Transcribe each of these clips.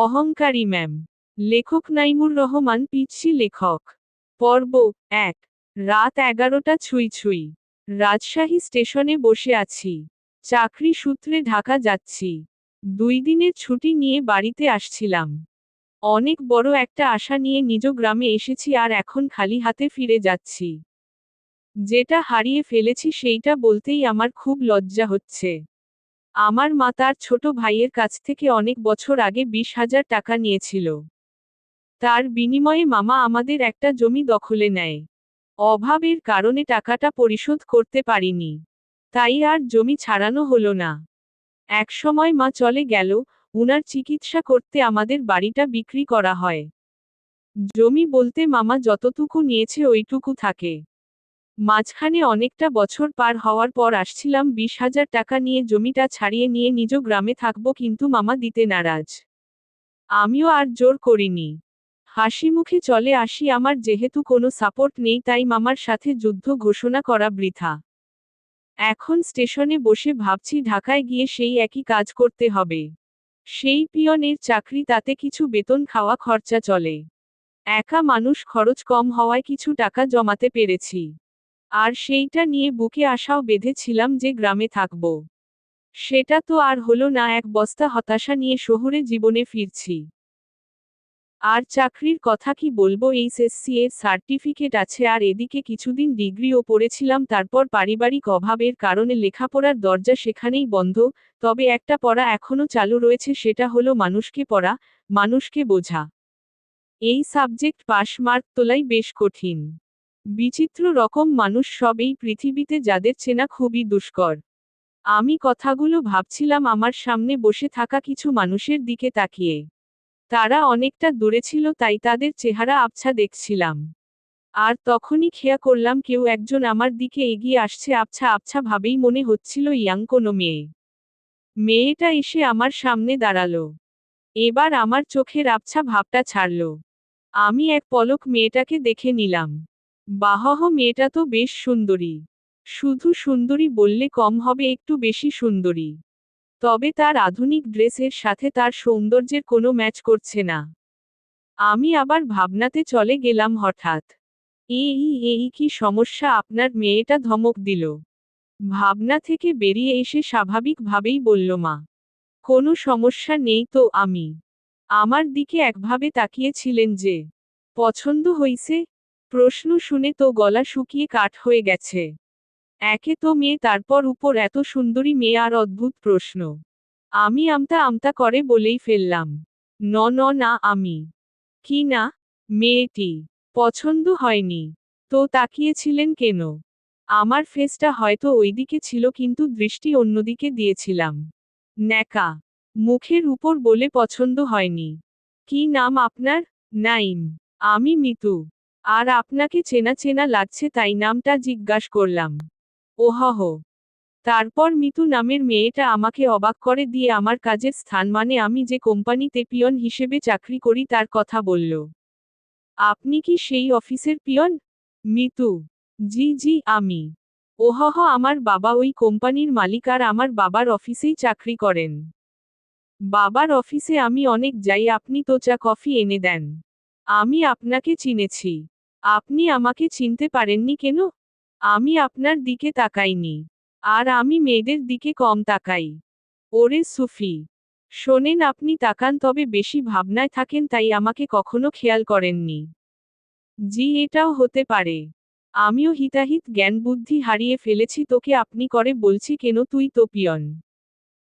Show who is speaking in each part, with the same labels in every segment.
Speaker 1: অহংকারী ম্যাম। লেখক নাইমুর রহমান পিচ্ছি লেখক। পর্ব ১। রাত ১১টা ছুঁই ছুঁই। রাজশাহী স্টেশনে বসে আছি। চাকরি সূত্রে ঢাকা যাচ্ছি। ২ দিনের ছুটি নিয়ে বাড়িতে আসছিলাম। অনেক বড় একটা আশা নিয়ে নিজ গ্রামে এসেছি আর এখন খালি হাতে ফিরে যাচ্ছি। যেটা হারিয়ে ফেলেছি সেইটা বলতেই আমার খুব লজ্জা হচ্ছে। আমার মা তার ছোট ভাইয়ের কাছ থেকে অনেক বছর আগে ২০,০০০ টাকা নিয়েছিল। তার বিনিময়ে মামা আমাদের একটা জমি দখলে নেয়। অভাবের কারণে টাকাটা পরিশোধ করতে পারিনি। তাই আর জমি ছাড়ানো হলো না। একসময় মা চলে গেল, উনার চিকিৎসা করতে আমাদের বাড়িটা বিক্রি করা হয়। জমি বলতে মামা যতটুকু নিয়েছে ওইটুকু থাকে। মাঝখানে অনেকটা বছর পার হওয়ার পর আসছিলাম ২০,০০০ টাকা নিয়ে জমিটা ছাড়িয়ে নিয়ে নিজ গ্রামে থাকবো, কিন্তু মামা দিতে নারাজ। আমিও আর জোর করিনি। হাসিমুখে চলে আসি। আমার যেহেতু কোনো সাপোর্ট নেই তাই মামার সাথে যুদ্ধ ঘোষণা করা বৃথা। এখন স্টেশনে বসে ভাবছি ঢাকায় গিয়ে সেই একই কাজ করতে হবে। সেই পিয়নের চাকরি, তাতে কিছু বেতন, খাওয়া খরচা চলে। একা মানুষ, খরচ কম হওয়ায় কিছু টাকা জমাতে পেরেছি। আর সেইটা নিয়ে বুকে আশাও বেঁধেছিলাম যে গ্রামে থাকব। সেটা তো আর হলো না। এক বস্তা হতাশা নিয়ে শহুরে জীবনে ফিরছি। আর চাকরির কথা কি বলবো, এইচএসসি এর সার্টিফিকেট আছে আর এদিকে কিছুদিন ডিগ্রিও পড়েছিলাম। তারপর পারিবারিক অভাবের কারণে লেখাপড়ার দরজা সেখানেই বন্ধ। তবে একটা পড়া এখনো চালু রয়েছে, সেটা হলো মানুষকে পড়া, মানুষকে বোঝা। এই সাবজেক্ট পাশ মার্ক তোলাই বেশ কঠিন। বিচিত্র রকম মানুষ সব এই পৃথিবীতে, যাদের চেনা খুবই দুষ্কর। আমি কথাগুলো ভাবছিলাম আমার সামনে বসে থাকা কিছু মানুষের দিকে তাকিয়ে। তারা অনেকটা দূরে ছিল, তাই তাদের চেহারা আবছা দেখছিলাম। আর তখনই খেয়া করলাম কেউ একজন আমার দিকে এগিয়ে আসছে, আবছা আবছা ভাবেই মনে হচ্ছিল ইয়াং কোনো মেয়ে। মেয়েটা এসে আমার সামনে দাঁড়ালো। এবার আমার চোখের আবছা ভাবটা ছাড়ল। আমি এক পলক মেয়েটাকে দেখে নিলাম। বাহহ, মেয়েটা তো বেশ সুন্দরী। শুধু সুন্দরী বললে কম হবে, একটু বেশি সুন্দরী। তবে তার আধুনিক ড্রেসের সাথে তার সৌন্দর্যের কোনো ম্যাচ করছে না। আমি আবার ভাবনাতে চলে গেলাম হঠাৎ। এই কি সমস্যা আপনার, মেয়েটা ধমক দিল। ভাবনা থেকে বেরিয়ে এসে স্বাভাবিকভাবেই বলল, মা। কোনো সমস্যা নেই তো। আমি আমার দিকে একভাবে তাকিয়েছিলেন যে। পছন্দ হইছে? প্রশ্ন শুনে তো গলা শুকিয়ে কাঠ হয়ে গেছে। একে তো মেয়ে, তারপর উপর এত সুন্দরী মেয়ে, আর অদ্ভুত প্রশ্ন। আমি আমতা আমতা করে বলেই ফেললাম, না আমি। কি না? মেয়েটি পছন্দ হয়নি? তো তাকিয়েছিলেন কেন? আমার ফেসটা হয়তো ওইদিকে ছিল, কিন্তু দৃষ্টি অন্যদিকে দিয়েছিলাম। ন্যাকা মুখের উপর বলে পছন্দ হয়নি? কি নাম আপনার? নাইম। আমি মিতু। আর আপনাকে চেনা চেনা লাগছে তাই নামটা জিজ্ঞাস করলাম। ওহহ। তারপর মিতু নামের মেয়েটা আমাকে অবাক করে দিয়ে আমার কাজের স্থান, মানে আমি যে কোম্পানিতে পিয়ন হিসেবে চাকরি করি, তার কথা বলল। আপনি কি সেই অফিসের পিয়ন? মিতু: জি জি আমি। ওহহ, আমার বাবা ওই কোম্পানির মালিক আর আমার বাবার অফিসেই চাকরি করেন। বাবার অফিসে আমি অনেক যাই, আপনি তো চা কফি এনে দেন। আমি আপনাকে চিনেছি। আপনি আমাকে চিনতে পারেননি কেন? আমি আপনার দিকে তাকাইনি। আর আমি মেয়েদের দিকে কম তাকাই। ওরে সুফি! শোনেন, আপনি তাকান তবে বেশি ভাবনায় থাকেন, তাই আমাকে কখনো খেয়াল করেননি। জি, এটাও হতে পারে। আমিও হিতাহিত জ্ঞান বুদ্ধি হারিয়ে ফেলেছি। তোকে আপনি করে বলছি কেন, তুই তো পিয়ন।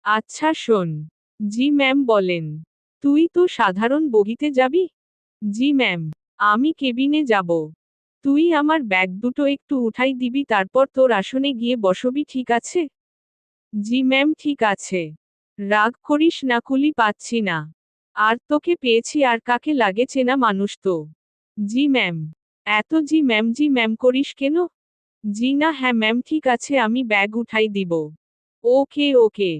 Speaker 1: আচ্ছা শোন। জি ম্যাম বলেন। তুই তো সাধারণ বগিতে যাবি? জি ম্যাম। আমি কেবিনে যাব। তুই আমার ব্যাগ দুটো একটু উঠাই দিবি, তারপর তোর আসনে গিয়ে বসবি, ঠিক আছে? জি ম্যাম, ঠিক আছে। রাগ করিস না, কুলি পাচ্ছি না। আর তোকে পেয়েছি, আর কাকে লাগে, চেনা মানুষ তো। জি ম্যাম। এত জি ম্যাম করিস কেন? জি না, হ্যাঁ ম্যাম, ঠিক আছে, আমি ব্যাগ উঠাই দিব। ওকে ওকে।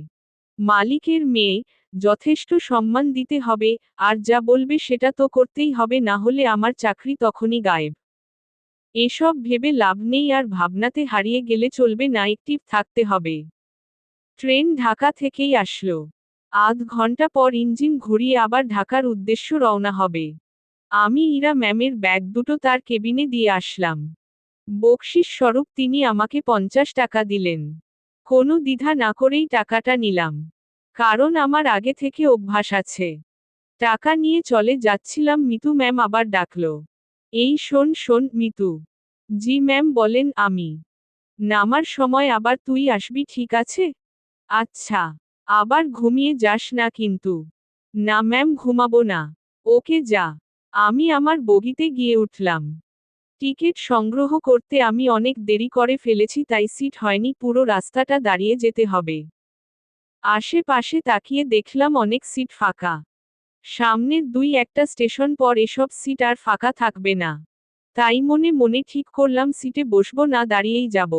Speaker 1: মালিকের মেয়ে, যথেষ্ট সম্মান দিতে হবে, আর যা বলবে সেটা তো করতেই হবে, না হলে আমার চাকরি তখনই গায়েব। এসব ভেবে লাভ নেই, আর ভাবনাতে হারিয়ে গেলে চলবে না, অ্যাক্টিভ থাকতে হবে। ট্রেন ঢাকা থেকেই আসলো। আধ ঘন্টা পর ইঞ্জিন ঘুরিয়ে আবার ঢাকার উদ্দেশ্য রওনা হবে। আমি ইরা ম্যামের ব্যাগ দুটো তার কেবিনে দিয়ে আসলাম। বকশিস স্বরূপ তিনি আমাকে 50 টাকা দিলেন। কোনো দ্বিধা না করেই টাকাটা নিলাম। কারণ আমার আগে থেকে অভ্যাস আছে। টাকা নিয়ে চলে যাচ্ছিলাম, মিতু ম্যাম আবার ডাকলো। এই শোন শোন মিতু। জি ম্যাম বলেন। আমি নামার সময় আবার তুই আসবি, ঠিক আছে? আচ্ছা। আবার ঘুমিয়ে যাস না কিন্তু। না ম্যাম, ঘুমাবো না। ওকে যা। আমি আমার বগিতে গিয়ে উঠলাম। টিকিট সংগ্রহ করতে আমি অনেক দেরি করে ফেলেছি, তাই সিট হয়নি, পুরো রাস্তাটা দাঁড়িয়ে যেতে হবে। আশেপাশে তাকিয়ে দেখলাম অনেক সিট ফাঁকা। সামনের 2-1টা স্টেশন পর এসব সিট আর ফাঁকা থাকবে না। তাই মনে মনে ঠিক করলাম সিটে বসবো না, দাঁড়িয়েই যাব।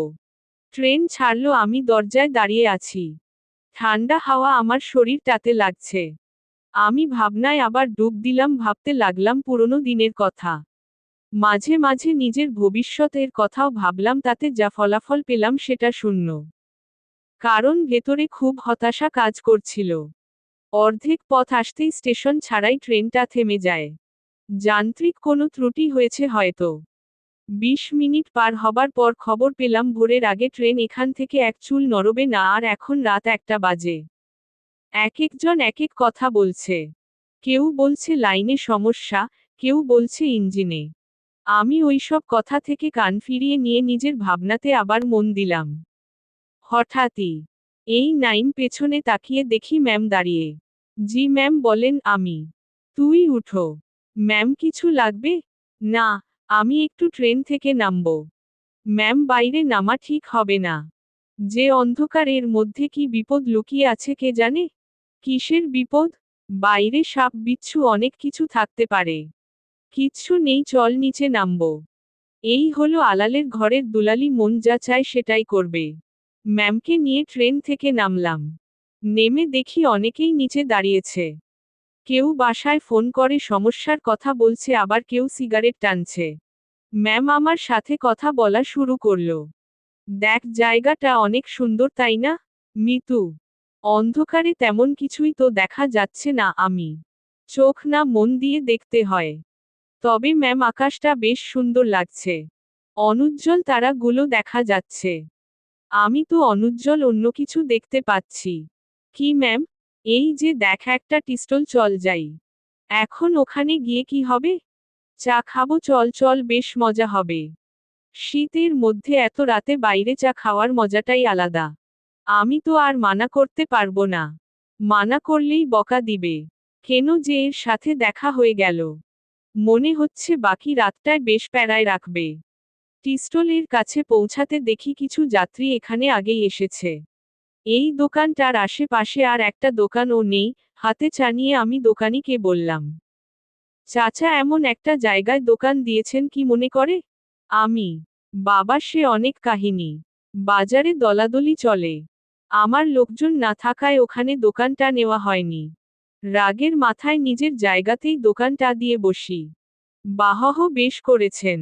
Speaker 1: ট্রেন ছাড়লো, আমি দরজায় দাঁড়িয়ে আছি। ঠান্ডা হাওয়া আমার শরীরটাতে লাগছে। আমি ভাবনায় আবার ডুব দিলাম, ভাবতে লাগলাম পুরনো দিনের কথা। মাঝে মাঝে নিজের ভবিষ্যতের কথাও ভাবলাম, তাতে যা ফলাফল পেলাম সেটা শূন্য। কারণ ভেতরে খুব হতাশা কাজ করছিল। অর্ধেক পথ আসতেই স্টেশন ছাড়াই ট্রেনটা থেমে যায়। যান্ত্রিক কোনো ত্রুটি হয়েছে হয়তো। 20 মিনিট পার হবার পর খবর পেলাম ভোরের আগে ট্রেন এখান থেকে এক চুল নড়বে না, আর এখন রাত 1টা বাজে। এক একজন এক এক কথা বলছে। কেউ বলছে লাইনে সমস্যা, কেউ বলছে ইঞ্জিনে। আমি ওইসব কথা থেকে কান ফিরিয়ে নিয়ে নিজের ভাবনাতে আবার মন দিলাম। হঠাৎই এই নাইম পেছনে তাকিয়ে দেখি ম্যাম দাঁড়িয়ে। জি ম্যাম বলেন। আমি তুই উঠো। ম্যাম কিছু লাগবে? না, আমি একটু ট্রেন থেকে নামবো। ম্যাম বাইরে নামা ঠিক হবে না। যে অন্ধকারের মধ্যে কি বিপদ লুকিয়ে আছে কে জানে? কিসের বিপদ? বাইরে সাপ বিচ্ছু অনেক কিছু থাকতে পারে। কিচ্ছু নেই, চল নিচে নামবো। এই হলো আলালের ঘরের দুলালি, মন যা চায় সেটাই করবে। ম্যামকে নিয়ে ট্রেন থেকে নামলাম। নেমে দেখি অনেকেই নিচে দাঁড়িয়েছে। কেউ বাসায় ফোন করে সমস্যার কথা বলছে, আবার কেউ সিগারেট টানছে। ম্যাম আমার সাথে কথা বলা শুরু করলো। দেখ, জায়গাটা অনেক সুন্দর তাই না মিতু? অন্ধকারে তেমন কিছুই তো দেখা যাচ্ছে না। আমি চোখ না মন দিয়ে দেখতে হয়। তবে ম্যাম আকাশটা বেশ সুন্দর লাগছে। অনুজ্জ্বল তারাগুলো দেখা যাচ্ছে। আমি তো অনুজ্জ্বল অন্য কিছু দেখতে পাচ্ছি। কি ম্যাম? এই যে দেখ একটা টিস্টল, চল যাই। এখন ওখানে গিয়ে কি হবে? চা খাবো, চল চল, বেশ মজা হবে। শীতের মধ্যে এত রাতে বাইরে চা খাওয়ার মজাটাই আলাদা। আমি তো আর মানা করতে পারবো না। মানা করলেই বকা দিবে। কেন যে এর সাথে দেখা হয়ে গেল। মনে হচ্ছে বাকি রাতটায় বেশ প্যারায় রাখবে। টিস্টলের কাছে পৌঁছাতে দেখি কিছু যাত্রী এখানে আগেই এসেছে। এই দোকানটার আশেপাশে আর একটা দোকানও নেই। হাতে চা নিয়ে আমি দোকানিকে বললাম, চাচা এমন একটা জায়গায় দোকান দিয়েছেন কি মনে করে? আমি, বাবা সে অনেক কাহিনী। বাজারে দলাদলি চলে। আমার লোকজন না থাকায় ওখানে দোকানটা নেওয়া হয়নি। রাগের মাথায় নিজের জায়গাতেই দোকানটা দিয়ে বসি। বাহহ, বেশ করেছেন।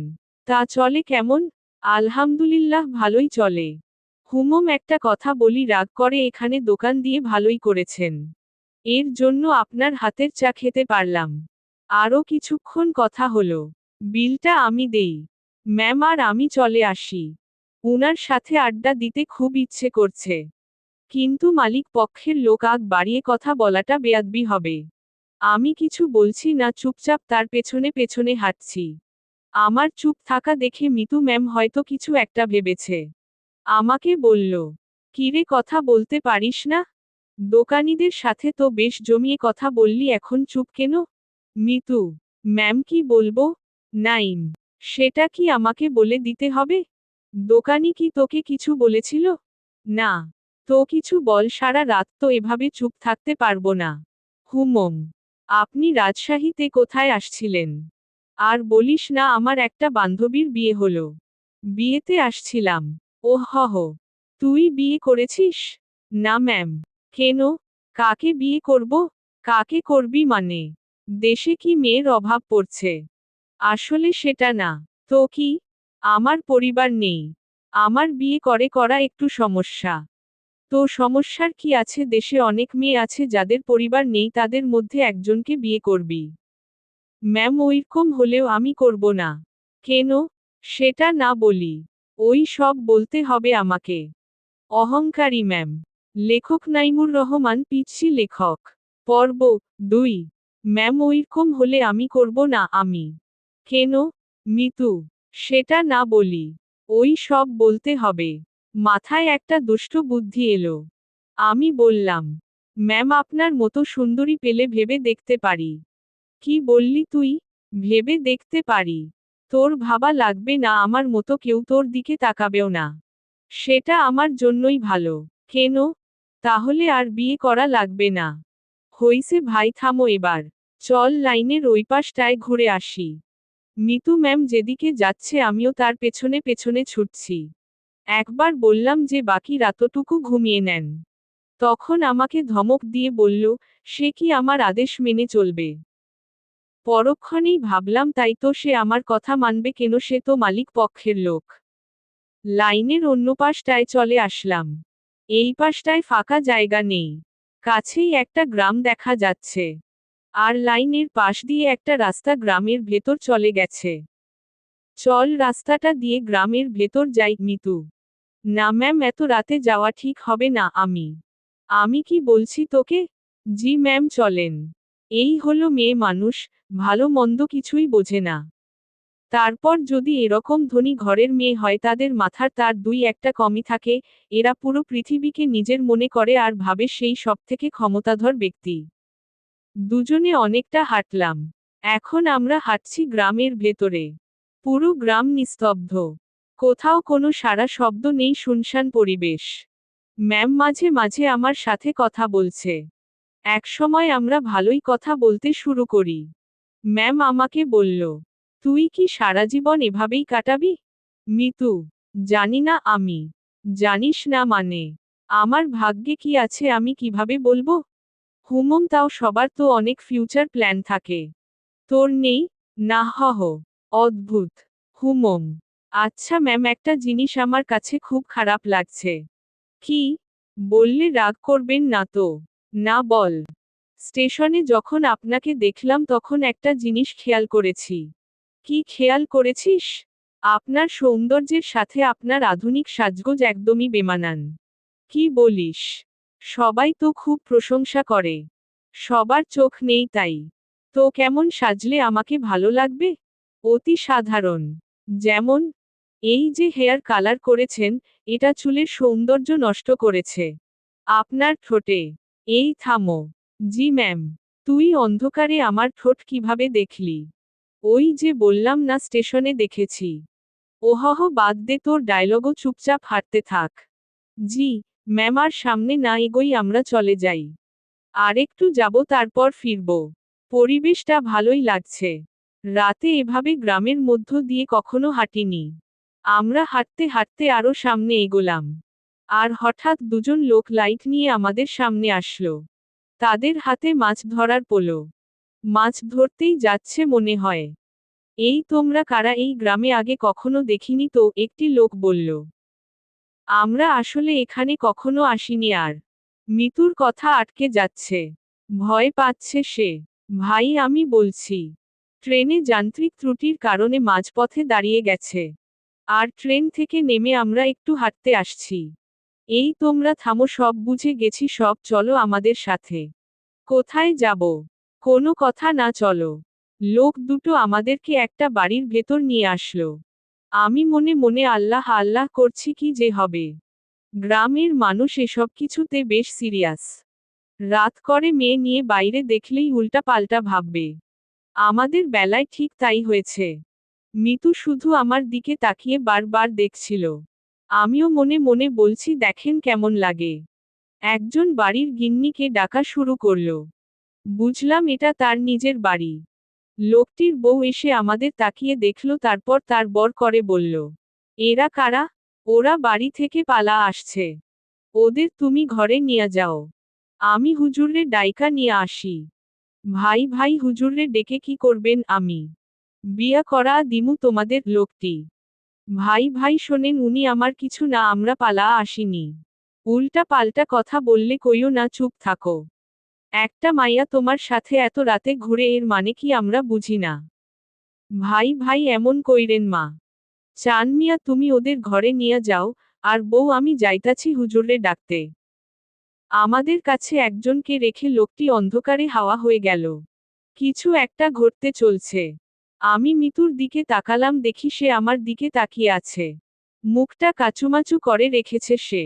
Speaker 1: তা চলে কেমন? আলহামদুলিল্লাহ ভালোই চলে। হুমম একটা কথা বলি, রাগ করে এখানে দোকান দিয়ে ভালোই করেছেন। এর জন্য আপনার হাতের চা খেতে পারলাম। আরও কিছুক্ষণ কথা হলো। বিলটা আমি দেই। ম্যাম আর আমি চলে আসি। উনার সাথে আড্ডা দিতে খুব ইচ্ছে করছে। কিন্তু মালিক পক্ষের লোক আগ বাড়িয়ে কথা বলাটা বেয়াদবি হবে। আমি কিছু বলছি না, চুপচাপ তার পেছনে পেছনে হাঁটছি। আমার চুপ থাকা দেখে মিতু ম্যাম হয়তো কিছু একটা ভেবেছে। আমাকে বলল, কিরে কথা বলতে পারিস না? দোকানিদের সাথে তো বেশ জমিয়ে কথা বললি, এখন চুপ কেন? মিতু, ম্যাম কি বলবো? নাইম, সেটা কি আমাকে বলে দিতে হবে? দোকানি কি তোকে কিছু বলেছিল? না। তো কিছু বল, সারা রাত তো এভাবে চুপ থাকতে পারবো না। হুমম, আপনি রাজশাহীতে কোথায় আসছিলেন? আর বলিস না, আমার একটা বান্ধবীর বিয়ে হলো। বিয়েতে আসছিলাম। ওহ, তুই বিয়ে করেছিস? না ম্যাম। কেন? কাকে বিয়ে করব? কাকে করবি মানে? দেশে কি মেয়ের অভাব পড়ছে? আসলে সেটা না। তো কি? আমার পরিবার নেই। আমার বিয়ে করা একটু সমস্যা। তো সমস্যার কি আছে, দেশে অনেক মেয়ে আছে যাদের পরিবার নেই, তাদের মধ্যে একজনকে বিয়ে করবি। ম্যাম ওইরকম হলেও আমি করব না। কেন? সেটা না বলি। ওই সব বলতে হবে আমাকে। অহংকারী ম্যাম। লেখক নাইমুর রহমান পিচ্ছি লেখক। পর্ব 2। ম্যাম ওইরকম হলে আমি করব না আমি। কেন? মিতু। সেটা না বলি। ওই সব বলতে হবে। মাথায় একটা দুষ্ট বুদ্ধি এলো। আমি বললাম, ম্যাম আপনার মতো সুন্দরী পেলে ভেবে দেখতে পারি। কি বললি তুই? ভেবে দেখতে পারি। তোর ভাবা লাগবে না, আমার মতো কেউ তোর দিকে তাকাবেও না। সেটা আমার জন্যই ভালো। কেন? তাহলে আর বিয়ে করা লাগবে না। হইছে ভাই, থামো এবার। চল লাইনের ওই পাশটায় ঘুরে আসি। মিতু ম্যাম যেদিকে যাচ্ছে আমিও তার পেছনে পেছনে ছুটছি। একবার বললাম যে বাকি রাতটুকু ঘুমিয়ে নেন। তখন আমাকে ধমক দিয়ে বলল, সে কি আমার আদেশ মেনে চলবে? পরক্ষণেই ভাবলাম তাই তো, সে আমার কথা মানবে কেন, সে তো মালিক পক্ষের লোক। লাইনের অন্য পাশটায় চলে আসলাম। এই পাশটায় ফাঁকা জায়গা নেই। কাছেই একটা গ্রাম দেখা যাচ্ছে। আর লাইনের পাশ দিয়ে একটা রাস্তা গ্রামের ভেতর চলে গেছে। চল রাস্তাটা দিয়ে গ্রামের ভেতর যাই। মিতু। না ম্যাম, এত রাতে যাওয়া ঠিক হবে না। আমি কি বলছি তোকে? জি ম্যাম, চলেন। এই হলো মেয়ে মানুষ, ভালো মন্দ কিছুই বোঝে না। তারপর যদি এরকম ধনী ঘরের মেয়ে হয়, তাদের মাথার তার দুই একটা কমই থাকে। এরা পুরো পৃথিবীকে নিজের মনে করে আর ভাবে সেই সবথেকে ক্ষমতাধর ব্যক্তি। দুজনে অনেকটা হাঁটলাম। এখন আমরা হাঁটছি গ্রামের ভেতরে। পুরো গ্রাম নিস্তব্ধ। কোথাও কোনো সাড়া শব্দ নেই, শুনশান পরিবেশ। ম্যাম মাঝে মাঝে আমার সাথে কথা বলছে। একসময় আমরা ভালোই কথা বলতে শুরু করি। ম্যাম আমাকে বলল, তুই কি সারা জীবন এভাবেই কাটাবি? মিতু। জানি না আমি। জানিস না মানে? আমার ভাগ্যে কি আছে আমি কিভাবে বলবো? হুমম, তাও সবার তো অনেক ফিউচার প্ল্যান থাকে। তোর নেই? না হহ। অদ্ভুত। হুমম। আচ্ছা ম্যাম, একটা জিনিস আমার কাছে খুব খারাপ লাগছে। কি? বললে রাগ করবেন না তো? না বল। স্টেশনে যখন আপনাকে দেখলাম তখন একটা জিনিস খেয়াল করেছি। কি খেয়াল করেছিস? আপনার সৌন্দর্যের সাথে আপনার আধুনিক সাজগোজ একদমই বেমানান। কি বলিস? সবাই তো খুব প্রশংসা করে। সবার চোখ নেই তাই। তো কেমন সাজলে আমাকে ভালো লাগবে? অতি সাধারণ। যেমন, এই যে হেয়ার কালার করেছেন, এটা চুলের সৌন্দর্য নষ্ট করেছে। আপনার ঠোঁটে। এই থামো। জি ম্যাম। তুই অন্ধকারে আমার ঠোঁট কিভাবে দেখলি? ওই যে বললাম না, স্টেশনে দেখেছি। ওহহ, বাদ দে তোর ডায়লগও, চুপচাপ হাঁটতে থাক। জি ম্যাম, আর সামনে না এগোই, আমরা চলে যাই। আরেকটু যাব তারপর ফিরব। পরিবেশটা ভালোই লাগছে। রাতে এভাবে গ্রামের মধ্য দিয়ে কখনো হাঁটিনি। আমরা হাঁটতে হাঁটতে আরো সামনে এগোলাম। আর হঠাৎ দুজন লোক লাইট নিয়ে আমাদের সামনে আসলো। তাদের হাতে মাছ ধরার পোলো। মাছ ধরতেই যাচ্ছে মনে হয়। এই তোমরা কারা? এই গ্রামে আগে কখনো দেখিনি তো, একটি লোক বলল। আমরা আসলে এখানে কখনো আসিনি। আর মিতুর কথা আটকে যাচ্ছে। ভয় পাচ্ছে সে। ভাই আমি বলছি, ট্রেনে যান্ত্রিক ত্রুটির কারণে মাঝপথে দাঁড়িয়ে গেছে। আর ট্রেন থেকে নেমে আমরা একটু হাঁটতে আসছি। এই তোমরা থামো, সব বুঝে গেছি সব, চলো আমাদের সাথে। কোথায় যাব? কোনো কথা না, চলো। লোক দুটো আমাদেরকে একটা বাড়ির ভেতর নিয়ে আসলো। আমি মনে মনে আল্লাহ আল্লাহ করছি, কি যে হবে। গ্রামের মানুষ এসব কিছুতে বেশ সিরিয়াস। রাত করে মেয়ে নিয়ে বাইরে দেখলেই উল্টা পাল্টা ভাববে। আমাদের বেলায় ঠিক তাই হয়েছে। মিতু শুধু আমার দিকে তাকিয়ে বারবার দেখছিল। আমিও মনে মনে বলছি, দেখেন কেমন লাগে। একজন বাড়ির গিন্নিকে ডাকা শুরু করল। বুঝলাম এটা তার নিজের বাড়ি। লোকটির বউ এসে আমাদের তাকিয়ে দেখল, তারপর তার বর করে বলল, এরা কারা? ওরা বাড়ি থেকে পালা আসছে। ওদের তুমি ঘরে নিয়ে যাও। আমি হুজুররে ডাইকা নিয়ে আসি। ভাই ভাই, হুজুররে ডেকে কি করবেন? আমি বিয়া করা দিমু তোমাদের। লোকটি, ভাই ভাই শোনেন, উনি আমার কিছু না, আমরা পালা আসিনি। উল্টা পাল্টা কথা বললে কইও না, চুপ থাকো। একটা মাইয়া তোমার সাথে এত রাতে ঘুরে, এর মানে কি আমরা বুঝি না? ভাই ভাই এমন কইরেন মা। চান মিয়া তুমি ওদের ঘরে নিয়ে যাও, আর বউ আমি যাইতাছি হুজুরে ডাকতে। আমাদের কাছে একজনকে রেখে লোকটি অন্ধকারে হাওয়া হয়ে গেল। কিছু একটা ঘটতে চলছে। আমি মিতুর দিকে তাকালাম, দেখি সে আমার দিকে তাকিয়ে আছে। মুখটা কাচুমাচু করে রেখেছে সে।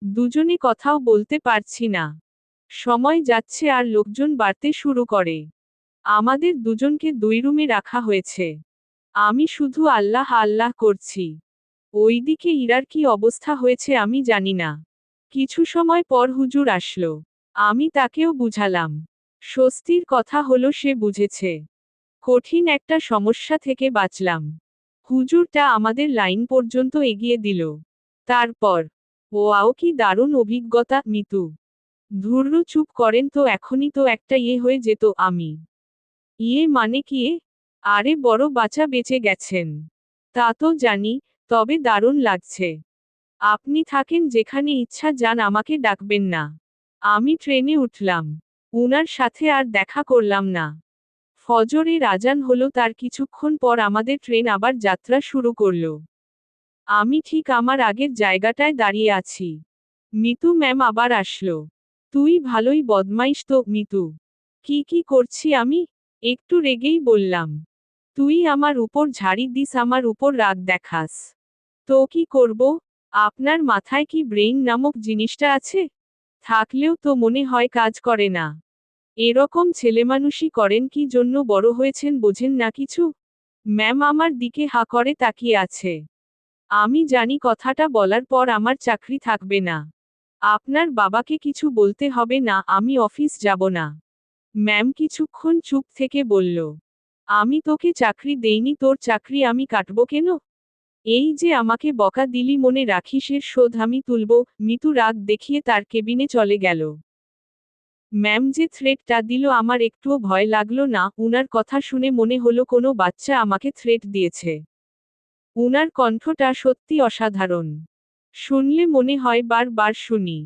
Speaker 1: দুজনে কথাও বলতে পারছি না। সময় যাচ্ছে আর লোকজন বাড়তে শুরু করে। আমাদের দুজনকে 2 রুমে রাখা হয়েছে। আমি শুধু আল্লাহ আল্লাহ করছি। ওইদিকে ইরার কি অবস্থা হয়েছে আমি জানি না। কিছু সময় পর হুজুর আসলো। আমি তাকেও বুঝালাম। স্বস্তির কথা হলো সে বুঝেছে। কঠিন একটা সমস্যা থেকে বাঁচলাম। হুজুরটা আমাদের লাইন পর্যন্ত এগিয়ে দিল। তারপর, ওয়াও কি দারুণ অভিজ্ঞতা, মিতু। ধুর্র চুপ করেন তো, এখনই তো একটা হয়ে যেত। আমি, মানে কি? আরে বড় বাঁচা বেঁচে গেছেন। তা তো জানি, তবে দারুণ লাগছে। আপনি থাকেন যেখানে ইচ্ছা, যান, আমাকে ডাকবেন না। আমি ট্রেনে উঠলাম। উনার সাথে আর দেখা করলাম না। ফজরের আজান হলো, তার কিছুক্ষণ পর আমাদের ট্রেন আবার যাত্রা শুরু করল। আমি ঠিক আমার আগের জায়গাটায় দাঁড়িয়ে আছি। মিতু ম্যাম আবার আসলো। তুই ভালোই বদমাইশ তো, মিতু। কি করছি আমি? একটু রেগেই বললাম। তুই আমার উপর ঝাড়ি দিস, আমার উপর রাগ দেখাস। তো কি করব? আপনার মাথায় কি ব্রেইন নামক জিনিসটা আছে? থাকলেও তো মনে হয় কাজ করে না। এরকম ছেলেমানুষি করেন কি জন্য, বড় হয়েছেন বোঝেন না কিছু? ম্যাম আমার দিকে হা করে তাকিয়ে আছে। আমি জানি কথাটা বলার পর আমার চাকরি থাকবে না। আপনার বাবাকে কিছু বলতে হবে না, আমি অফিস যাব না। ম্যাম কিছুক্ষণ চুপ থেকে বলল, আমি তোকে চাকরি দেইনি, তোর চাকরি আমি কাটবো কেন? এই যে আমাকে বকা দিলি, মনে রাখিস এর শোধ আমি তুলব। মিতু রাগ দেখিয়ে তার কেবিনে চলে গেল। ম্যাম যে থ্রেটটা দিল আমার একটুও ভয় লাগলো না, উনার কথা শুনে মনে হলো কোনো বাচ্চা আমাকে থ্রেট দিয়েছে। উনার কণ্ঠটা সত্যি অসাধারণ। শুনলে মনে হয় বারবার শুনি।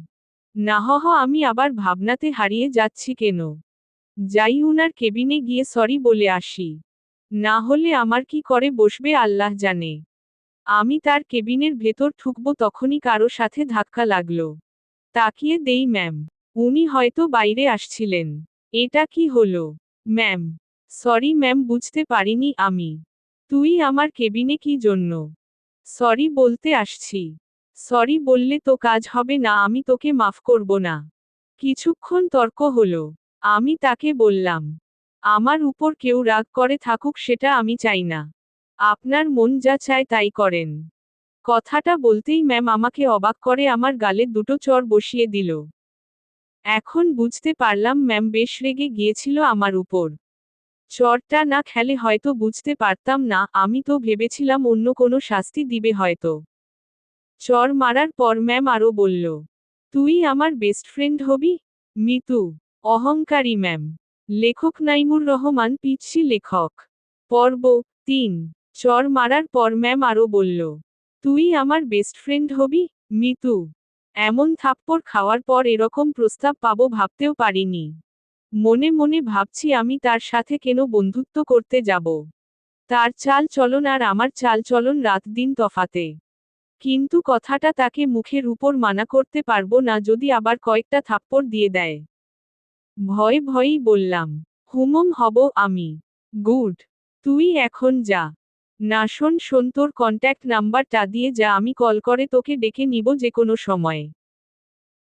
Speaker 1: আমি আবার ভাবনাতে হারিয়ে যাচ্ছি কেন। যাই উনার কেবিনে গিয়ে সরি বলে আসি। না হলে আমার কি করে বসবে আল্লাহ জানে। আমি তার কেবিনের ভেতর ঢুকবো তখনই কারো সাথে ধাক্কা লাগলো। তাকিয়ে দেই ম্যাম। উনি হয়তো বাইরে আসছিলেন। এটা কি হলো? ম্যাম। সরি ম্যাম, বুঝতে পারিনি আমি। তুই আমার কেবিনে কি জন্য? সরি বলতে আসছি। সরি বললে তো কাজ হবে না, আমি তোকে মাফ করব না। কিছুক্ষণ তর্ক হলো। আমি তাকে বললাম, আমার উপর কেউ রাগ করে থাকুক, সেটা আমি চাই না। আপনার মন যা চায় তাই করেন। কথাটা বলতেই ম্যাম আমাকে অবাক করে আমার গালে 2টো চড় বসিয়ে দিল। এখন বুঝতে পারলাম ম্যাম বেশ রেগে গিয়েছিল আমার উপর। চড়টা না খেলে হয়তো বুঝতে পারতাম না, আমি তো ভেবেছিলাম অন্য কোনো শাস্তি দিবে হয়তো। চড় মারার পর ম্যাম আরও বলল, তুই আমার বেস্ট ফ্রেন্ড হবি? মিতু। অহংকারী ম্যাম। লেখক নাইমুর রহমান পিচ্ছি লেখক। পর্ব 3। চড় মারার পর ম্যাম আরও বলল, তুই আমার বেস্ট ফ্রেন্ড হবি? মিতু। এমন থাপ্পড় খাওয়ার পর এরকম প্রস্তাব পাবো ভাবতেও পারিনি। মনে মনে ভাবছি আমি তার সাথে কেন বন্ধুত্ব করতে যাব। তার চাল চলন আর আমার চাল চলন রাত দিন তফাতে। কিন্তু কথাটা তাকে মুখের উপর মানা করতে পারবো না যদি আবার কয়েকটা থাপ্পড় দিয়ে দেয়। ভয়ে ভয়েই বললাম, হুমম হব আমি। গুড। তুই এখন যা। না শোন তোর কন্ট্যাক্ট নাম্বারটা দিয়ে যা, আমি কল করে তোকে ডেকে নিব যে কোনো সময়।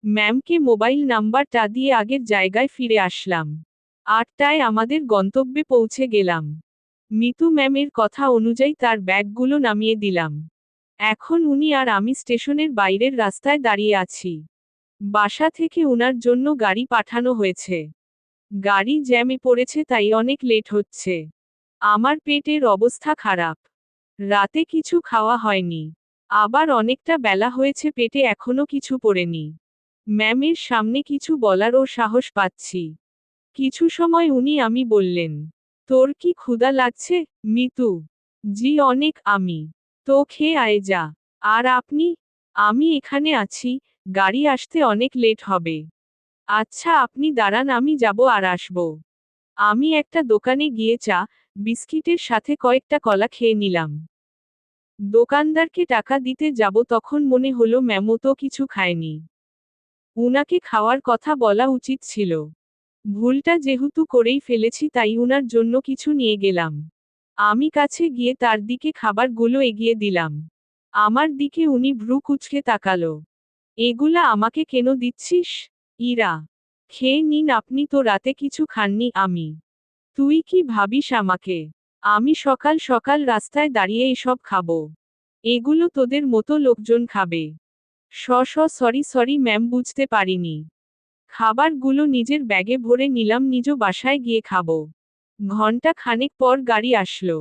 Speaker 1: ম্যামকে মোবাইল নাম্বারটা দিয়ে আগের জায়গায় ফিরে আসলাম। 8টায় আমাদের গন্তব্যে পৌঁছে গেলাম। মিতু ম্যামের কথা অনুযায়ী তার ব্যাগগুলো নামিয়ে দিলাম। এখন উনি আর আমি স্টেশনের বাইরের রাস্তায় দাঁড়িয়ে আছি। বাসা থেকে উনার জন্য গাড়ি পাঠানো হয়েছে। গাড়ি জ্যামে পড়েছে, তাই অনেক লেট হচ্ছে। আমার পেটের অবস্থা খারাপ। রাতে কিছু খাওয়া হয়নি। আবার অনেকটা বেলা হয়েছে, পেটে এখনো কিছু পড়েনি। ম্যামের সামনে কিছু বলারও সাহস পাচ্ছি। কিছু সময় আমি বললেন, তোর কি ক্ষুধা লাগছে, মিতু? জি অনেক। আমি। তো খেয়ে আয় যা। আর আপনি? আমি এখানে আছি, গাড়ি আসতে অনেক লেট হবে। আচ্ছা আপনি দাঁড়ান, আমি যাব আর আসব। আমি একটা দোকানে গিয়ে চা, বিস্কিটের সাথে কয়েকটা কলা খেয়ে নিলাম। দোকানদারকে টাকা দিতে যাব তখন মনে হলো ম্যামও তো কিছু খায়নি। উনাকে খাওয়ার কথা বলা উচিত ছিল। ভুলটা যেহেতু করেই ফেলেছি তাই উনার জন্য কিছু নিয়ে গেলাম। আমি কাছে গিয়ে তার দিকে খাবারগুলো এগিয়ে দিলাম। আমার দিকে উনি ভ্রু কুঁচকে তাকালো। এগুলা আমাকে কেন দিচ্ছিস? ইরা, খেয়ে নিন, আপনি তো রাতে কিছু খাননি। আমি, তুই কি ভাবিস আমাকে? আমি সকাল সকাল রাস্তায় দাঁড়িয়ে এসব খাবো? এগুলো তোদের মতো লোকজন খাবে। সরি সরি ম্যাম, বুঝতে পারিনি। খাবারগুলো নিজের ব্যাগে ভরে নিলাম, নিজ বাসায় গিয়ে খাবো। ঘন্টা খানেক পর গাড়ি আসলো।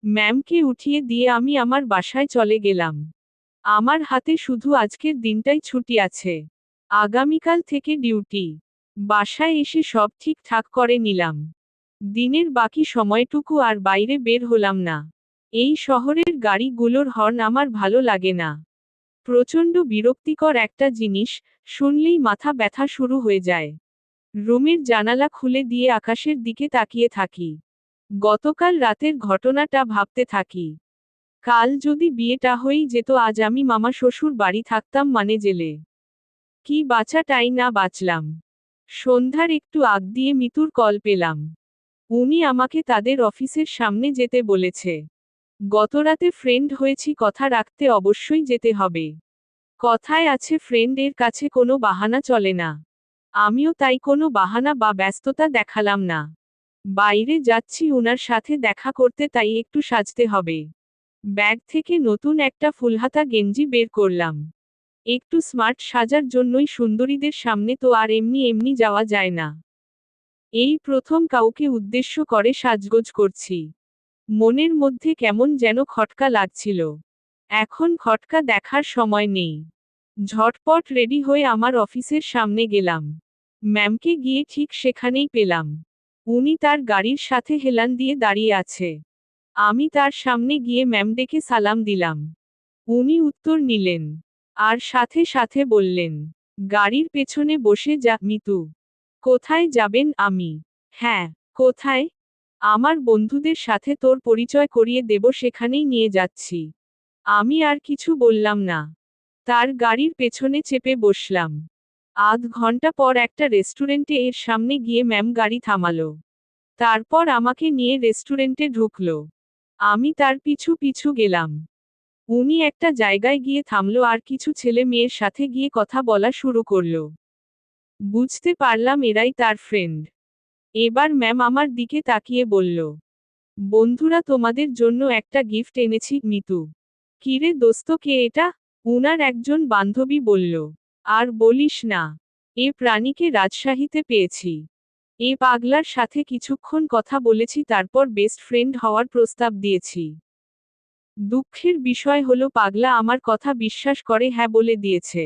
Speaker 1: ম্যামকে উঠিয়ে দিয়ে আমি আমার বাসায় চলে গেলাম। আমার হাতে শুধু আজকের দিনটাই ছুটি আছে। আগামীকাল থেকে ডিউটি। বাসায় এসে সব ঠিকঠাক করে নিলাম। দিনের বাকি সময়টুকু আর বাইরে বের হলাম না। এই শহরের গাড়িগুলোর হর্ন আমার ভালো লাগে না। প্রচণ্ড বিরক্তিকর একটা জিনিস, শুনলেই মাথা ব্যথা শুরু হয়ে যায়। রুমের জানালা খুলে দিয়ে আকাশের দিকে তাকিয়ে থাকি। গতকাল রাতের ঘটনাটা ভাবতে থাকি। কাল যদি বিয়েটা হয়েই যেত, আজ আমি মামা শ্বশুর বাড়ি থাকতাম, মানে জেলে। কি বাঁচাটাই না বাঁচলাম। সন্ধ্যার একটু আগ দিয়ে মিতুর কল পেলাম। উনি আমাকে তাদের অফিসের সামনে যেতে বলেছে। গতরাতে ফ্রেন্ড হয়েছি, কথা রাখতে অবশ্যই যেতে হবে। কথায় আছে ফ্রেন্ড এর কাছে কোনো বাহানা চলে না। আমিও তাই কোনো বাহানা বা ব্যস্ততা দেখালাম না। বাইরে যাচ্ছি উনার সাথে দেখা করতে, তাই একটু সাজতে হবে। ব্যাগ থেকে নতুন একটা ফুলহাতা গেঞ্জি বের করলাম। একটু স্মার্ট সাজার জন্যই সুন্দরীদের সামনে তো আর এমনি এমনি যাওয়া যায় না। এই প্রথম কাউকে উদ্দেশ্য করে সাজগোজ করছি। মনের মধ্যে কেমন যেন খটকা লাগছিল। এখন খটকা দেখার সময় নেই। ঝটপট রেডি হয়ে আমার অফিসের সামনে গেলাম। ম্যামকে গিয়ে ঠিক সেখানেই পেলাম। উনি তার গাড়ির সাথে হেলান দিয়ে দাঁড়িয়ে আছে। আমি তার সামনে গিয়ে ম্যাম ডেকে সালাম দিলাম। উনি উত্তর নিলেন। আর সাথে সাথে বললেন, গাড়ির পেছনে বসে যা মিতু। কোথায় যাবেন? আমি, হ্যাঁ, কোথায়? আমার বন্ধুদের সাথে তোর পরিচয় করিয়ে দেব, সেখানেই নিয়ে যাচ্ছি। আমি আর কিছু বললাম না। তার গাড়ির পেছনে চেপে বসলাম। আধ ঘন্টা পর একটা রেস্টুরেন্টে এর সামনে গিয়ে ম্যাম গাড়ি থামালো। তারপর আমাকে নিয়ে রেস্টুরেন্টে ঢুকলো। আমি তার পিছু পিছু গেলাম। উনি একটা জায়গায় গিয়ে থামলো আর কিছু ছেলে মেয়ের সাথে গিয়ে কথা বলা শুরু করলো। বুঝতে পারলাম এরাই তার ফ্রেন্ড। এবার ম্যাম আমার দিকে তাকিয়ে বলল, বন্ধুরা, তোমাদের জন্য একটা গিফট এনেছি। মিতু, কিরে দোস্ত, কে এটা? উনার একজন বান্ধবী বলল। আর বলিস না, এ প্রাণীকে রাজশাহীতে পেয়েছি। এ পাগলার সাথে কিছুক্ষণ কথা বলেছি, তারপর বেস্ট ফ্রেন্ড হওয়ার প্রস্তাব দিয়েছি। দুঃখের বিষয় হলো পাগলা আমার কথা বিশ্বাস করে হ্যাঁ বলে দিয়েছে।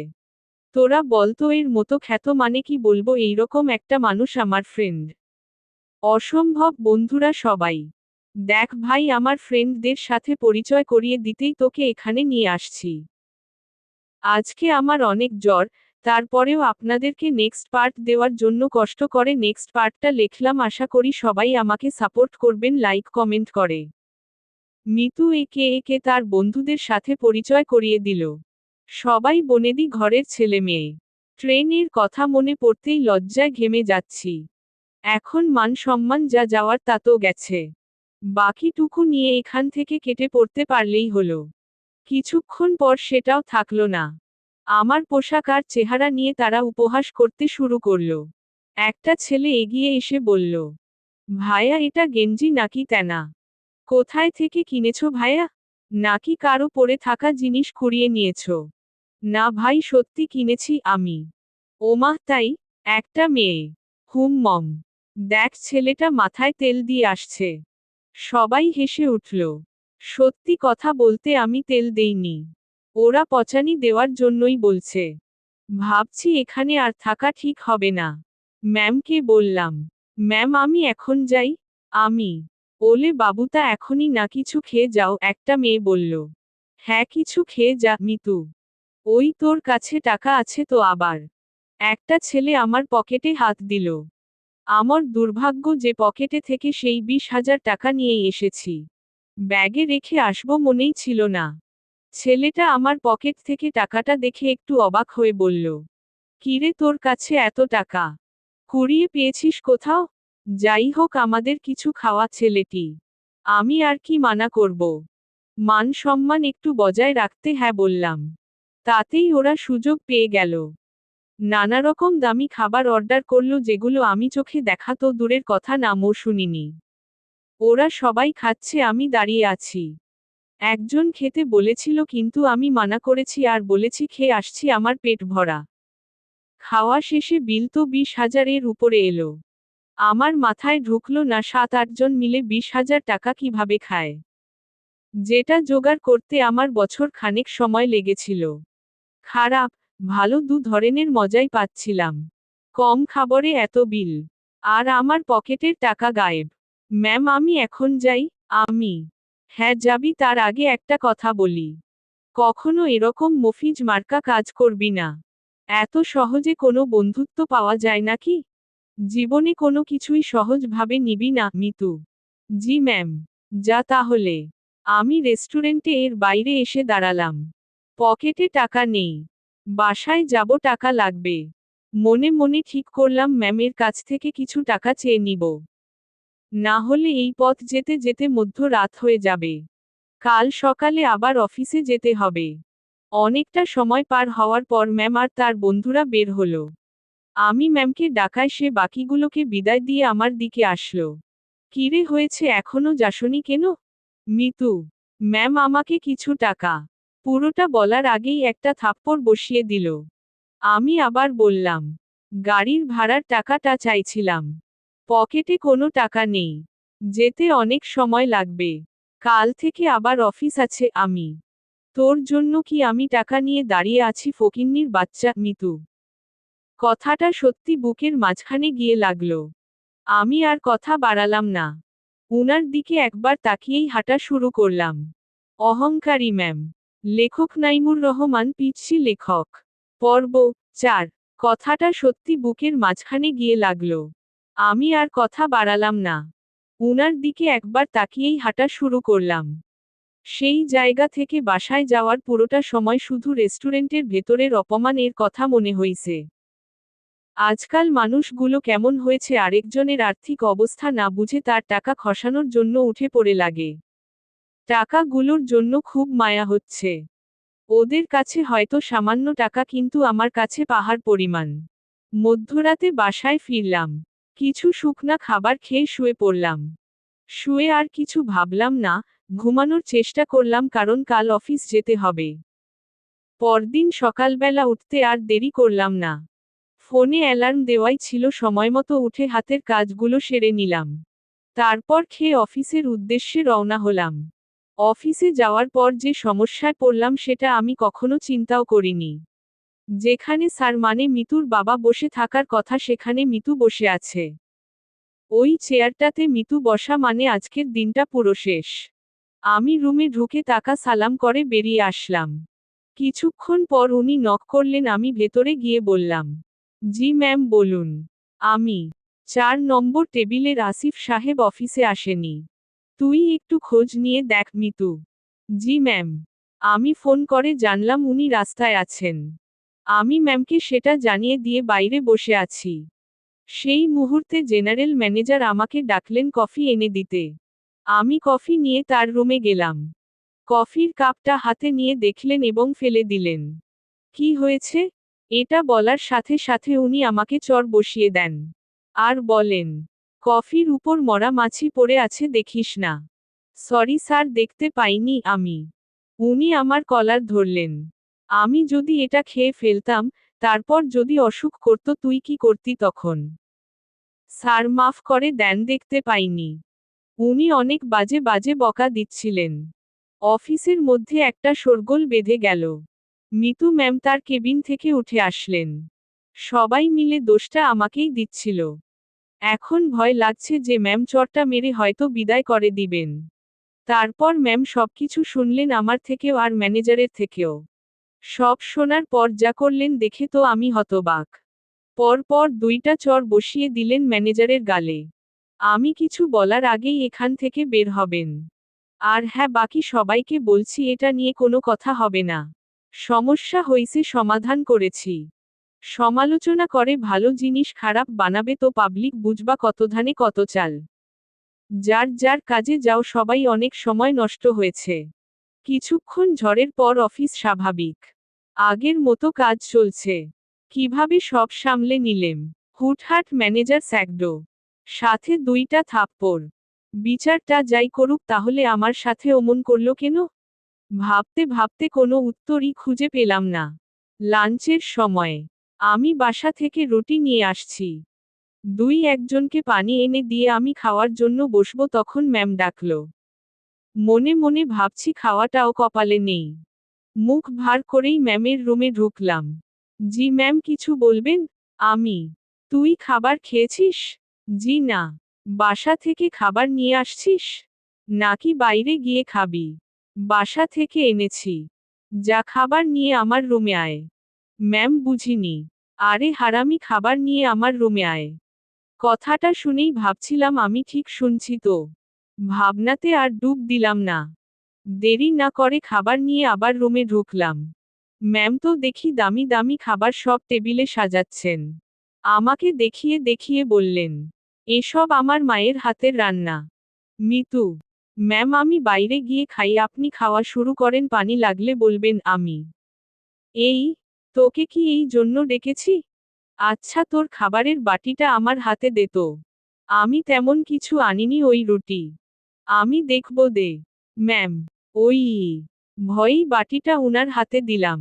Speaker 1: তোরা বলতো এর মতো খ্যাত মানে কি বলবো, এইরকম একটা মানুষ আমার ফ্রেন্ড। অসম্ভব বন্ধুরা সবাই। দেখ ভাই, আমার ফ্রেন্ডদের সাথে পরিচয় করিয়ে দিতেই তোকে এখানে নিয়ে আসছি। আজকে আমার অনেক জ্বর, তারপরেও আপনাদেরকে নেক্সট পার্ট দেওয়ার জন্য কষ্ট করে নেক্সট পার্টটা লিখলাম। আশা করি সবাই আমাকে সাপোর্ট করবেন, লাইক কমেন্ট করে। মিতু একে একে তার বন্ধুদের সাথে পরিচয় করিয়ে দিল। সবাই বনেদি ঘরের ছেলে মেয়ে। ট্রেনের কথা মনে পড়তেই লজ্জায় ঘেমে যাচ্ছি। এখন মান সম্মান যা যাওয়ার তা তো গেছে। বাকিটুকু নিয়ে এখান থেকে কেটে পড়তে পারলেই হলো। কিছুক্ষণ পর সেটাও থাকলো না। আমার পোশাক আর চেহারা নিয়ে তারা উপহাস করতে শুরু করলো। একটা ছেলে এগিয়ে এসে বলল, ভাইয়া এটা গেঞ্জি নাকি তেনা? কোথায় থেকে কিনেছো ভাইয়া? নাকি কারো পরে থাকা জিনিস কুড়িয়ে নিয়েছো? না ভাই, সত্যি কিনেছি আমি। ওমা তাই? একটা মেয়ে? হুম মম। দেখ ছেলেটা মাথায় তেল দিয়ে আসছে। সবাই হেসে উঠল। সত্যি কথা বলতে আমি তেল দেইনি। ওরা পচানি দেওয়ার জন্যই বলছে। ভাবছি এখানে আর থাকা ঠিক হবে না। ম্যামকে বললাম, ম্যাম আমি এখন যাই? আমি, ওলে বাবুতা এখনই না, কিছু খেয়ে যাও, একটা মেয়ে বলল। হ্যাঁ কিছু খেয়ে যা মিতু। ওই তোর কাছে টাকা আছে তো আবার। একটা ছেলে আমার পকেটে হাত দিল। আমার দুর্ভাগ্য যে পকেটে থেকে সেই 20,000 টাকা নিয়েই এসেছি। ব্যাগে রেখে আসবো মনেই ছিল না। ছেলেটা আমার পকেট থেকে টাকাটা দেখে একটু অবাক হয়ে বলল, কিরে তোর কাছে এত টাকা? কুড়িয়ে পেয়েছিস কোথাও? যাই হোক আমাদের কিছু খাওয়া ছেলেটি। আমি আর কি মানা করব। মান সম্মান একটু বজায় রাখতে হ্যাঁ বললাম। তাতেই ওরা সুযোগ পেয়ে গেল। নানারকম দামি খাবার অর্ডার করলো যেগুলো আমি চোখে দেখা তো দূরের কথা নামও শুনিনি। ওরা সবাই খাচ্ছে আমি দাঁড়িয়ে আছি। একজন খেতে বলেছিল কিন্তু আমি মানা করেছি আর বলেছি খেয়ে আসছি আমার পেট ভরা। খাওয়া শেষে বিল তো 20,000 এর উপরে এলো। আমার মাথায় ঢুকলো না 7-8 জন মিলে 20,000 টাকা কিভাবে খায়। যেটা জোগাড় করতে আমার বছর খানেক সময় লেগেছিল। খারাপ, ভালো দু ধরনের মজাই পাচ্ছিলাম। কম খাবারে এত বিল। আর আমার পকেটের টাকা গায়েব। ম্যাম আমি এখন যাই? আমি। হ্যাঁ যাবি তার আগে একটা কথা বলি। কখনো এরকম মফিজ মার্কা কাজ করবি না। এত সহজে কোনো বন্ধুত্ব পাওয়া যায় নাকি? জীবনে কোনো কিছুই সহজভাবে নিবি না, মিতু। জি ম্যাম। যা তাহলে। আমি রেস্টুরেন্টে এর বাইরে এসে দাঁড়ালাম। পকেটে টাকা নেই। বাসায় যাব টাকা লাগবে। মনে মনে ঠিক করলাম ম্যামের কাছ থেকে কিছু টাকা চেয়ে নিব। না হলে এই পথ যেতে যেতে মধ্যরাত হয়ে যাবে। কাল সকালে আবার অফিসে যেতে হবে। অনেকটা সময় পার হওয়ার পর ম্যাম আর তার বন্ধুরা বের হলো। আমি ম্যামকে ডাকায় সে বাকিগুলোকে বিদায় দিয়ে আমার দিকে আসলো। কিরে হয়েছে এখনো যাসনি কেন? মিতু। ম্যাম আমাকে কিছু টাকা। পুরোটা বলার আগেই একটা থাপ্পড় বসিয়ে দিল। আমি আবার বললাম, গাড়ির ভাড়ার টাকাটা চাইছিলাম। পকেটে কোনো টাকা নেই। যেতে অনেক সময় লাগবে। কাল থেকে আবার অফিস আছে আমি। তোর জন্য কি আমি টাকা নিয়ে দাঁড়িয়ে আছি ফকিন্নির বাচ্চা, মিতু। কথাটা সত্যি বুকের মাঝখানে গিয়ে লাগলো। আমি আর কথা বাড়ালাম না। উনার দিকে একবার তাকিয়েই হাঁটা শুরু করলাম। অহংকারী ম্যাম। লেখক নাইমুর রহমান পিচ্ছি লেখক। পর্ব 4। কথাটা সত্যি বুকের মাঝখানে গিয়ে লাগলো। আমি আর কথা বাড়ালাম না। উনার দিকে একবার তাকিয়েই হাঁটা শুরু করলাম। সেই জায়গা থেকে বাসায় যাওয়ার পুরোটা সময় শুধু রেস্টুরেন্টের ভেতরের অপমানের কথা মনে হইছে। আজকাল মানুষগুলো কেমন হয়েছে আরেকজনের আর্থিক অবস্থা না বুঝে তার টাকা খসানোর জন্য উঠে পড়ে লাগে। টাকাগুলোর জন্য খুব মায়া হচ্ছে। ওদের কাছে হয়তো সামান্য টাকা কিন্তু আমার কাছে পাহাড় পরিমাণ। মধ্যরাতে বাসায় ফিরলাম। কিছু শুকনা খাবার খেয়ে শুয়ে পড়লাম। শুয়ে আর কিছু ভাবলাম না, ঘুমানোর চেষ্টা করলাম কারণ কাল অফিস যেতে হবে। পরদিন সকালবেলা উঠতে আর দেরি করলাম না। ফোনে অ্যালার্ম দেওয়াই ছিল সময়মতো উঠে হাতের কাজগুলো সেরে নিলাম। তারপর খেয়ে অফিসের উদ্দেশ্যে রওনা হলাম। অফিসে যাওয়ার পর যে সমস্যায় পড়লাম সেটা আমি কখনো চিন্তাও করিনি। যেখানে স্যার মানে মিতুর বাবা বসে থাকার কথা সেখানে মিতু বসে আছে। ওই চেয়ারটাতে মিতু বসা মানে আজকের দিনটা পুরো শেষ। আমি রুমে ঢুকে তাকা সালাম করে বেরিয়ে আসলাম। কিছুক্ষণ পর উনি নক করলেন আমি ভেতরে গিয়ে বললাম, জি ম্যাম বলুন। আমি 4 নম্বর টেবিলের আসিফ সাহেব অফিসে আসেনি। তুই একটু খোঁজ নিয়ে দেখ মিতু। জি ম্যাম। আমি ফোন করে জানলাম উনি রাস্তায় আছেন। আমি ম্যামকে সেটা জানিয়ে দিয়ে বাইরে বসে আছি। সেই মুহূর্তে জেনারেল ম্যানেজার আমাকে ডাকলেন কফি এনে দিতে। আমি কফি নিয়ে তার রুমে গেলাম। কফির কাপটা হাতে নিয়ে দেখলেন এবং ফেলে দিলেন। কি হয়েছে? এটা বলার সাথে সাথে উনি আমাকে চড় বসিয়ে দেন। আর বলেন, কফির উপর মরা মাছি পড়ে আছে দেখিস না। সরি স্যার দেখতে পাইনি আমি। উনি আমার কলার ধরলেন। আমি যদি এটা খেয়ে ফেলতাম, তারপর যদি অসুখ করত তুই কি করতি তখন? স্যার মাফ করে দেন দেখতে পাইনি। উনি অনেক বাজে বাজে বকা দিচ্ছিলেন। অফিসের মধ্যে একটা শোরগোল বেঁধে গেল। মিতু ম্যাম তার কেবিন থেকে উঠে আসলেন। সবাই মিলে দোষটা আমাকেই দিচ্ছিল। এখন ভয় লাগছে যে ম্যাম চড়টা মেরে হয়তো বিদায় করে দিবেন। তারপর ম্যাম সবকিছু শুনলেন আমার থেকেও আর ম্যানেজারের থেকেও। সব শোনার পর যা করলেন দেখে তো আমি হতবাক। পরপর 2টা চড় বসিয়ে দিলেন ম্যানেজারের গালে। আমি কিছু বলার আগেই এখান থেকে বের হবেন। আর হ্যাঁ, বাকি সবাইকে বলছি এটা নিয়ে কোনো কথা হবে না। সমস্যা হইছে সমাধান করেছি। সমালোচনা করে ভালো জিনিস খারাপ বানাবে তো পাবলিক বুঝবা কত ধানে কত চাল। যার যার কাজে যাও, সবাই অনেক সময় নষ্ট হয়েছে। কিছুক্ষণ ঝড়ের পর অফিস স্বাভাবিক। আগের মতো কাজ চলছে। কিভাবে সব সামলে নিলেম। হুটহাট ম্যানেজার স্যাকডো। সাথে 2টা থাপ্পড়। বিচারটা যাই করুক, তাহলে আমার সাথে অমন করলো কেন? ভাবতে ভাবতে কোনো উত্তরই খুঁজে পেলাম না। লাঞ্চের সময় আমি বাসা থেকে রুটি নিয়ে আসছি। 2-1জনকে পানি এনে দিয়ে আমি খাওয়ার জন্য বসবো, তখন ম্যাম ডাকলো। মনে মনে ভাবছি খাওয়াটাও কপালে নেই। মুখ ভার করেই ম্যামের রুমে ঢুকলাম। জি ম্যাম, কিছু বলবেন? আমি। তুই খাবার খেয়েছিস? জি না। বাসা থেকে খাবার নিয়ে আসছিস? নাকি বাইরে গিয়ে খাবি? বাসা থেকে এনেছি। যা, খাবার নিয়ে আমার রুমে আয়। ম্যাম, বুঝিনি। আরে হারামি, খাবার নিয়ে আমার রুমে আয়। কথাটা শুনেই ভাবছিলাম আমি ঠিক শুনছি তো। ভাবনাতে আর ডুব দিলাম না। দেরি না করে খাবার নিয়ে আবার রুমে ঢুকলাম। ম্যাম তো দেখি দামি দামি খাবার সব টেবিলে সাজাচ্ছেন। আমাকে দেখিয়ে দেখিয়ে বললেন, এসব আমার মায়ের হাতের রান্না। মিতু ম্যাম, আমি বাইরে গিয়ে খাই, আপনি খাওয়া শুরু করেন, পানি লাগলে বলবেন। আমি। এই, তোকে কি এই জন্য ডেকেছি? আচ্ছা, তোর খাবারের বাটিটা আমার হাতে দে তো। আমি তেমন কিছু আনিনি, ওই রুটি। আমি দেখব, দে। ম্যাম। ওই ভয়েই বাটিটা উনার হাতে দিলাম।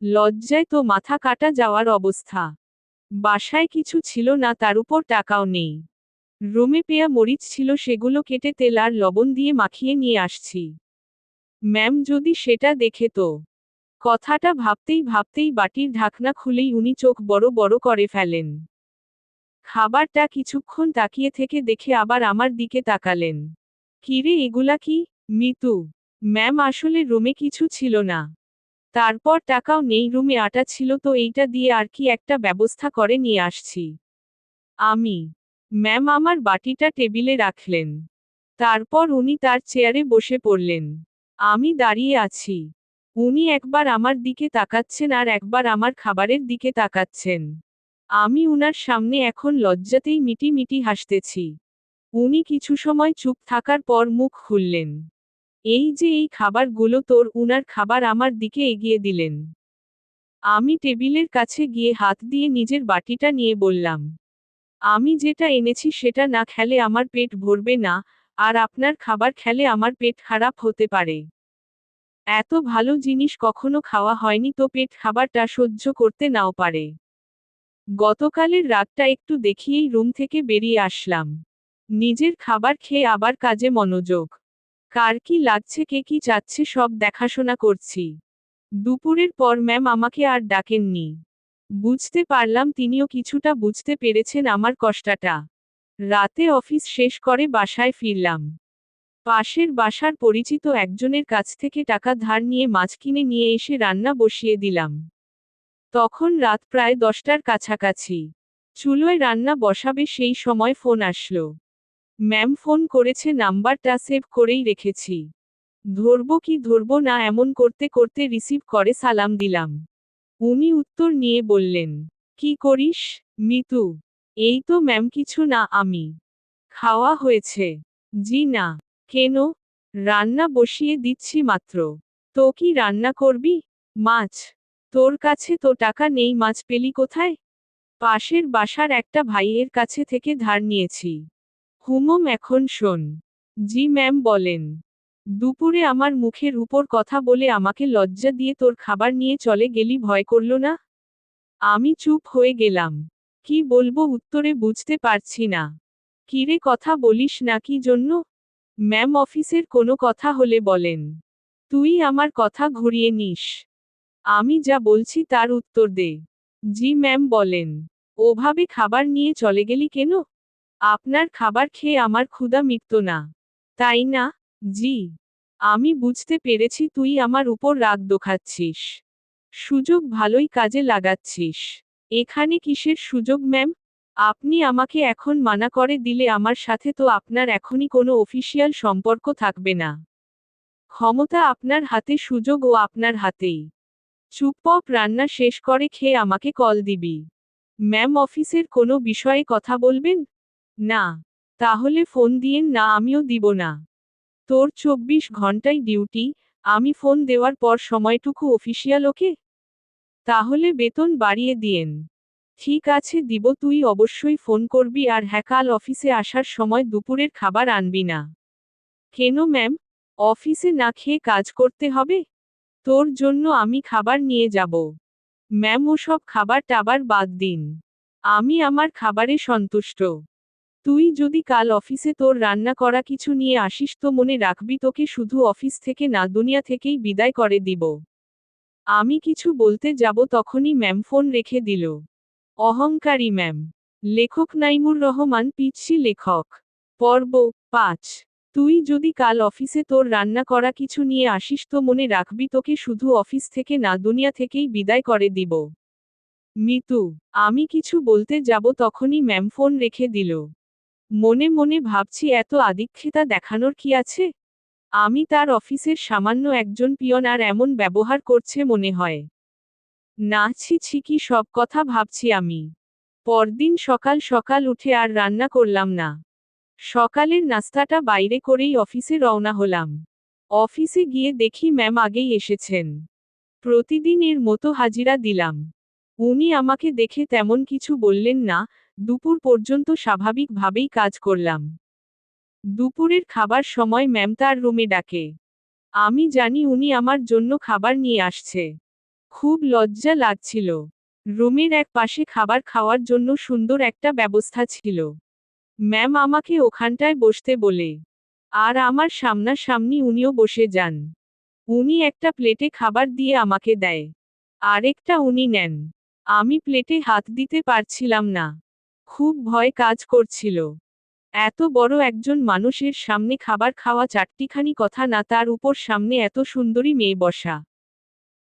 Speaker 1: লজ্জায় তো মাথা কাটা যাওয়ার অবস্থা। বাসায় কিছু ছিল না, তার উপর টাকাও নেই। রুমে পেয়া মরিচ ছিল, সেগুলো কেটে তেল আর লবণ দিয়ে মাখিয়ে নিয়ে আসছি। ম্যাম যদি সেটা দেখে তো। কথাটা ভাবতেই ভাবতেই বাটির ঢাকনা খুলেই উনি চোখ বড় বড় করে ফেলেন। খাবারটা কিছুক্ষণ তাকিয়ে থেকে দেখে আবার আমার দিকে তাকালেন। কিরে, এগুলা কি? মিতু ম্যাম, আসলে রুমে কিছু ছিল না। তারপর টাকাও নেই, রুমে আটা ছিল তো এইটা দিয়ে আর কি একটা ব্যবস্থা করে নিয়ে আসছি। আমি। ম্যাম আমার বাটিটা টেবিলে রাখলেন। তারপর উনি তার চেয়ারে বসে পড়লেন। আমি দাঁড়িয়ে আছি। উনি একবার আমার দিকে তাকাচ্ছেন আর একবার আমার খাবারের দিকে তাকাচ্ছেন। আমি উনার সামনে এখন লজ্জাতেই মিটি মিটি হাসতেছি। উনি কিছু সময় চুপ থাকার পর মুখ খুললেন। এই যে, এই খাবারগুলো তোর। উনার খাবার আমার দিকে এগিয়ে দিলেন। আমি টেবিলের কাছে গিয়ে হাত দিয়ে নিজের বাটিটা নিয়ে বললাম, আমি যেটা এনেছি সেটা না খেলে আমার পেট ভরবে না, আর আপনার খাবার খেলে আমার পেট খারাপ হতে পারে। এত ভালো জিনিস কখনো খাওয়া হয়নি, তো পেট খাবারটা সহ্য করতে নাও পারে। গতকালের রাতটা একটু দেখিয়েই রুম থেকে বেরিয়ে আসলাম। নিজের খাবার খেয়ে আবার কাজে মনোযোগ। কার কি লাগছে, কে কি চাচ্ছে, সব দেখাশোনা করছি। দুপুরের পর ম্যাম আমাকে আর ডাকেননি। বুঝতে পারলাম তিনিও কিছুটা বুঝতে পেরেছেন আমার কষ্টটা। রাতে অফিস শেষ করে বাসায় ফিরলাম। পাশের বাসার পরিচিত একজনের কাছ থেকে টাকা ধার নিয়ে মাছ কিনে নিয়ে এসে রান্না বসিয়ে দিলাম। তখন রাত প্রায় 10টার কাছাকাছি। চুলোয় রান্না বসাবে সেই সময় ফোন আসলো। ম্যাম ফোন করেছে, নাম্বারটা সেভ করেই রেখেছি। ধরব কি ধরব না এমন করতে করতে রিসিভ করে সালাম দিলাম। উনি উত্তর নিয়ে বললেন, কি করিস, মিতু? এই তো ম্যাম, কিছু না। আমি। খাওয়া হয়েছে? জি না। কেন? রান্না বসিয়ে দিচ্ছি মাত্র। তো কি রান্না করবি? মাছ। তোর কাছে তো টাকা নেই, মাছ পেলি কোথায়? পাশের বাসার একটা ভাইয়ের কাছে থেকে ধার নিয়েছি। হুমম, এখন শোন। জি ম্যাম, বলেন। দুপুরে আমার মুখের উপর কথা বলে আমাকে লজ্জা দিয়ে তোর খাবার নিয়ে চলে গেলি, ভয় করল না? আমি চুপ হয়ে গেলাম। কি বলবো উত্তরে বুঝতে পারছি না। কিরে, কথা বলিস না কি জন্য? ম্যাম, অফিসের কোনো কথা হলে বলেন। তুই আমার কথা ঘুরিয়ে নিস। আমি যা বলছি তার উত্তর দে। জি ম্যাম, বলেন। ওভাবে খাবার নিয়ে চলে গেলি কেন? আপনার খাবার খেয়ে আমার ক্ষুধা মিটত না, তাই না? জি। আমি বুঝতে পেরেছি তুই আমার উপর রাগ দেখাচ্ছিস। সুযোগ ভালোই কাজে লাগাচ্ছিস। এখানে কিসের সুযোগ ম্যাম? আপনি আমাকে এখন মানা করে দিলে আমার সাথে তো আপনার এখনই কোনো অফিসিয়াল সম্পর্ক থাকবে না। ক্ষমতা আপনার হাতে, সুযোগও আপনার হাতেই। চুপচাপ রান্না শেষ করে খেয়ে আমাকে কল দিবি। ম্যাম, অফিসের কোনো বিষয়ে কথা বলবেন? না। তাহলে ফোন দিয়েন না, আমিও দিব না। তোর 24 ঘন্টাই ডিউটি, আমি ফোন দেওয়ার পর সময়টুকু অফিসিয়াল, ওকে? তাহলে বেতন বাড়িয়ে দিয়েন। ঠিক আছে, দিব। তুই অবশ্যই ফোন করবি, আর হ্যাঁ, কাল অফিসে আসার সময় দুপুরের খাবার আনবি না। কেন ম্যাম? অফিসে না খেয়ে কাজ করতে হবে? তোর জন্য আমি খাবার নিয়ে যাব। ম্যাম, ওসব খাবার টাবার বাদ দিন। আমি আমার খাবারে সন্তুষ্ট। তুই যদি কাল অফিসে তোর রান্না করা কিছু নিয়ে আসিস তো মনে রাখবি তোকে শুধু অফিস থেকে না, দুনিয়া থেকেই বিদায় করে দিব। আমি কিছু বলতে যাব তখনই ম্যাম ফোন রেখে দিল। অহংকারী ম্যাম। লেখক নাইমুর রহমান পিচ্ছি লেখক। পর্ব 5। তুই যদি কাল অফিসে তোর রান্না করা কিছু নিয়ে আসিস তো মনে রাখবি তোকে শুধু অফিস থেকে না, দুনিয়া থেকেই বিদায় করে দিব। মিতু। আমি কিছু বলতে যাব তখনই ম্যাম ফোন রেখে দিল। মনে মনে ভাবছি এত আদিক্ষেতা দেখানোর কি আছে? আমি তার অফিসের সামান্য একজন পিয়ন, আর এমন ব্যবহার করছে মনে হয়। না, ছি ছি, কি সব কথা ভাবছি আমি। পরদিন সকাল সকাল উঠে আর রান্না করলাম না। সকালের নাস্তাটা বাইরে করেই অফিসে রওনা হলাম। অফিসে গিয়ে দেখি ম্যাম আগেই এসেছেন। প্রতিদিনের মতো হাজিরা দিলাম। উনি আমাকে দেখে তেমন কিছু বললেন না। দুপুর পর্যন্ত স্বাভাবিকভাবেই কাজ করলাম। দুপুরের খাবার সময় ম্যাম তার রুমে ডাকে। আমি জানি উনি আমার জন্য খাবার নিয়ে আসছে। খুব লজ্জা লাগছিল। রুমের এক পাশে খাবার খাওয়ার জন্য সুন্দর একটা ব্যবস্থা ছিল। ম্যাম আমাকে ওখানটায় বসতে বলে। আর আমার সামনাসামনি উনিও বসে যান। উনি একটা প্লেটে খাবার দিয়ে আমাকে দেয়। আরেকটা উনি নেন। আমি প্লেটে হাত দিতে পারছিলাম না। খুব ভয় কাজ করছিল। এত বড় একজন মানুষের সামনে খাবার খাওয়া চারটিখানি কথা না, তার উপর সামনে এত সুন্দরী মেয়ে বসা।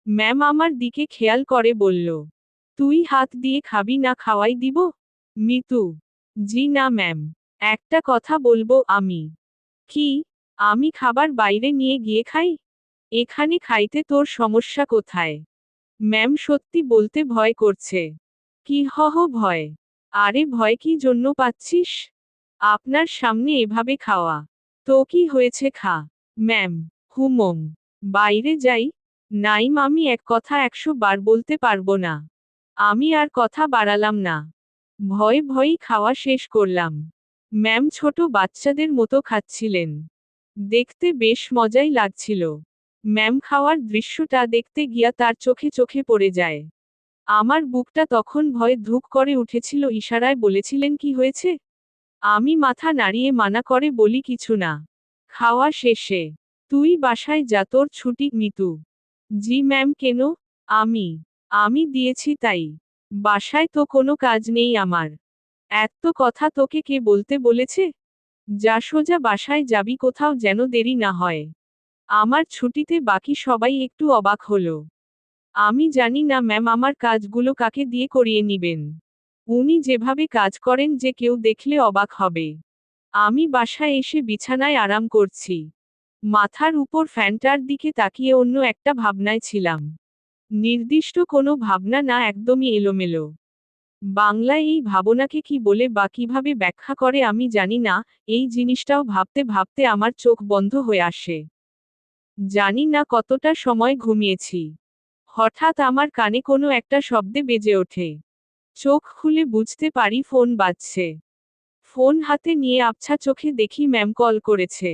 Speaker 1: ম্যাম আমার দিকে খেয়াল করে বলল, তুই হাত দিয়ে খাবি না, খাওয়াই দিব? মিতু। জি না ম্যাম। একটা কথা বলবো আমি। কি? আমি খাবার বাইরে নিয়ে গিয়ে খাই? এখানে খাইতে তোর সমস্যা কোথায়? ম্যাম, সত্যি বলতে ভয় করছে। কি ভয়? আরে ভয় কি জন্য পাচ্ছিস? আপনার সামনে এভাবে খাওয়া। তো কি হয়েছে, খা। ম্যাম। হুমম। বাইরে যাই? নাইম, আমি এক কথা 100 বার বলতে পারবো না। আমি আর কথা বাড়ালাম না। ভয়ে ভয়েই খাওয়া শেষ করলাম। ম্যাম ছোট বাচ্চাদের মতো খাচ্ছিলেন। দেখতে বেশ মজাই লাগছিল। ম্যাম খাওয়ার দৃশ্যটা দেখতে গিয়া তার চোখে চোখে পড়ে যায়। আমার বুকটা তখন ভয়ে ধুক করে উঠেছিল। ইশারায় বলেছিলেন কি হয়েছে? আমি মাথা নাড়িয়ে মানা করে বলি কিছু না। খাওয়া শেষে। তুই বাসায় যা, তোর ছুটি। মিতু। জি ম্যাম, কেন? আমি আমি দিয়েছি তাই। বাসায় তো কোনো কাজ নেই আমার। এত কথা তোকে কে বলতে বলেছে? যা, সোজা বাসায় যাবি, কোথাও যেন দেরি না হয়। আমার ছুটিতে বাকি সবাই একটু অবাক হলো। আমি জানি না ম্যাম আমার কাজগুলো কাকে দিয়ে করিয়ে নিবেন। উনি যেভাবে কাজ করেন যে কেউ দেখলে অবাক হবে। আমি বাসায় এসে বিছানায় আরাম করছি। মাথার উপর ফ্যানটার দিকে তাকিয়ে অন্য একটা ভাবনায় ছিলাম। নির্দিষ্ট কোনো ভাবনা না, একদমই এলোমেলো। বাংলায় এই ভাবনাকে কি বলে বা কিভাবে ব্যাখ্যা করে আমি জানি না। এই জিনিসটাও ভাবতে ভাবতে আমার চোখ বন্ধ হয়ে আসে। জানি না কতটা সময় ঘুমিয়েছি। হঠাৎ আমার কানে কোনো একটা শব্দে বেজে ওঠে। চোখ খুলে বুঝতে পারি ফোন বাজছে। ফোন হাতে নিয়ে আবছা চোখে দেখি ম্যাম কল করেছে।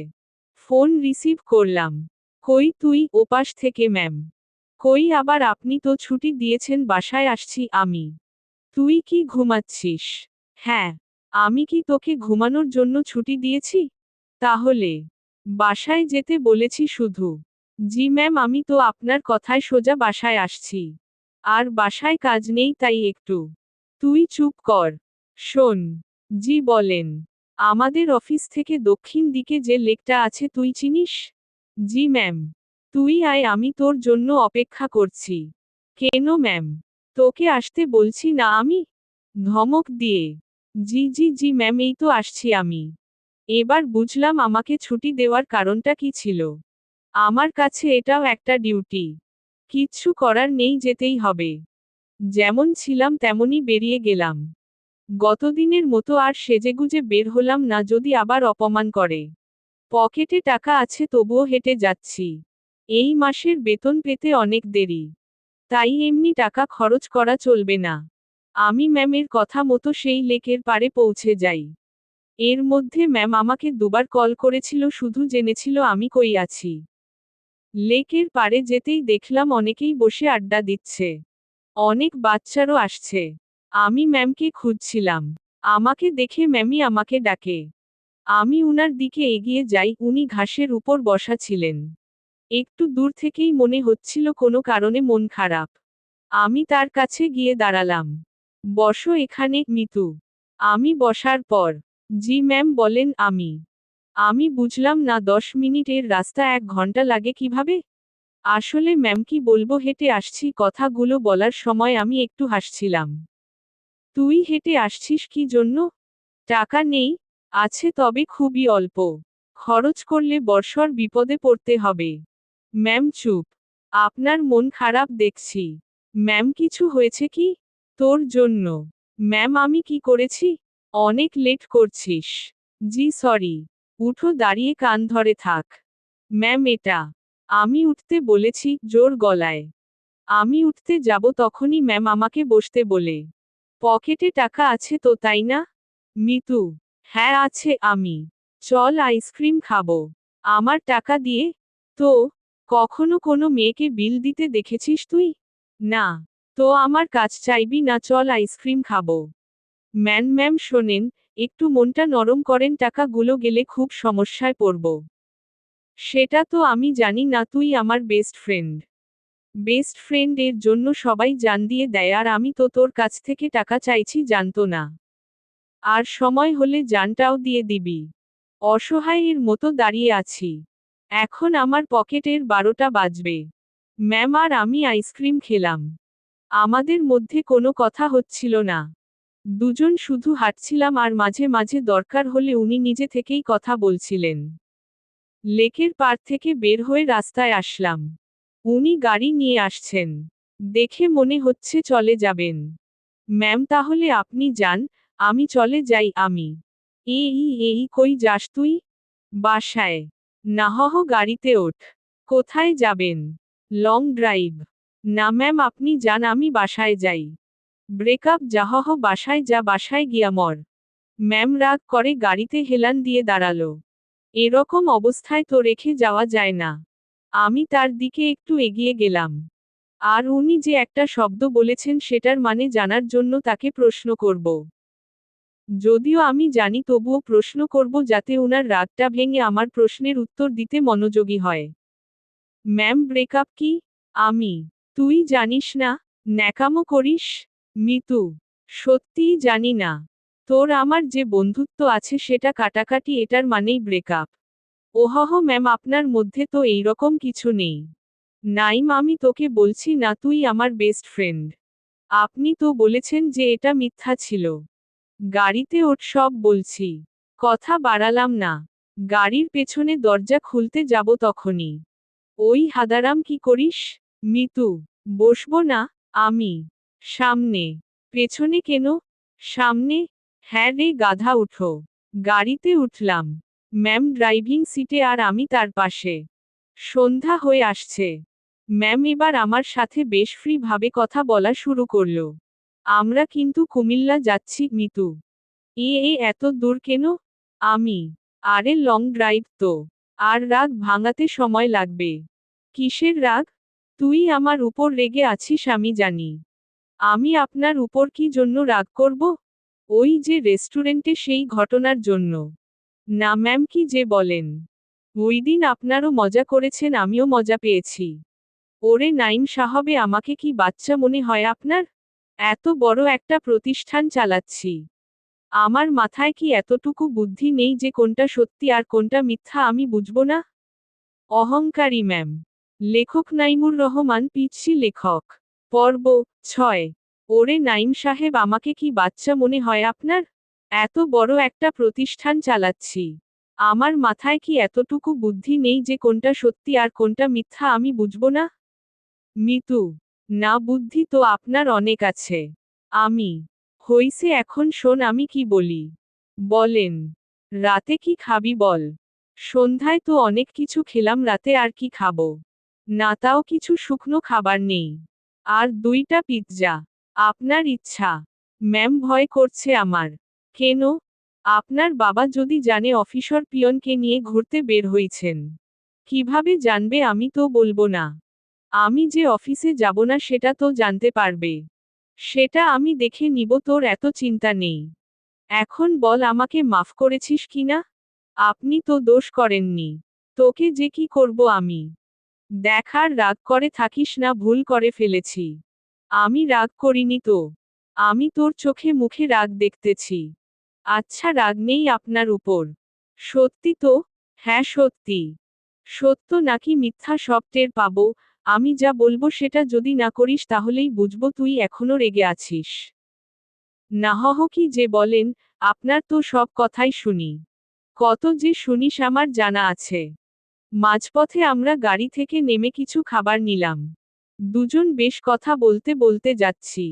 Speaker 1: ফোন রিসিভ করলাম। কই তুই? ওপাশ থেকে ম্যাম। কই আবার আপনি তো ছুটি দিয়েছেন, বাসায় আসছি আমি। তুই কি ঘুমাচ্ছিস? হ্যাঁ। আমি কি তোকে ঘুমানোর জন্য ছুটি দিয়েছি? তাহলে বাসায় যেতে বলেছি শুধু। জি ম্যাম, আমি তো আপনার কথায় সোজা বাসায় আসছি। আর বাসায় কাজ নেই তাই একটু। তুই চুপ কর। শোন। জি বলেন। আমাদের অফিস থেকে দক্ষিণ দিকে যে লেকটা আছে তুই চিনিস? জি ম্যাম। তুই আয়, আমি তোর জন্য অপেক্ষা করছি। কেন ম্যাম? তোকে আসতে বলছি না আমি? ধমক দিয়ে। জি জি জি ম্যাম, এই তো আসছি আমি। এবার বুঝলাম আমাকে ছুটি দেওয়ার কারণটা কি ছিল। আমার কাছে এটাও একটা ডিউটি। কিচ্ছু করার নেই, যেতেই হবে। যেমন ছিলাম তেমনই বেরিয়ে গেলাম। গতদিনের মতো আর সেজেগুজে বের হলাম না, যদি আবার অপমান করে। পকেটে টাকা আছে তবুও হেঁটে যাচ্ছি। এই মাসের বেতন পেতে অনেক দেরি। তাই এমনি টাকা খরচ করা চলবে না। আমি ম্যামের কথা মতো সেই লেকের পাড়ে পৌঁছে যাই। এর মধ্যে ম্যাম আমাকে দুবার কল করেছিল, শুধু জেনেছিল আমি কই আছি। লেকের পাড়ে যেতেই দেখলাম অনেকেই বসে আড্ডা দিচ্ছে। অনেক বাচ্চারও আসছে। আমি ম্যামকে খুঁজছিলাম। আমাকে দেখে ম্যামই আমাকে ডাকে। আমি উনার দিকে এগিয়ে যাই, উনি ঘাসের উপর বসা ছিলেন। একটু দূর থেকেই মনে হচ্ছিল কোনো কারণে মন খারাপ। আমি তার কাছে গিয়ে দাঁড়ালাম। বসো এখানে, মিতু। আমি বসার পর, জি ম্যাম বলেন। আমি বুঝলাম না 10 মিনিটের রাস্তা 1 ঘন্টা লাগে কিভাবে। আসলে ম্যাম কি বলবো, হেঁটে আসছি। কথাগুলো বলার সময় আমি একটু হাসছিলাম। তুই হেঁটে আসছিস কি জন্য? টাকা নেই? আছে, তবে খুবই অল্প। খরচ করলে বর্ষর বিপদে পড়তে হবে। ম্যাম চুপ। আপনার মন খারাপ দেখছি। ম্যাম কিছু হয়েছে কি? তোর জন্য। ম্যাম আমি কি করেছি? অনেক লেট করছিস। জি সরি। উঠো, দাঁড়িয়ে কান ধরে থাক। ম্যাম এটা। আমি উঠতে বলেছি, জোর গলায়। আমি উঠতে যাব তখনই ম্যাম আমাকে বসতে বলে। পকেটে টাকা আছে তো, তাই না? মিতু। হ্যাঁ আছে। চল আইসক্রিম খাবো। আমার টাকা দিয়ে? তো, কখনো কোনো মেয়েকে বিল দিতে দেখেছিস তুই? না। তো আমার কাছ চাইবি না, চল আইসক্রিম খাবো। ম্যাম শোনেন, একটু মনটা নরম করেন, টাকাগুলো গেলে খুব সমস্যায় পড়ব। সেটা তো আমি জানি না, তুই আমার বেস্ট ফ্রেন্ড। বেস্ট ফ্রেন্ড এর জন্য সবাই জান দিয়ে দেয়, আর আমি তো তোর কাছ থেকে টাকা চাইছি, জানতো না। আর সময় হলে জানটাও দিয়ে দিবি। অসহায়ের মতো দাঁড়িয়ে আছি। এখন আমার পকেটের 12টা বাজবে। ম্যাম আর আমি আইসক্রিম খেলাম। আমাদের মধ্যে কোনো কথা হচ্ছিল না। দুজন শুধু হাঁটছিলাম, আর মাঝে মাঝে দরকার হলে উনি নিজে থেকেই কথা বলছিলেন। লেকের পাড় থেকে বের হয়ে রাস্তায় আসলাম। উনি গাড়ি নিয়ে আসছেন। দেখে মনে হচ্ছে চলে যাবেন। ম্যাম তাহলে আপনি যান, আমি চলে যাই। এই কই যাস তুই? বাসায়। নাহহ, গাড়িতে ওঠ। কোথায় যাবেন? Long drive. না ম্যাম আপনি যান, আমি বাসায় যাই। ব্রেকআপ যাহহ, বাসায় যা, বাসায় গিয়া মর। ম্যাম রাগ করে গাড়িতে হেলান দিয়ে দাঁড়ালো। এরকম অবস্থায় তো রেখে যাওয়া যায় না। আমি তার দিকে একটু এগিয়ে গেলাম। আর উনি যে একটা শব্দ বলেছেন সেটার মানে জানার জন্য তাকে প্রশ্ন করব। যদিও আমি জানি, তবুও প্রশ্ন করব যাতে উনার রাগটা ভেঙে আমার প্রশ্নের উত্তর দিতে মনোযোগী হয়। ম্যাম ব্রেকআপ কি? আমি। তুই জানিস না? ন্যাকামো করিস? মিতু। সত্যিই জানি না। তোর আমার যে বন্ধুত্ব আছে সেটা কাটাকাটি, এটার মানেই ব্রেকআপ? ওহহ ম্যাম, আপনার মধ্যে তো এইরকম কিছু নেই। নাইম, আমি তোকে বলছি না তুই আমার বেস্ট ফ্রেন্ড। আপনি তো বলেছেন যে এটা মিথ্যা ছিল। গাড়িতে ওঠ, সব বলছি। কথা বাড়ালাম না। গাড়ির পেছনে দরজা খুলতে যাব তখনই। ওই হাদারাম কি করিস? মিতু। বসবো না? আমি। সামনে। পেছনে কেন? সামনে। হ্যাঁ রে গাধা, উঠো। গাড়িতে উঠলাম। ম্যাম ড্রাইভিং সিটে আর আমি তার পাশে। সন্ধ্যা হয়ে আসছে। ম্যাম এবার আমার সাথে বেশ ফ্রি ভাবে কথা বলা শুরু করল। আমরা কিন্তু কুমিল্লা যাচ্ছি, মিতু। এত দূর কেন? আমি। আরে লং ড্রাইভ তো। আর রাগ ভাঙাতে সময় লাগবে। কিসের রাগ? তুই আমার উপর রেগে আছিস আমি জানি। আমি আপনার উপর কি জন্য রাগ করব? ওই যে রেস্টুরেন্টে সেই ঘটনার জন্য। না ম্যাম, কি যে বলেন। ওই দিন আপনারও মজা করেছেন, আমিও মজা পেয়েছি। ওরে নাইম সাহবে, আমাকে কি বাচ্চা মনে হয় আপনার? এত বড় একটা প্রতিষ্ঠান চালাচ্ছি। আমার মাথায় কি এতটুকু বুদ্ধি নেই যে কোনটা সত্যি আর কোনটা মিথ্যা আমি বুঝবো না? অহংকারী ম্যাম। লেখক নাইমুর রহমান পিচ্ছি লেখক। পর্ব 6। ওরে নাইম সাহেব, আমাকে কি বাচ্চা মনে হয় আপনার? এত বড় একটা প্রতিষ্ঠান চালাচ্ছি। আমার মাথায় কি এতটুকু বুদ্ধি নেই যে কোনটা সত্যি আর কোনটা মিথ্যা আমি বুঝব না? মিতু: না, বুদ্ধি তো আপনার অনেক আছে। আমি: হইছে, এখন শোন আমি কি বলি। বলেন। রাতে কি খাবি বল। সন্ধ্যায় তো অনেক কিছু খেলাম, রাতে আর কি খাবো? না, তাও কিছু শুকনো খাবার নেই? আর 2টা পিৎজা। আপনার ইচ্ছা। ম্যাম, ভয় করছে আমার। কেন? আপনার বাবা যদি জানে অফিসর পিয়নকে নিয়ে ঘুরতে বের হইছেন। কিভাবে জানবে? আমি তো বলবো না। আমি যে অফিসে যাব না সেটা তো জানতে পারবে। সেটা আমি দেখে নিব, তোর এত চিন্তা নেই। এখন বল, আমাকে মাফ করেছিস কিনা? আপনি তো দোষ করেননি। তোকে যে কি করব আমি? দেখ, আর রাগ করে থাকিস না, ভুল করে ফেলেছি। আমি রাগ করিনি তো। আমি তোর চোখে মুখে রাগ দেখতেছি। আচ্ছা, রাগ নেই আপনার উপর? সত্যি তো? হ্যাঁ, সত্যি। সত্য নাকি মিথ্যা সব টের পাবো। আমি যা বলবো সেটা যদি না করিস তাহলেই বুঝবো তুই এখনো রেগে আছিস। নাহহ কি যে বলেন, আপনার তো সব কথাই শুনি। কত যে শুনিস আমার জানা আছে। মাঝপথে আমরা গাড়ি থেকে নেমে কিছু খাবার নিলাম। দুজন বেশ কথা বলতে বলতে যাচ্ছি।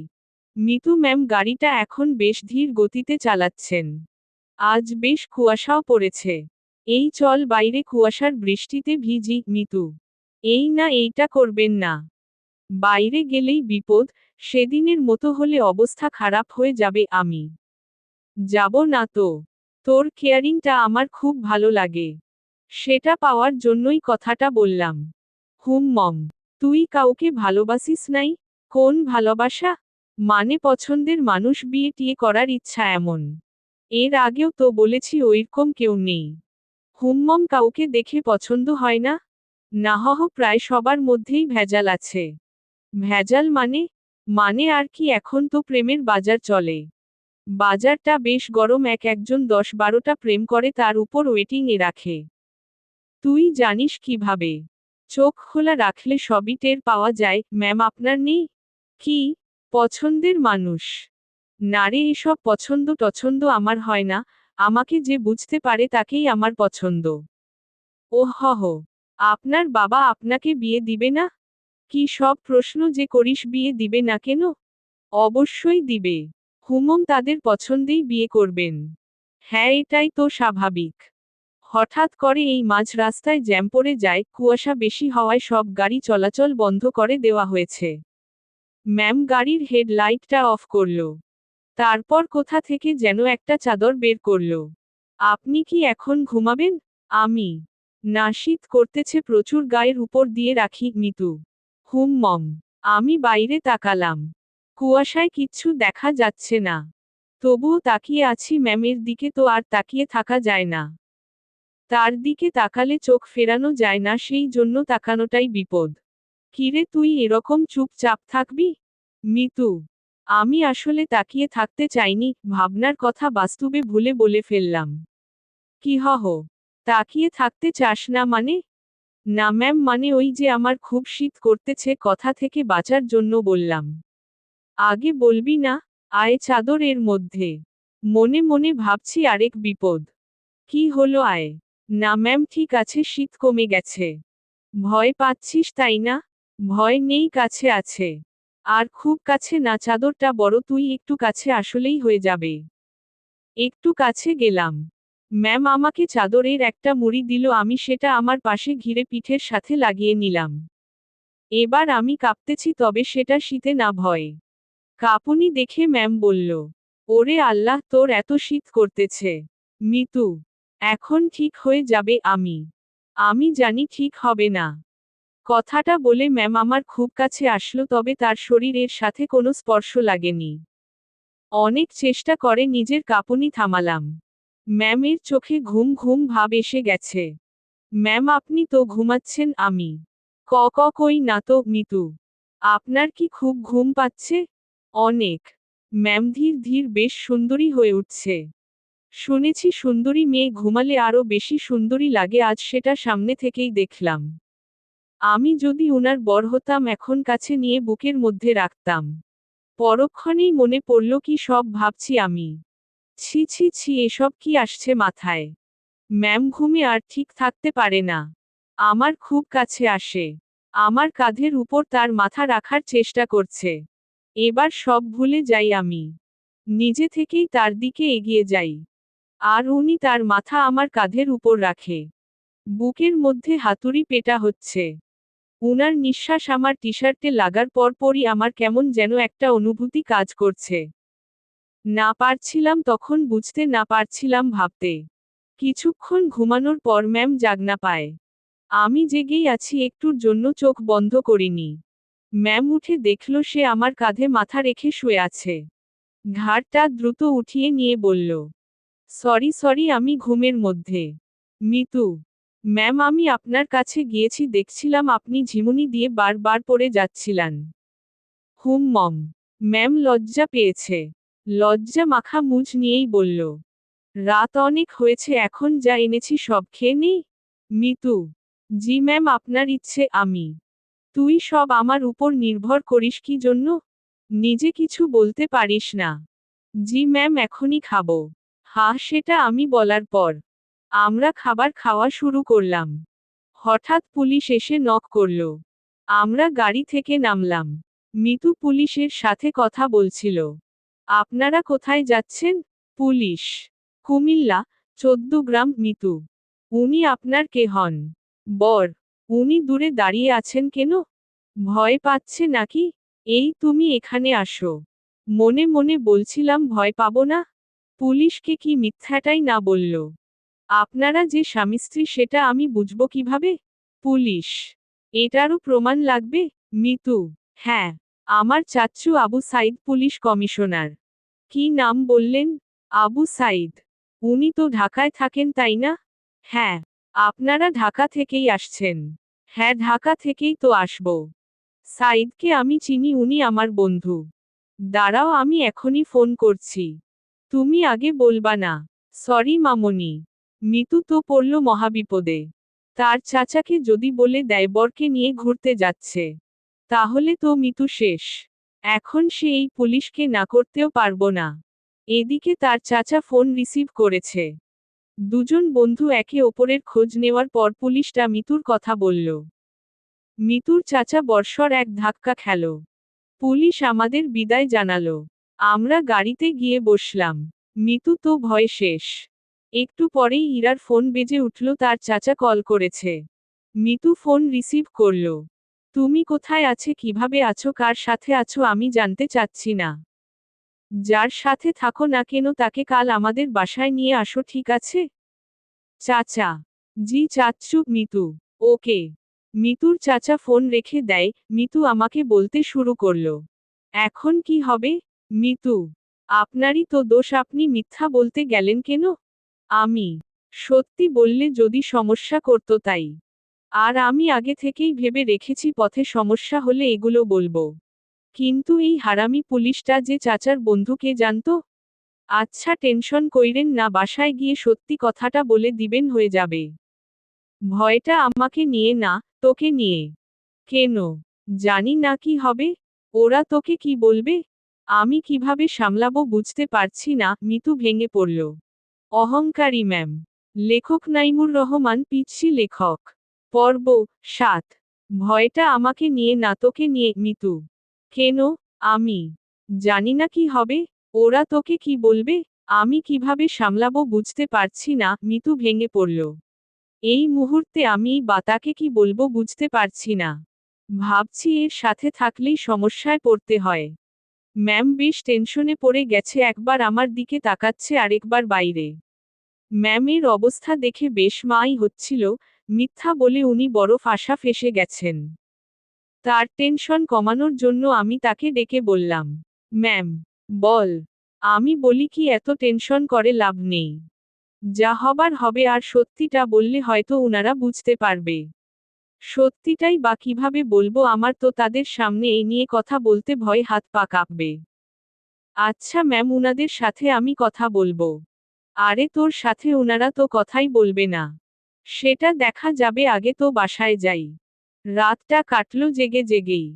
Speaker 1: মিতু ম্যাম গাড়িটা এখন বেশ ধীর গতিতে চালাচ্ছেন। আজ বেশ কুয়াশাও পড়েছে। এই চল বাইরে, কুয়াশার বৃষ্টিতে ভিজি। মিতু: এই না, এইটা করবেন না। বাইরে গেলেই বিপদ। সেদিনের মতো হলে অবস্থা খারাপ হয়ে যাবে। আমি যাব না তো। তোর কেয়ারিংটা আমার খুব ভালো লাগে। সেটা পাওয়ার জন্যই কথাটা বললাম। মম, তুই কাউকে ভালোবাসিস নাই? কোন ভালোবাসা? মানে পছন্দের মানুষ, বিয়ে টিয়ে করার ইচ্ছা এমন? এর আগেও তো বলেছি ওইরকম কেউ নেই। মম, কাউকে দেখে পছন্দ হয় না? নাহহ প্রায় সবার মধ্যেই ভেজাল আছে। ভেজাল মানে? মানে আর কি, এখন তো প্রেমের বাজার চলে। বাজারটা বেশ গরম, একজন 10-12টা প্রেম করে তার উপর ওয়েটিং এ রাখে। তুই জানিস কিভাবে? চোখ খোলা রাখলে সবই টের পাওয়া যায়। ম্যাম, আপনার নেই? কি? পছন্দের মানুষ? না রে, এসব পছন্দ টছন্দ আমার হয় না। আমাকে যে বুঝতে পারে তাকেই আমার পছন্দ। ওহহ, আপনার বাবা আপনাকে বিয়ে দিবে না? কি সব প্রশ্ন যে করিস, বিয়ে দিবে না কেন? অবশ্যই দিবে। হুমম তাদের পছন্দেই বিয়ে করবেন। হ্যাঁ, এটাই তো স্বাভাবিক। হঠাৎ করে এই মাঝ রাস্তায় জ্যাম পড়ে যায়, কুয়াশা বেশি হওয়ায় সব গাড়ি চলাচল বন্ধ করে দেওয়া হয়েছে। ম্যাম গাড়ির হেডলাইটটা অফ করল। তারপর কোথা থেকে যেন একটা চাদর বের করল। আপনি কি এখন ঘুমাবেন? আমি: না, শীত করতেছে প্রচুর, গায়ের উপর দিয়ে রাখি। মিতু: মম। আমি বাইরে তাকালাম। কুয়াশায় কিচ্ছু দেখা যাচ্ছে না। তবুও তাকিয়ে আছি ম্যামের দিকে, তো আর তাকিয়ে থাকা যায় না। তার দিকে তাকালে চোখ ফেরানো যায় না, সেই জন্য তাকানোটাই বিপদ। কিরে, তুই এরকম চুপচাপ থাকবি? মিতু: আমি আসলে তাকিয়ে থাকতে চাইনি, ভাবনার কথা বাস্তবে ভুলে বলে ফেললাম। কি হহ? তাকিয়ে থাকতে চাস না মানে? না ম্যাম, মানে ওই যে আমার খুব শীত করতেছে, কথা থেকে বাঁচার জন্য বললাম। আগে বলবি না? আয় চাদর এর মধ্যে। মনে মনে ভাবছি আরেক বিপদ। কি হলো আয়? না ম্যাম, ঠিক আছে, শীত কমে গেছে। ভয় পাচ্ছিস তাই না? ভয় নেই, কাছে আছে। আর খুব কাছে না, চাদরটা বড়, তুই একটু কাছে আসলেই হয়ে যাবে। একটু কাছে গেলাম। ম্যাম আমাকে চাদরের একটা মুড়ি দিল, আমি সেটা আমার পাশে ঘিরে পিঠের সাথে লাগিয়ে নিলাম। এবার আমি কাঁপতেছি, তবে সেটা শীতে না, ভয়ে। কাঁপুনি দেখে ম্যাম বলল, ওরে আল্লাহ, তোর এত শীত করতেছে। মিতু: এখন ঠিক হয়ে যাবে। আমি জানি ঠিক হবে না। কথাটা বলে ম্যাম আমার খুব কাছে আসলো, তবে তার শরীরের সাথে কোনো স্পর্শ লাগেনি। অনেক চেষ্টা করে নিজের কাঁপুনি থামালাম। ম্যামের চোখে ঘুম ঘুম ভাব এসে গেছে। ম্যাম, আপনি তো ঘুমাচ্ছেন? আমি: কই না তো। মিতু: আপনার কি খুব ঘুম পাচ্ছে? অনেক। ম্যাম ধীর ধীর বেশ সুন্দরী হয়ে উঠছে। শুনেছি সুন্দরী মেয়ে ঘুমালে আরো বেশি সুন্দরী লাগে, আজ সেটা সামনে থেকেই দেখলাম। আমি যদি উনার বর হতাম এখন কাছে নিয়ে বুকের মধ্যে রাখতাম। পরক্ষণেই মনে পড়ল কি সব ভাবছি আমি। ছি ছি ছি, এসব কি আসছে মাথায়। ম্যাম ঘুমে আর ঠিক থাকতে পারে না। আমার খুব কাছে আসে। আমার কাঁধের উপর তার মাথা রাখার চেষ্টা করছে। এবার সব ভুলে যাই আমি। নিজে থেকেই তার দিকে এগিয়ে যাই। আর উনি তার মাথা আমার কাঁধের উপর রাখে। বুকের মধ্যে হাতুড়ি পেটা হচ্ছে। উনার নিঃশ্বাস আমার টি-শার্টে লাগার পরপরই আমার কেমন যেন একটা অনুভূতি কাজ করছে। না পারছিলাম তখন বুঝতে, না পারছিলাম ভাবতে। কিছুক্ষণ ঘুমানোর পর ম্যাম জাগনা পায়। আমি জেগেই আছি, একটুর জন্য চোখ বন্ধ করিনি। ম্যাম উঠে দেখল সে আমার কাঁধে মাথা রেখে শুয়ে আছে। ঘাড়টা দ্রুত উঠিয়ে নিয়ে বলল, সরি সরি, আমি ঘুমের মধ্যে। মিতু ম্যাম, আমি আপনার কাছে গিয়েছি, দেখছিলাম আপনি ঝিমুনি দিয়ে বারবার পড়ে যাচ্ছিলেন। মম। ম্যাম লজ্জা পেয়েছে। লজ্জা মাখা মুখ নিয়েই বলল, রাত অনেক হয়েছে, এখন যা এনেছি সব খেয়ে নেই। মিতু জি ম্যাম, আপনার ইচ্ছে। আমি তুই সব আমার উপর নির্ভর করিস কি জন্য? নিজে কিছু বলতে পারিস না? জি ম্যাম, এখনই খাবো। সেটা আমি বলার পর আমরা খাবার খাওয়া শুরু করলাম। হঠাৎ পুলিশ এসে নক করল। আমরা গাড়ি থেকে নামলাম। মিতু পুলিশের সাথে কথা বলছিল। আপনারা কোথায় যাচ্ছেন? পুলিশ, কুমিল্লা, 14 গ্রাম। মিতু, উনি আপনার কে হন? বর। উনি দূরে দাঁড়িয়ে আছেন কেন? ভয় পাচ্ছে নাকি? এই তুমি এখানে আসো। মনে মনে বলছিলাম ভয় পাবো না। পুলিশকে কি মিথ্যাটাই না বলল। আপনারা যে স্বামী স্ত্রী সেটা আমি বুঝবো কিভাবে? পুলিশ, এটারও প্রমাণ লাগবে? মিতু, হ্যাঁ, আমার চাচ্চু আবু সাইদ পুলিশ কমিশনার। কি নাম বললেন? আবু সাইদ। উনি তো ঢাকায় থাকেন তাই না? হ্যাঁ। আপনারা ঢাকা থেকেই আসছেন? হ্যাঁ, ঢাকা থেকেই তো আসব। সাইদকে আমি চিনি, উনি আমার বন্ধু। দাঁড়াও, আমি এখনই ফোন করছি। তুমি আগে বলবা না? সরি মামনি। মিতু তো পড়ল মহাবিপদে। তার চাচাকে যদি বলে দেয় বরকে নিয়ে ঘুরতে যাচ্ছে, তাহলে তো মিতু শেষ। এখন সে এই পুলিশকে না করতেও পারবো না। এদিকে তার চাচা ফোন রিসিভ করেছে। দুজন বন্ধু একে অপরের খোঁজ নেওয়ার পর পুলিশটা মিতুর কথা বলল। মিতুর চাচা বর্ষর এক ধাক্কা খেল। পুলিশ আমাদের বিদায় জানালো। আমরা গাড়িতে গিয়ে বসলাম। মিতু তো ভয় শেষ। একটু পরেই ইরার ফোন বেজে উঠল, তার চাচা কল করেছে। মিতু ফোন রিসিভ করল। তুমি কোথায় আছে, কিভাবে আছো, কার সাথে আছো আমি জানতে চাচ্ছি না। যার সাথে থাকো না কেন তাকে কাল আমাদের বাসায় নিয়ে আসো, ঠিক আছে? চাচা, জি চাচ্চু। মিতু, ওকে। মিতুর চাচা ফোন রেখে দেয়। মিতু আমাকে বলতে শুরু করল, এখন কি হবে? মিতু, আপনারই তো দোষ, আপনি মিথ্যা বলতে গেলেন কেন? আমি সত্যি বললে যদি সমস্যা করত তাই। আর আমি আগে থেকেই ভেবে রেখেছি পথে সমস্যা হলে এগুলো বলবো। কিন্তু এই হারামি পুলিশটা যে চাচার বন্ধুকে জানতো। আচ্ছা, টেনশন কইরেন না, বাসায় গিয়ে সত্যি কথাটা বলে দিবেন, হয়ে যাবে। ভয়টা আমাকে নিয়ে না, তোকে নিয়ে। কেন? জানি না কি হবে। ওরা তোকে কি বলবে? আমি কিভাবে সামলাবো বুঝতে পারছি না। মিতু ভেঙে পড়ল। অহংকারী ম্যাম। লেখক নাইমুর রহমান পিচ্ছি লেখক। পর্ব ৭। ভয়টা আমাকে নিয়ে না, তোকে নিয়ে। মিতু, কেন? আমি জানি না কি হবে। ওরা তোকে কি বলবে? আমি কিভাবে সামলাবো বুঝতে পারছি না। মিতু ভেঙে পড়ল। এই মুহূর্তে আমি বা তাকে কি বলবো বুঝতে পারছি না। ভাবছি এর সাথে থাকলেই সমস্যায় পড়তে হয়। ম্যাম বেশ টেনশনে পড়ে গেছে, একবার আমার দিকে তাকাচ্ছে আরেকবার বাইরে। ম্যামের অবস্থা দেখে বেশ মাই হচ্ছিল। মিথ্যা বলে উনি বড় ফাঁসা ফেসে গেছেন। তার টেনশন কমানোর জন্য আমি তাকে ডেকে বললাম, ম্যাম, বল। আমি বলি কি, এত টেনশন করে লাভ নেই। যা হবার হবে, আর সত্যিটা বললে হয়তো উনারা বুঝতে পারবে। সত্যিটাই বা কিভাবে বলবো, আমার তো তাদের সামনে এই নিয়ে কথা বলতে ভয়, হাত পা কাঁপবে। আচ্ছা ম্যাম, উনাদের সাথে আমি কথা বলবো। আরে তোর সাথে উনারা তো কথাই বলবে না। সেটা দেখা যাবে, আগে তো বাসায় যাই। রাতটা কাটল জেগে জেগেই।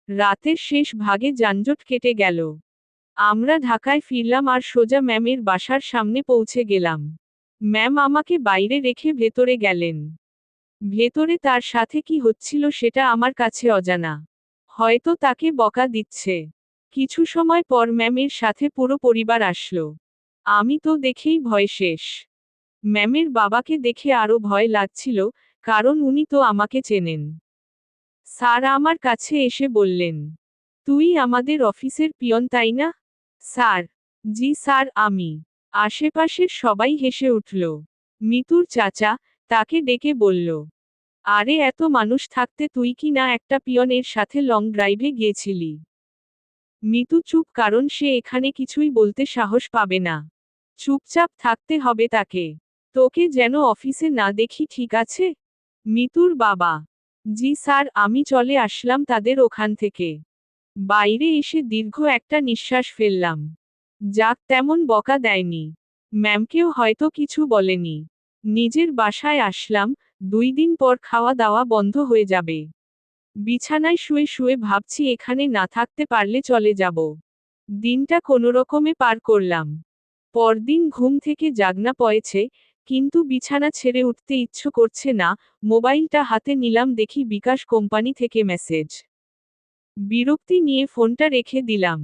Speaker 1: রাতের শেষ ভাগে যানজট কেটে গেল। আমরা ঢাকায় ফিরলাম আর সোজা ম্যামের বাসার সামনে পৌঁছে গেলাম। ম্যাম আমাকে বাইরে রেখে ভেতরে গেলেন। ভেতরে তার সাথে কি হচ্ছিল সেটা আমার কাছে অজানা। হয়তো তাকে বকা দিচ্ছে। কিছু সময় পর ম্যামের সাথে পুরো পরিবার আসলো। আমি তো দেখেই ভয় শেষ। ম্যামের বাবাকে দেখে আরো ভয় লাগছিল, কারণ উনি তো আমাকে চেনেন। স্যার আমার কাছে এসে বললেন, তুই আমাদের অফিসের পিয়ন তাই না? স্যার, জি স্যার আমি। আশেপাশের সবাই হেসে উঠল। মিতুর চাচা তাকে ডেকে বলল, আরে এত মানুষ থাকতে তুই কি না একটা পিয়নের সাথে লং ড্রাইভে গিয়েছিলি? মিতু চুপ, কারণ সে এখানে কিছুই বলতে সাহস পাবে না। চুপচাপ থাকতে হবে তাকে। তোকে যেন অফিসে না দেখি, ঠিক আছে? মিতুর বাবা, জি স্যার আমি চলে আসলাম তাদের ওখান থেকে। বাইরে এসে দীর্ঘ একটা নিঃশ্বাস ফেললাম। যাক, তেমন বকা দেয়নি। ম্যামকেও হয়তো কিছু বলেনি। নিজের বাসায় আসলাম, 2 দিন পর খাওয়া দাওয়া বন্ধ হয়ে যাবে। বিছানায় শুয়ে শুয়ে ভাবছি এখানে না থাকতে পারলে চলে যাব। দিনটা কোনোরকমে পার করলাম। পরদিন ঘুম থেকে জাগনা পড়েছে, কিন্তু বিছানা ছেড়ে উঠতে ইচ্ছে করছে না। মোবাইলটা হাতে নিলাম, দেখি বিকাশ কোম্পানি থেকে মেসেজ। বিরক্তি নিয়ে ফোনটা রেখে দিলাম।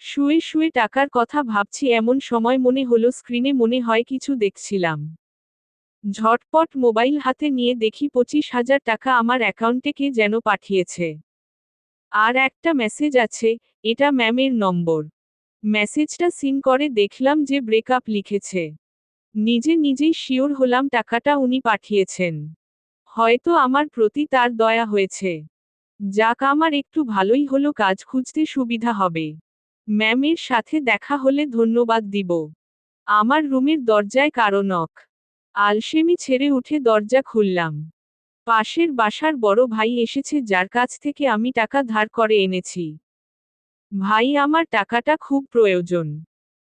Speaker 1: শুয়ে শুয়ে টাকার কথা ভাবছি, এমন সময় মনে হলো স্ক্রিনে মনে হয় কিছু দেখছিলাম। ঝটপট মোবাইল হাতে নিয়ে দেখি 25,000 টাকা আমার অ্যাকাউন্টে কে যেন পাঠিয়েছে। আর একটা মেসেজ আছে, এটা ম্যামের নম্বর। মেসেজটা সিন করে দেখলাম যে ব্রেকআপ লিখেছে। নিজে নিজেই শিওর হলাম টাকাটা উনি পাঠিয়েছেন। হয়তো আমার প্রতি তার দয়া হয়েছে। যাক, আমার একটু ভালোই হলো, কাজ খুঁজতে সুবিধা হবে। ম্যামের সাথে দেখা হলে ধন্যবাদ দিব। আমার রুমের দরজায় কারো নক। আলসেমি ছেড়ে উঠে দরজা খুললাম। পাশের বাসার বড় ভাই এসেছে, যার কাছ থেকে আমি টাকা ধার করে এনেছি। ভাই আমার টাকাটা খুব প্রয়োজন।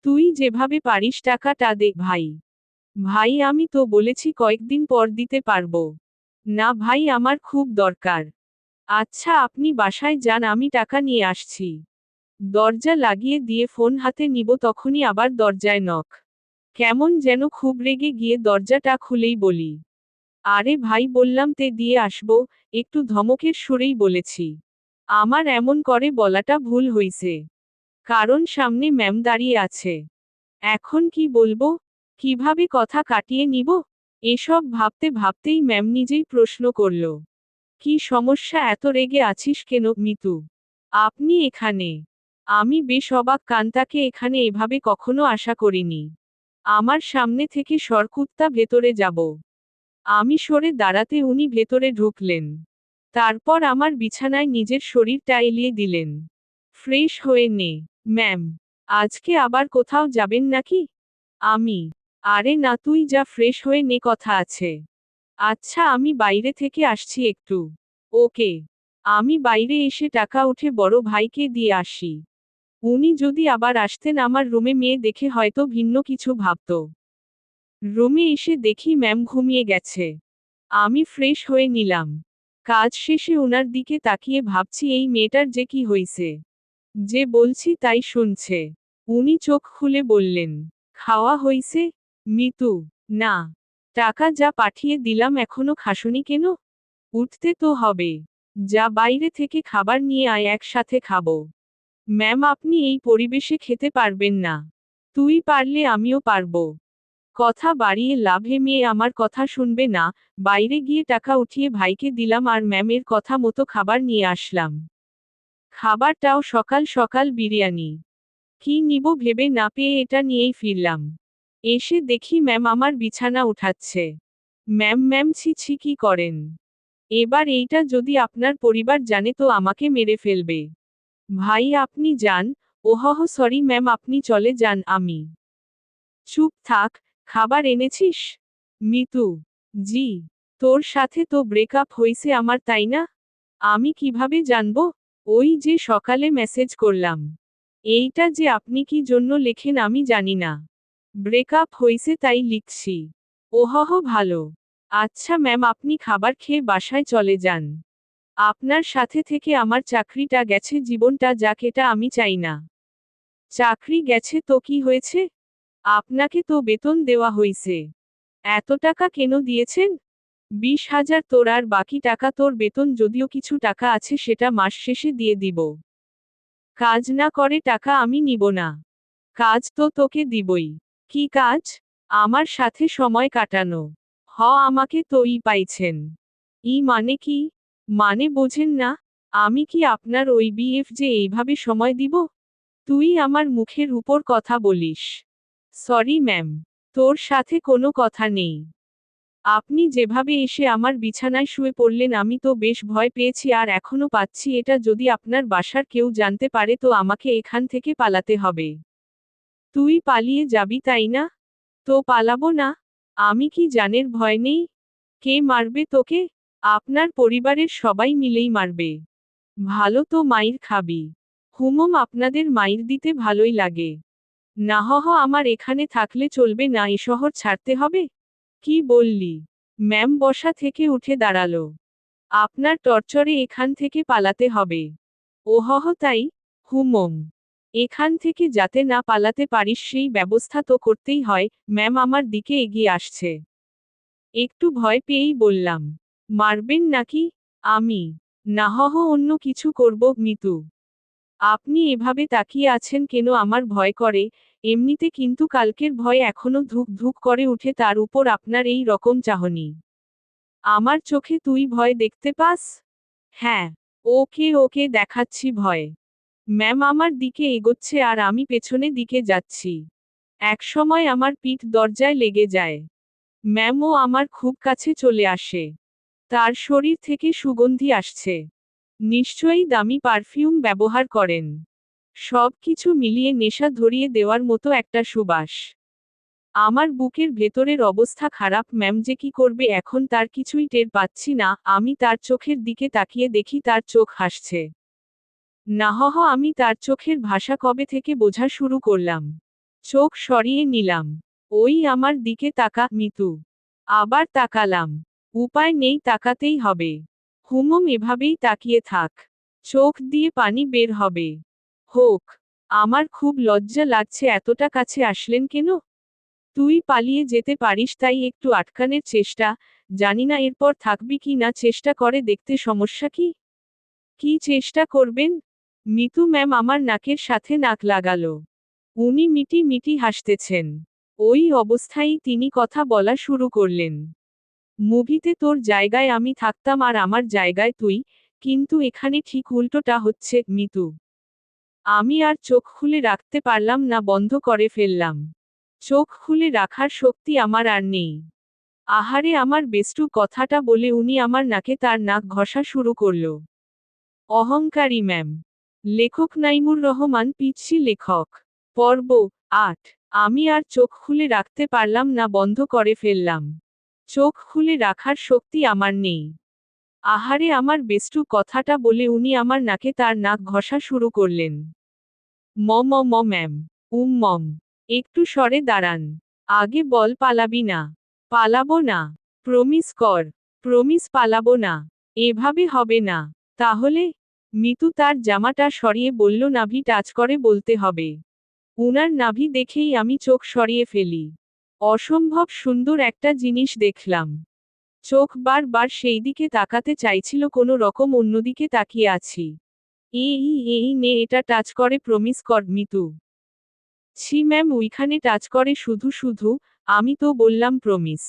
Speaker 1: তুই যেভাবে পারিস টাকাটা দে ভাই। ভাই আমি তো বলেছি কয়েকদিন পর দিতে পারবো। না ভাই আমার খুব দরকার। আচ্ছা আপনি বাসায় যান, আমি টাকা নিয়ে আসছি। দরজা লাগিয়ে দিয়ে ফোন হাতে নিব, তখনই আবার দরজায় নক। কেমন যেন খুব রেগে গিয়ে দরজাটা খুলেই বলি, আরে ভাই বললাম তে দিয়ে আসবো। একটু ধমকের সুরেই বলেছি। আমার এমন করে বলাটা ভুল হইছে, কারণ সামনে ম্যাম দাঁড়িয়ে আছে। এখন কি বলবো, কিভাবে কথা কাটিয়ে নিব? এসব ভাবতে ভাবতেই ম্যাম নিজেই প্রশ্ন করল, কি সমস্যা, এত রেগে আছিস কেন মিতু? আপনি এখানে? আমি বেশ অবাক, কান্তাকে এখানে এভাবে কখনো আশা করিনি। আমার সামনে থেকে সরকুত্তা, ভেতরে যাব। আমি সরে দাঁড়াতে উনি ভেতরে ঢুকলেন। তারপর আমার বিছানায় নিজের শরীরটা এলিয়ে দিলেন। ফ্রেশ হয়ে নে। ম্যাম, আজকে আবার কোথাও যাবেন নাকি? আমি, আরে না তুই যা, ফ্রেশ হয়ে নে, কথা আছে। আচ্ছা আমি বাইরে থেকে আসছি একটু। ওকে। আমি বাইরে এসে টাকা উঠে বড় ভাইকে দিয়ে আসি। উনি যদি আবার আসতেন আমার রুমে মেয়ে দেখে হয়তো ভিন্ন কিছু ভাবত। রুমে এসে দেখি ম্যাম ঘুমিয়ে গেছে। আমি ফ্রেশ হয়ে নিলাম। কাজ শেষে ওনার দিকে তাকিয়ে ভাবছি এই মেয়েটার যে কি হইছে। যে বলছি তাই শুনছে। উনি চোখ খুলে বললেন, খাওয়া হইছে? মিতু, না। টাকা যা পাঠিয়ে দিলাম এখনো খাসনি কেন? উঠতে তো হবে। যা বাইরে থেকে খাবার নিয়ে আয়, একসাথে খাবো। ম্যাম আপনি এই পরিবেশে খেতে পারবেন না। তুই পারলে আমিও পারবো। কথা বাড়িয়ে লাভে, মেয়ে আমার কথা শুনবে না। বাইরে গিয়ে টাকা উঠিয়ে ভাইকে দিলাম আর ম্যামের কথা মতো খাবার নিয়ে আসলাম। খাবারটাও সকাল সকাল বিরিয়ানি। কি নিব ভেবে না পেয়ে এটা নিয়েই ফিরলাম। এসে দেখি ম্যাম আমার বিছানা উঠাচ্ছে। ম্যাম ম্যাম ছি ছি, কি করেন? এবার এইটা যদি আপনার পরিবার জানে তো আমাকে মেরে ফেলবে। ভাই আপনি যান। ওহহ সরি ম্যাম, আপনি চলে যান। আমি, চুপ থাক। খাবার এনেছিস? মিতু, জি। তোর সাথে তো ব্রেকআপ হইছে আমার, তাই না? আমি কিভাবে জানবো? ওই যে সকালে মেসেজ করলাম। এইটা যে আপনি কি জন্য লেখেন আমি জানি না। ব্রেকআপ হইছে তাই লিখছি। ওহহ ভালো। আচ্ছা ম্যাম আপনি খাবার খেয়ে বাসায় চলে যান। আপনার সাথে থেকে আমার চাকরিটা গেছে, জীবনটা যাক, এটা আমি চাই না। চাকরি গেছে তো কি হয়েছে? আপনাকে তো বেতন দেওয়া হইছে। এত টাকা কেন দিয়েছেন? 20,000 তোর, আর বাকি টাকা তোর বেতন, যদিও কিছু টাকা আছে সেটা মাস শেষে দিয়ে দিব। কাজ না করে টাকা আমি নিব না। কাজ তো তোকে দিবই। কি কাজ? আমার সাথে সময় কাটানো। আমাকে তো পাইছেন। মানে কি? মানে বোঝেন না? আমি কি আপনার ওই বিএফ যে এইভাবে সময় দিব? তুই আমার মুখের উপর কথা বলিস। Sorry ma'am. তোর সাথে কোনো কথা নেই। আপনি যেভাবে এসে আমার বিছানায় শুয়ে পড়লেন, আমি তো বেশ ভয় পেয়েছি, আর এখনো পাচ্ছি। এটা যদি আপনার বাসার কেউ জানতে পারে তো আমাকে এখান থেকে পালাতে হবে। তুই পালিয়ে যাবি তাই না? তো পালাবো না? আমি কি জানের ভয় নেই? কে মারবে তোকে? আপনার পরিবারের সবাই মিলেই মারবে। ভালো তো মাইর খাবি। আপনাদের মাইর দিতে ভালোই লাগে। না আমার এখানে থাকলে চলবে না, এ শহর ছাড়তে হবে? কি বললি? ম্যাম বসা থেকে উঠে দাঁড়ালো। আপনার টর্চরে এখান থেকে পালাতে হবে। তাই? হুমম এখান থেকে যাতে না পালাতে পারিস সেই ব্যবস্থা তো করতেই হয়। ম্যাম আমার দিকে এগিয়ে আসছে। একটু ভয় পেয়েই বললাম, মারবেন নাকি? আমি না অন্য কিছু করব। মিতু, আপনি এভাবে তাকিয়ে আছেন কেন? আমার ভয় করে এমনিতে, কিন্তু কালকের ভয় এখনো ধুক ধুক করে উঠে, তার উপর আপনার এই রকম চাহনি। আমার চোখে তুই ভয় দেখতে পাস? হ্যাঁ। ওকে ওকে দেখাচ্ছি ভয়। ম্যাম আমার দিকে এগোচ্ছে আর আমি পেছনে দিকে যাচ্ছি। একসময় আমার পিঠ দরজায় লেগে যায়। ম্যামও আমার খুব কাছে চলে আসে। তার শরীর থেকে সুগন্ধি আসছে। নিশ্চয়ই দামি পারফিউম ব্যবহার করেন। সব কিছু মিলিয়ে নেশা ধরিয়ে দেওয়ার মতো একটা সুবাস। আমার বুকের ভেতরের অবস্থা খারাপ। ম্যাম যে কি করবে এখন তার কিছুই টের পাচ্ছি না। আমি তার চোখের দিকে তাকিয়ে দেখি তার চোখ হাসছে। না আমি তার চোখের ভাষা কবে থেকে বোঝা শুরু করলাম। চোখ সরিয়ে নিলাম। ওই আমার দিকে তাকা। মিতু। আবার তাকালাম। উপায় নেই, তাকাতেই হবে। এভাবেই তাকিয়ে থাক। চোখ দিয়ে পানি বের হবে। হোক। আমার খুব লজ্জা লাগছে। এতটা কাছে আসলেন কেন? তুই পালিয়ে যেতে পারিস তাই একটু আটকানোর চেষ্টা। জানি না এরপর থাকবি কি না, চেষ্টা করে দেখতে সমস্যা কি? কি চেষ্টা করবেন? মিতু ম্যাম আমার নাকের সাথে নাক লাগালো। উনি মিটি মিটি হাসতেছেন। ওই অবস্থায় তিনি কথা বলা শুরু করলেন। মুভিতে তোর জায়গায় আমি থাকতাম আর আমার জায়গায় তুই, কিন্তু এখানে ঠিক উল্টোটা হচ্ছে। মিতু, আমি আর চোখ খুলে রাখতে পারলাম না, বন্ধ করে ফেললাম। চোখ খুলে রাখার শক্তি আমার আর নেই। আহারে আমার বেষ্টু, কথাটা বলে উনি আমার নাকে তার নাক ঘষা শুরু করল। অহংকারী ম্যাম। লেখক নাইমুর রহমান পিচ্ছি। লেখক। পর্ব 8। আমি আর চোখ খুলে রাখতে পারলাম না, বন্ধ করে ফেললাম। চোখ খুলে রাখার শক্তি আমার নেই। আহারে আমার বেষ্টু, কথাটা বলে উনি আমার নাকে তার নাক ঘষা শুরু করলেন। ম্যাম। মম। একটু সরে দাঁড়ান। আগে বল পালাবি না? পালাবো না। প্রমিস কর। প্রমিস পালাবো না। এভাবে হবে না। তাহলে? মিতু তার জামাটা সরিয়ে বলল, নাভি টাচ করে বলতে হবে। উনার নাভি দেখেই আমি চোখ সরিয়ে ফেলি। অসম্ভব সুন্দর একটা জিনিস দেখলাম। চোখ বার সেই দিকে তাকাতে চাইছিল, কোনো রকম অন্যদিকে তাকিয়ে আছি। এই নে, এটা টাচ করে, প্রমিস কর। মিতু। ছি ম্যাম, ওইখানে টাচ করে শুধু শুধু। আমি তো বললাম প্রমিস।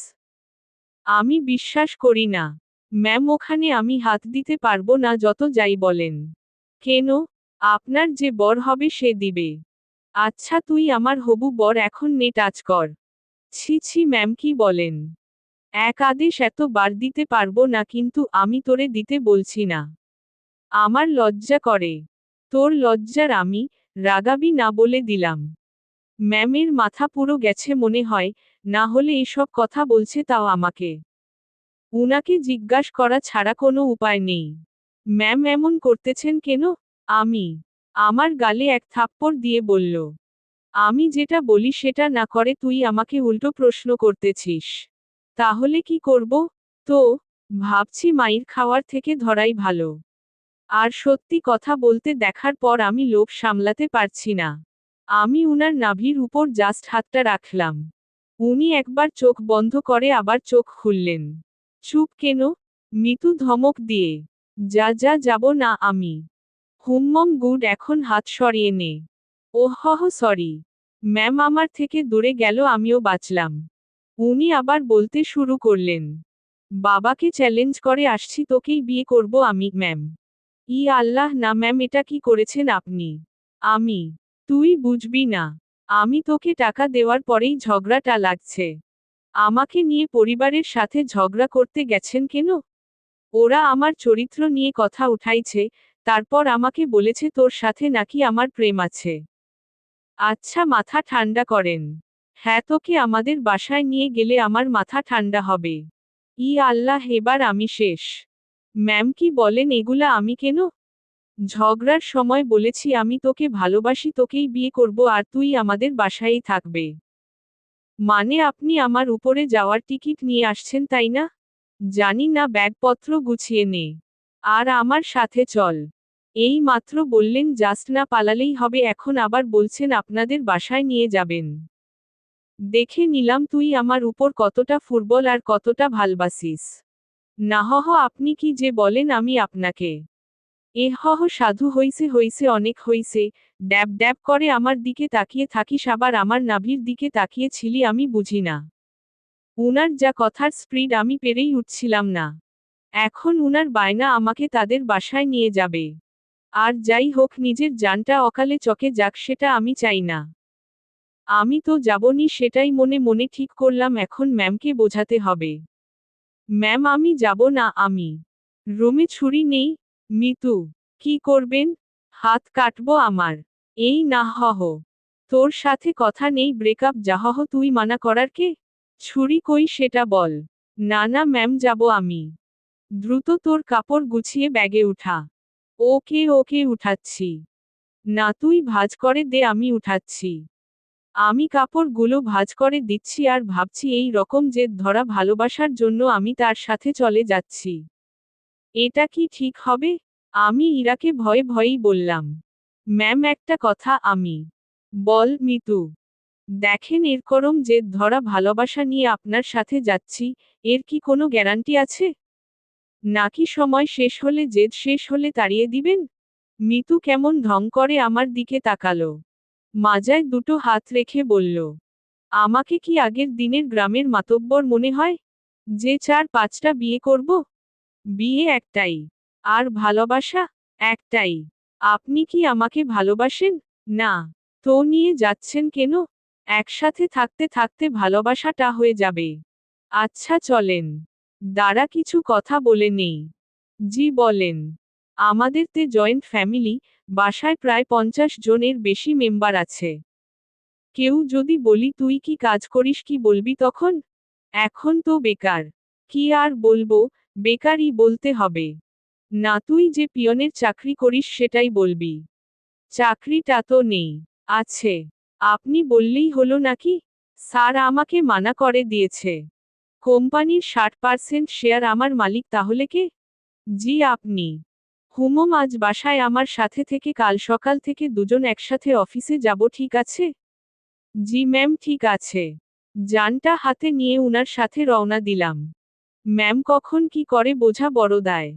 Speaker 1: আমি বিশ্বাস করি না। ম্যাম ওখানে আমি হাত দিতে পারবো না, যত যাই বলেন। কেন? আপনার যে বর হবে সে দিবে। আচ্ছা তুই আমার হবু বর, এখন নে টাচ কর। ছি ছি ম্যাম, কি বলেন? এক আদেশ এত বার দিতে পারবো না, কিন্তু আমি তোরে দিতে বলছি না। আমার লজ্জা করে। তোর লজ্জার আমি রাগাবি না বলে দিলাম। ম্যামের মাথা পুরো গেছে মনে হয়, না হলে এসব কথা বলছে তাও আমাকে। উনাকে জিজ্ঞাস করা ছাড়া কোনো উপায় নেই। ম্যাম এমন করতেছেন কেন? আমি আমার গালে এক থাপ্পড় দিয়ে বলল, আমি যেটা বলি সেটা না করে তুই আমাকে উল্টো প্রশ্ন করতেছিস। তাহলে কি করব? তো ভাবছি মাইর খাওয়ার থেকে ধরাই ভালো। আর সত্যি কথা বলতে দেখার পর আমি লোভ সামলাতে পারছি না। আমি উনার নাভির উপর জাস্ট হাতটা রাখলাম। উনি একবার চোখ বন্ধ করে আবার চোখ খুললেন। চুপ কেন? মিতু ধমক দিয়ে। যা যা যাব না আমি। হুম্মম গুড এখন হাত সরিয়ে নে। Oh sorry. ম্যাম আমার থেকে দূরে গেল আমিও বাঁচলাম। উনি আবার বলতে শুরু করলেন। বাবাকে চ্যালেঞ্জ করে আসছি তোকেই বিয়ে করব আমি ম্যাম। ই আল্লাহ না ম্যাম এটা কি করেছেন আপনি? আমি। তুই বুঝবি না। আমি তোকে টাকা দেওয়ার পরেই ঝগড়াটা লাগছে। আমাকে নিয়ে পরিবারের সাথে ঝগড়া করতে গেছেন কেন? ওরা আমার চরিত্র নিয়ে কথা উঠাইছে, তারপর আমাকে বলেছে তোর সাথে নাকি আমার প্রেম আছে। আচ্ছা মাথা ঠান্ডা করেন। হ্যাঁ তোকে আমাদের বাসায় নিয়ে গেলে আমার মাথা ঠান্ডা হবে। ই আল্লাহ এবার আমি শেষ। ম্যাম কি বলেন এগুলা আমি কেন? ঝগড়ার সময় বলেছি আমি তোকে ভালোবাসি তোকেই বিয়ে করব আর তুই আমাদের বাসায়ই থাকবে। মানে আপনি আমার উপরে যাওয়ার টিকিট নিয়ে আসছেন তাই না? জানি না ব্যাগপত্র গুছিয়ে নে। আর আমার সাথে চল। এই মাত্র বললেন জাস্ট না পালালেই হবে এখন আবার বলছেন আপনাদের বাসায় নিয়ে যাবেন। দেখে নিলাম তুই আমার উপর কতটা ফুটবল আর কতটা ভালবাসিস। নাহহ আপনি কি যে বলেন আমি আপনাকে। এহহ সাধু হইছে হইছে অনেক হইছে, ড্যাব ড্যাব করে আমার দিকে তাকিয়ে থাকিস আবার আমার নাভির দিকে তাকিয়ে ছিলি আমি বুঝি না। উনার যা কথার স্পিড আমি পেরেই উঠছিলাম না। এখন উনার বায়না আমাকে তাদের বাসায় নিয়ে যাবে। আর যাই হোক নিজের জানটা অকালে চকে যাক সেটা আমি চাই না। আমি তো যাবনি সেটাই মনে মনে ঠিক করলাম এখন ম্যামকে বোঝাতে হবে। ম্যাম আমি যাব না আমি। রুমে ছুরি নেই? মিতু। কি করবেন? হাত কাটবো আমার। এই না হহ। তোর সাথে কথা নেই ব্রেকআপ যাহহ তুই মানা করার কে? ছুরি কই সেটা বল। না না ম্যাম যাব আমি। দ্রুত তোর কাপড় গুছিয়ে ব্যাগে উঠা। ওকে ওকে উঠাচ্ছি। না তুই ভাঁজ করে দে আমি উঠাচ্ছি। আমি কাপড়গুলো ভাঁজ করে দিচ্ছি আর ভাবছি এই রকম জেদ ধরা ভালোবাসার জন্য আমি তার সাথে চলে যাচ্ছি। এটা কি ঠিক হবে? আমি ইরাকে ভয়ে ভয়েই বললাম। ম্যাম একটা কথা আমি। বল মিতু। দেখেন এরকম জেদ ধরা ভালোবাসা নিয়ে আপনার সাথে যাচ্ছি, এর কি কোনো গ্যারান্টি আছে? নাকি সময় শেষ হলে জেদ শেষ হলে তাড়িয়ে দিবেন? মিতু কেমন ঢং করে আমার দিকে তাকালো। মাজায় দুটো হাত রেখে বলল। আমাকে কি আগের দিনের গ্রামের মাতব্বর মনে হয়? যে 4-5টা বিয়ে করব? বিয়ে একটাই। আর ভালোবাসা? একটাই। আপনি কি আমাকে ভালোবাসেন? না। তো নিয়ে যাচ্ছেন কেন? একসাথে থাকতে থাকতে ভালোবাসাটা হয়ে যাবে। আচ্ছা চলেন। দাঁড়া কিছু কথা বলে নেই। জি বলেন। আমাদের তে জয়েন্ট ফ্যামিলি, বাসায় প্রায় 50 জনের বেশি মেম্বার আছে। কেউ যদি বলি তুই কি কাজ করিস কি বলবি তখন? এখন তো বেকার। কি আর বলবো, বেকারই বলতে হবে। না তুই যে পিয়নের চাকরি করিস সেটাই বলবি। চাকরিটা তো নেই। আছে। আপনি বললেই হলো নাকি? স্যার আমাকে মানা করে দিয়েছে। কোম্পানির 60% শেয়ার আমার মালিক তাহলে কে? জি আপনি। হুমম আজ বাসায় আমার সাথে থেকে কাল সকাল থেকে দুজন একসাথে অফিসে যাব ঠিক আছে? জি ম্যাম ঠিক আছে। যানটা হাতে নিয়ে উনার সাথে রওনা দিলাম। ম্যাম কখন কি করে বোঝা বড় দায়।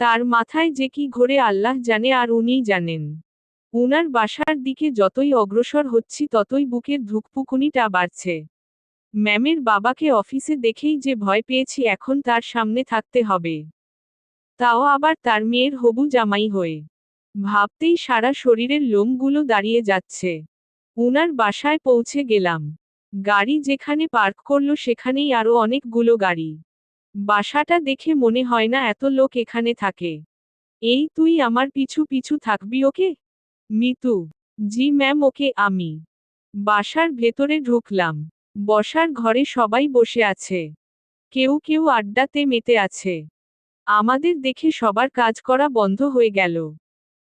Speaker 1: তার মাথায় যে কি ঘোরে আল্লাহ জানে আর উনিই জানেন। উনার বাসার দিকে যতই অগ্রসর হচ্ছি ততই বুকের ধুকপুকুনিটা বাড়ছে। ম্যামের বাবাকে অফিসে দেখেই যে ভয় পেয়েছি এখন তার সামনে থাকতে হবে। তাও আবার তার মেয়ের হবু জামাই হয়ে। ভাবতেই সারা শরীরের লোমগুলো দাঁড়িয়ে যাচ্ছে। উনার বাসায় পৌঁছে গেলাম। গাড়ি যেখানে পার্ক করলো সেখানেই আরো অনেকগুলো গাড়ি। বাসাটা দেখে মনে হয় না এত লোক এখানে থাকে। এই তুই আমার পিছু পিছু থাকবি ওকে? মিতু। জি ম্যাম ওকে আমি। বাসার ভেতরে ঢুকলাম। বসার ঘরে সবাই বসে আছে। কেউ কেউ আড্ডাতে মেতে আছে। আমাদের দেখে সবার কাজ করা বন্ধ হয়ে গেল।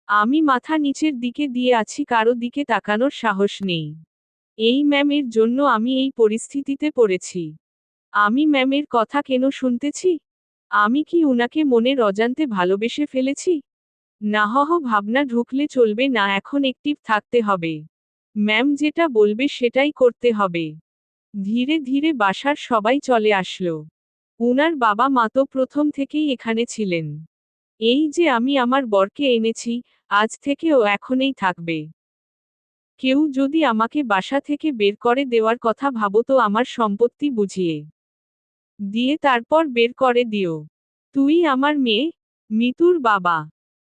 Speaker 1: আমি মাথা নিচের দিকে দিয়ে আছি কারো দিকে তাকানোর সাহস নেই। এই ম্যামের জন্য আমি এই পরিস্থিতিতে পড়েছি। আমি ম্যামের কথা কেন শুনতেছি? আমি কি উনাকে মনের অজান্তে ভালোবেসে ফেলেছি? নাহহ ভাবনা ঢুকলে চলবে না, এখন অ্যাক্টিভ থাকতে হবে। ম্যাম যেটা বলবে সেটাই করতে হবে। ধীরে ধীরে বাসার সবাই চলে আসলো। উনার বাবা মা তো প্রথম থেকেই এখানে ছিলেন। এই যে আমি আমার বরকে এনেছি, আজ থেকে ও এখনেই থাকবে। কেউ যদি আমাকে বাসা থেকে বের করে দেওয়ার কথা ভাবো তো আমার সম্পত্তি বুঝিয়ে দিয়ে তারপর বের করে দিও। তুই আমার মেয়ে? মিতুর বাবা।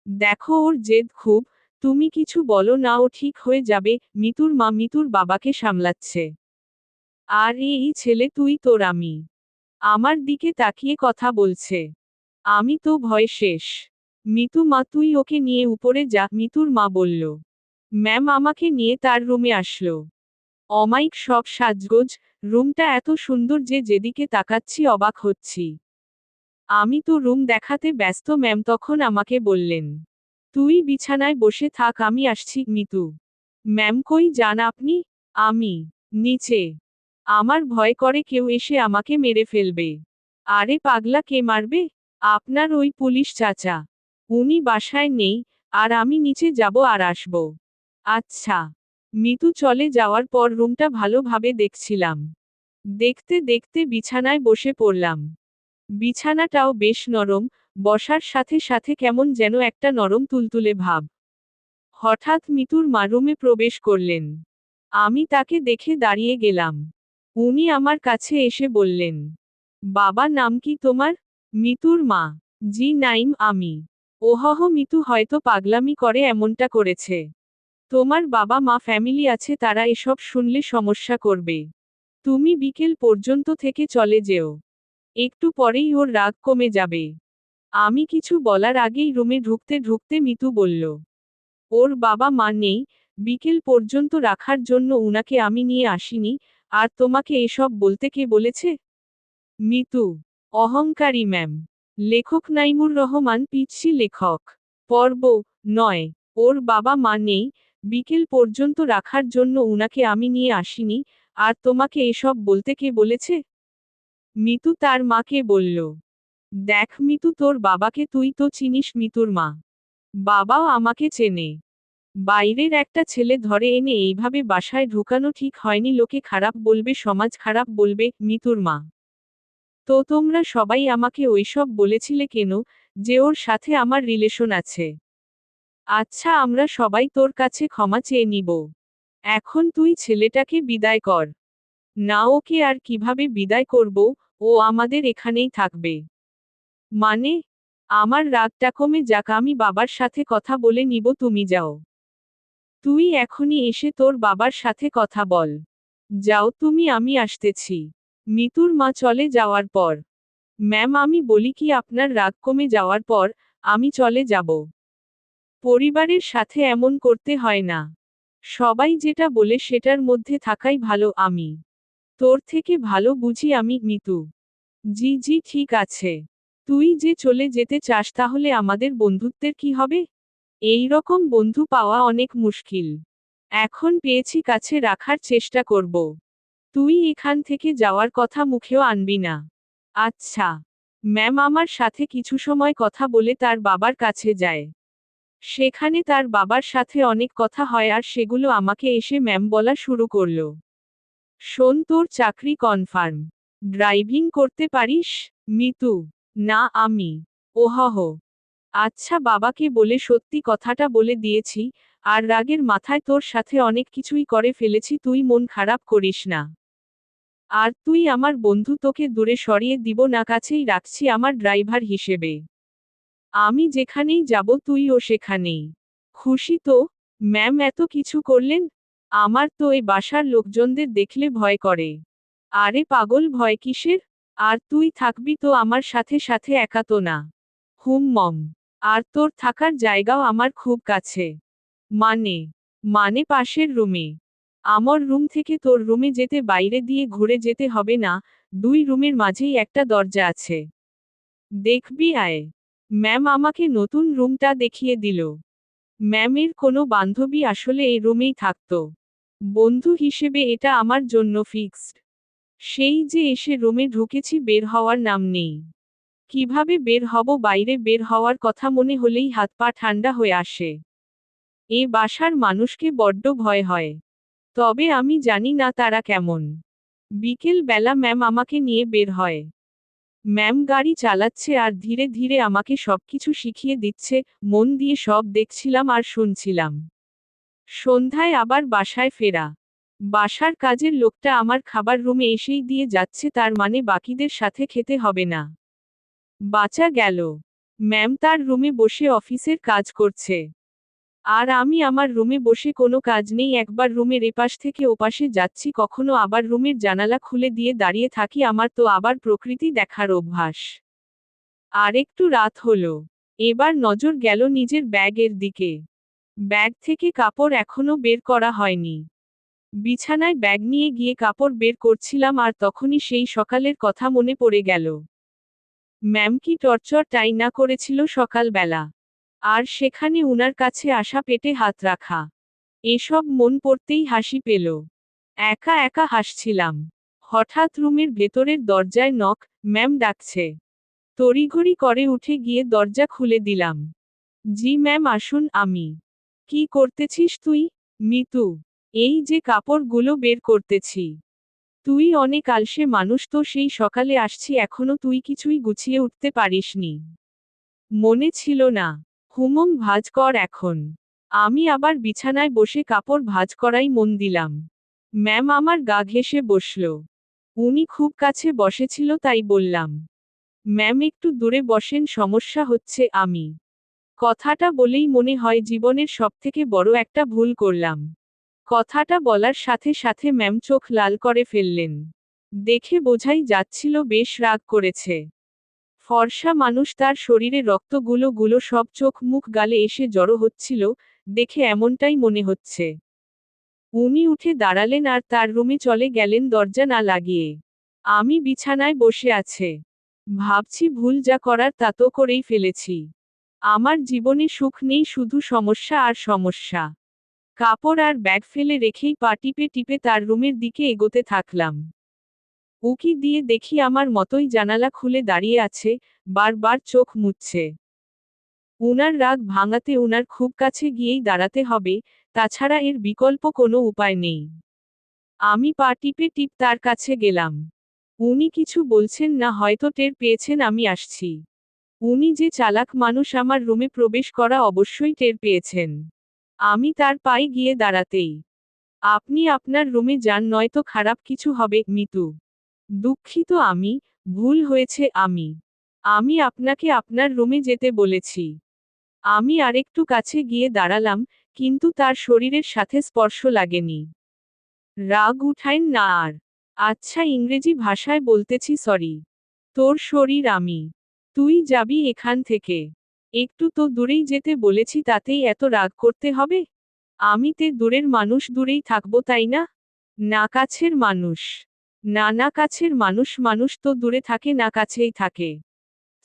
Speaker 1: দেখো ওর জেদ খুব, তুমি কিছু বলো না ও ঠিক হয়ে যাবে। মিতুর মা মিতুর বাবাকে সামলাচ্ছে। আর এই ছেলে তুই তোর আমি। আমার দিকে তাকিয়ে কথা বলছে। আমি তো ভয় শেষ। মিতু মা তুই ওকে নিয়ে উপরে যা, মিতুর মা বলল। ম্যাম আমাকে নিয়ে তার রুমে আসলো। অমায়িক সব সাজগোজ, রুমটা এত সুন্দর যে যেদিকে তাকাচ্ছি অবাক হচ্ছি। আমি তো রুম দেখাতে ব্যস্ত, ম্যাম তখন আমাকে বললেন, তুই বিছানায় বসে থাক, আমি আসছি। মিতু ম্যাম কই যান আপনি? আমি নিচে। আমার ভয় করে কেউ এসে আমাকে মেরে ফেলবে। আরে পাগলা, কে মারবে? আপনার ওই পুলিশ চাচা। উনি বাসায় নেই, আর আমি নিচে যাব আর আসব। আচ্ছা। মিতু চলে যাওয়ার পর রুমটা ভালোভাবে দেখছিলাম। দেখতে দেখতে বিছানায় বসে পড়লাম। বিছানাটাও বেশ নরম, বসার সাথে সাথে কেমন যেন একটা নরম তুলতুলে ভাব। হঠাৎ মিতুর মা রুমে প্রবেশ করলেন। আমি তাকে দেখে দাঁড়িয়ে গেলাম। উনি আমার কাছে এসে বললেন, বাবা নাম কি তোমার? মিতুর মা। জি নাইম আমি। ওহহ মিতু হয়তো পাগলামি করে এমনটা করেছে। তোমার বাবা মা ফ্যামিলি আছে, তারা এসব শুনলে সমস্যা করবে। তুমি বিকেল পর্যন্ত থেকে চলে যেও। একটু পরেই ওর রাগ কমে যাবে। আমি কিছু বলার আগেই রুমে ঢুকতে ঢুকতে মিতু বলল, ওর বাবা মা নেই, বিকেল পর্যন্ত রাখার জন্য উনাকে আমি নিয়ে আসিনি। আর তোমাকে এসব বলতে কে বলেছে? মিতু অহংকারী ম্যাম। লেখক নাইমুর রহমান পিচ্ছি লেখক। পর্ব 9। ওর বাবা মা নেই, বিকেল পর্যন্ত রাখার জন্য উনাকে আমি নিয়ে আসিনি। আর তোমাকে এসব বলতে কে বলেছে? মিতু তার মাকে বলল, দেখ মিতু, তোর বাবাকে তুই তো চিনিস। মিতুর মা। বাবাও আমাকে চেনে। বাইরের একটা ছেলে ধরে এনে এইভাবে বাসায় ঢুকানো ঠিক হয়নি, লোকে খারাপ বলবে, সমাজ খারাপ বলবে। মিতুর মা। তো তোমরা সবাই আমাকে ওইসব বলেছিলে কেন, যে ওর সাথে আমার রিলেশন আছে? আচ্ছা, আমরা সবাই তোর কাছে ক্ষমা চেয়ে নিব। এখন তুই ছেলেটাকে বিদায় কর। না, ওকে আর কিভাবে বিদায় করব? ও আমাদের এখানেই থাকবে। মানে? আমার রাগটা কমে যাক, আমি বাবার সাথে কথা বলে নিব, তুমি যাও। তুই এখনই এসে তোর বাবার সাথে কথা বল। যাও তুমি, আমি আসতেছি। মিতুর মা চলে যাওয়ার পর, ম্যাম আমি বলি কি, আপনার রাগ কমে যাওয়ার পর আমি চলে যাব। পরিবারের সাথে এমন করতে হয় না। সবাই যেটা বলে সেটার মধ্যে থাকাই ভালো। আমি তোর থেকে ভালো বুঝি আমি। মিতু জি জি ঠিক আছে। তুই যে চলে যেতে চাস, তাহলে আমাদের বন্ধুত্বের কি হবে? এই রকম বন্ধু পাওয়া অনেক মুশকিল। এখন পেয়েছি, কাছে রাখার চেষ্টা করব। তুই এখান থেকে যাওয়ার কথা মুখেও আনবি না। আচ্ছা। ম্যাম আমার সাথে কিছু সময় কথা বলে তার বাবার কাছে যায়। সেখানে তার বাবার সাথে অনেক কথা হয়, আর সেগুলো আমাকে এসে ম্যাম বলা শুরু করলো। শোন, তোর চাকরি কনফার্ম। ড্রাইভিং করতে পারিস? মিতু না আমি। ওহহ। আচ্ছা, বাবাকে বলে সত্যি কথাটা বলে দিয়েছি। আর রাগের মাথায় তোর সাথে অনেক কিছুই করে ফেলেছি, তুই মন খারাপ করিস না। আর তুই আমার বন্ধু, তোকে দূরে সরিয়ে দিব না, কাছেই রাখছি আমার ড্রাইভার হিসেবে। আমি যেখানেই যাব তুইও সেখানেই। খুশি তো? ম্যাম এত কিছু করলেন। আমার তো এ বাসার লোকজনদের দেখলে ভয় করে। আরে পাগল, ভয় কিসের? আর তুই থাকবি তো আমার সাথে সাথে, একা তো না। হুম মম। আর তোর থাকার জায়গাও আমার খুব কাছে। মানে? মানে পাশের রুমে। আমার রুম থেকে তোর রুমে যেতে বাইরে দিয়ে ঘুরে যেতে হবে না, 2 রুমের মাঝেই একটা দরজা আছে। দেখবি আয়। ম্যাম আমাকে নতুন রুমটা দেখিয়ে দিল। ম্যামের কোনো বান্ধবী আসলে এই রুমেই থাকতো। বন্ধু হিসেবে এটা আমার জন্য ফিক্সড। সেই যে এসে রুমে ঢুকেছি, বের হওয়ার নাম নেই। কিভাবে বের হব? বাইরে বের হওয়ার কথা মনে হলেই হাত পা ঠান্ডা হয়ে আসে। এ বাসার মানুষকে বড্ড ভয় হয়। তবে আমি জানি না তারা কেমন। বিকেল বেলা ম্যাম আমাকে নিয়ে বের হয়। ম্যাম গাড়ি চালাচ্ছে আর ধীরে ধীরে আমাকে সবকিছু শিখিয়ে দিচ্ছে, মন দিয়ে সব দেখছিলাম আর শুনছিলাম। সন্ধ্যায় আবার বাসায় ফেরা। বাসার কাজের লোকটা আমার খাবার রুমে এসেই দিয়ে যাচ্ছে, তার মানে বাকিদের সাথে খেতে হবে না। বাঁচা গেল। ম্যাম তার রুমে বসে অফিসের কাজ করছে। আর আমি আমার রুমে বসে কোনো কাজ নেই, একবার রুমের এপাশ থেকে ওপাশে যাচ্ছি, কখনো আবার রুমের জানালা খুলে দিয়ে দাঁড়িয়ে থাকি। আমার তো আবার প্রকৃতি দেখার অভ্যাস। আর একটু রাত হলো। এবার নজর গেল নিজের ব্যাগের দিকে। ব্যাগ থেকে কাপড় এখনো বের করা হয়নি। বিছানায় ব্যাগ নিয়ে গিয়ে কাপড় বের করছিলাম আর তখনই সেই সকালের কথা মনে পড়ে গেল। ম্যাম কি টর্চার টাই না করেছিল সকালবেলা। আর সেখানে উনার কাছে আসা পেটে হাত রাখা। এসব মন পড়তেই হাসি পেল। একা একা হাসছিলাম। হঠাৎ রুমের ভেতরের দরজায় নক। ম্যাম ডাকছে। তড়িঘড়ি করে উঠে গিয়ে দরজা খুলে দিলাম। জি ম্যাম আসুন। আমি। কি করতেছিস তুই? মিতু। এই যে কাপড়গুলো বের করতেছি। তুই অনেক আলসে মানুষ, তো সেই সকালে আসছি এখনো তুই কিছুই গুছিয়ে উঠতে পারিসনি। মনে ছিল না? হুমম ভাঁজ কর এখন। আমি আবার বিছানায় বসে কাপড় ভাঁজ করাই মন দিলাম। ম্যাম আমার গা ঘেঁষে বসল। উনি খুব কাছে বসেছিল তাই বললাম, ম্যাম একটু দূরে বসেন, সমস্যা হচ্ছে। আমি কথাটা বলেই মনে হয় জীবনের সবথেকে বড় একটা ভুল করলাম। কথাটা বলার সাথে সাথে ম্যাম চোখ লাল করে ফেললেন। দেখে বোঝাই যাচ্ছিল বেশ রাগ করেছে। ফর্সা মানুষ, তার শরীরে রক্তগুলো গুলো সব চোখ মুখ গালে এসে জড়ো হচ্ছিল, দেখে এমনটাই মনে হচ্ছে। উনি উঠে দাঁড়ালেন আর তার রুমে চলে গেলেন দরজা না লাগিয়ে। আমি বিছানায় বসে আছে। ভাবছি ভুল যা করার তা তো করেই ফেলেছি। আমার জীবনে সুখ নেই, শুধু সমস্যা আর সমস্যা। কাপড় আর ব্যাগ ফেলে রেখেই পা টিপে টিপে তার রুমের দিকে এগোতে থাকলাম। উকি দিয়ে দেখি আমার মতোই জানালা খুলে দাঁড়িয়ে আছে, বারবার চোখ মুছছে। উনার রাগ ভাঙাতে উনার খুব কাছে গিয়েই দাঁড়াতে হবে, তাছাড়া এর বিকল্প কোনো উপায় নেই। আমি পা টিপে টিপ তার কাছে গেলাম। উনি কিছু বলছেন না, হয়তো টের পেয়েছেন আমি আসছি। উনি যে চালাক মানুষ, আমার রুমে প্রবেশ করা অবশ্যই টের পেয়েছেন। আমি তার পায়ে গিয়ে দাঁড়াতেই, আপনি আপনার রুমে যান, নয়তো খারাপ কিছু হবে। মিতু। দুঃখিত, আমি। ভুল হয়েছে। আমি আপনাকে আপনার রুমে যেতে বলেছি। আমি আরেকটু কাছে গিয়ে দাঁড়ালাম, কিন্তু তার শরীরের সাথে স্পর্শ লাগেনি। রাগ উঠায়েন না আর। আচ্ছা, ইংরেজি ভাষায় বলতেছি সরি। তোর শরীর আমি। তুই যাবি এখান থেকে। একটু তো দূরেই যেতে বলেছি, তাতেই এত রাগ করতে হবে? আমি তে দূরের মানুষ, দূরেই থাকবো তাই না? না কাছের মানুষ। না না কাছের মানুষ, মানুষ তো দূরে থাকে না কাছেই থাকে।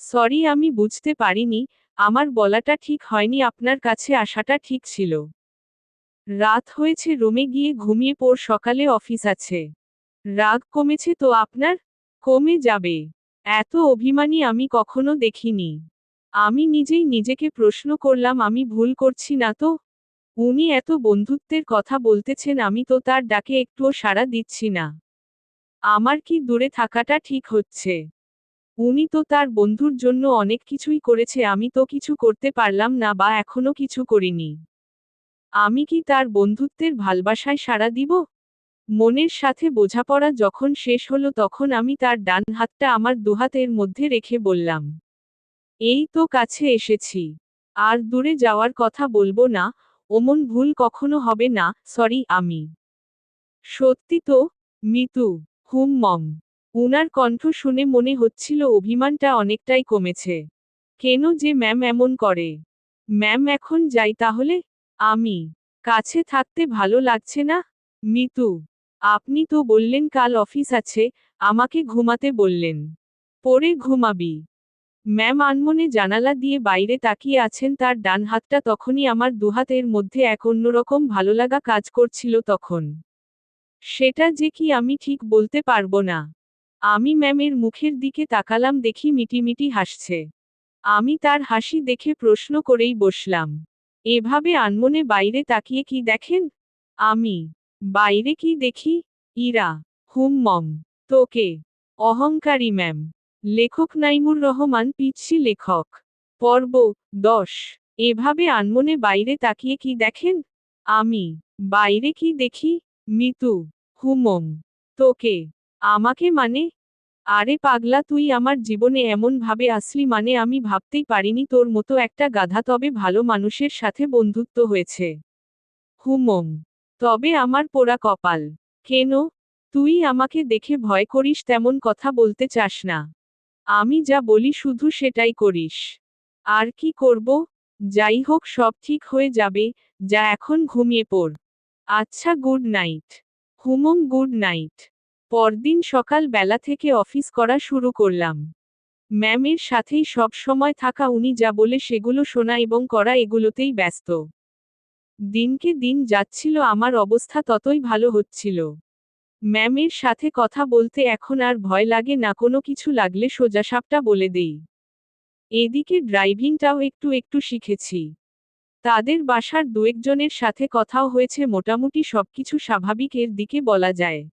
Speaker 1: সরি, আমি বুঝতে পারিনি, আমার বলাটা ঠিক হয়নি, আপনার কাছে আসাটা ঠিক ছিল। রাত হয়েছে, রুমে গিয়ে ঘুমিয়ে পড়, সকালে অফিস আছে। রাগ কমেছে তো আপনার? কমে যাবে। এত অভিমানী আমি কখনো দেখিনি। আমি নিজেই নিজেকে প্রশ্ন করলাম, আমি ভুল করছি না তো? উনি এত বন্ধুত্বের কথা বলতেছেন, আমি তো তার ডাকে একটুও সাড়া দিচ্ছি না। আমার কি দূরে থাকাটা ঠিক হচ্ছে? উনি তো তার বন্ধুর জন্য অনেক কিছুই করেছে, আমি তো কিছু করতে পারলাম না, বা এখনো কিছু করিনি। আমি কি তার বন্ধুত্বের ভালবাসায় সাড়া দিব? মনের সাথে বোঝাপড়া যখন শেষ হলো, তখন আমি তার ডান হাতটা আমার দুহাতের মধ্যে রেখে বললাম, এই তো কাছে এসেছি। আর দূরে যাওয়ার কথা বলবো না, অমন ভুল কখনো হবে না। সরি। আমি। সত্যি তো? মিতু। মম। উনার কণ্ঠ শুনে মনে হচ্ছিল অভিমানটা অনেকটাই কমেছে। কেন যে ম্যাম এমন করে? ম্যাম এখন যাই তাহলে? আমি। কাছে থাকতে ভালো লাগছে না? মিতু। আপনি তো বললেন কাল অফিস আছে, আমাকে ঘুমাতে বললেন। পরে ঘুমাবি। ম্যাম আনমনে জানালা দিয়ে বাইরে তাকিয়ে আছেন, তার ডান হাতটা তখনই আমার দুহাতের মধ্যে এক অন্যরকম ভালোলাগা কাজ করছিল তখন। সেটা যে কি আমি ঠিক বলতে পারবো না। আমি ম্যামের মুখের দিকে তাকালাম, দেখি মিটিমিটি হাসছে। আমি তার হাসি দেখে প্রশ্ন করেই বসলাম, এভাবে আনমনে বাইরে তাকিয়ে কি দেখেন? আমি, বাইরে কি দেখি? ইরা, মম, তোকে। অহংকারী ম্যাম। লেখক নাইমুর রহমান পিচ্ছি লেখক। পর্ব 10। এভাবে আনমনে বাইরে তাকিয়ে কি দেখেন? আমি, বাইরে কি দেখি? মিতু, মম, তোকে। আমাকে মানে? আরে পাগলা, তুই আমার জীবনে এমন ভাবে আসলি মানে আমি ভাবতেই পারিনি তোর মতো একটা গাধা তবে ভালো মানুষের সাথে বন্ধুত্ব হয়েছে। মম, তবে আমার পোড়া কপাল। কেন? তুই আমাকে দেখে ভয় করিস তেমন কথা বলতে চাস না। আমি যা বলি শুধু সেটাই করিস। আর কি করব? যাই হোক, সব ঠিক হয়ে যাবে, যা এখন ঘুমিয়ে পড়। আচ্ছা, গুড নাইট। মম, গুড নাইট। পরদিন সকাল বেলা থেকে অফিস করা শুরু করলাম। ম্যামের সাথেই সব সময় থাকা, উনি যা বলে সেগুলো শোনা এবং করা, এগুলোতেই ব্যস্ত। দিনকে দিন যাচ্ছিল, আমার অবস্থা ততই ভালো হচ্ছিল। ম্যামের সাথে কথা বলতে এখন আর ভয় লাগে না, কোনো কিছু লাগলে সোজাসাপটা বলে দেই। এদিকে ড্রাইভিংটাও একটু একটু শিখেছি। তাদের বাসার দু-একজনের সাথে কথাও হয়েছে, মোটামুটি সবকিছু স্বাভাবিকের দিকে বলা যায়।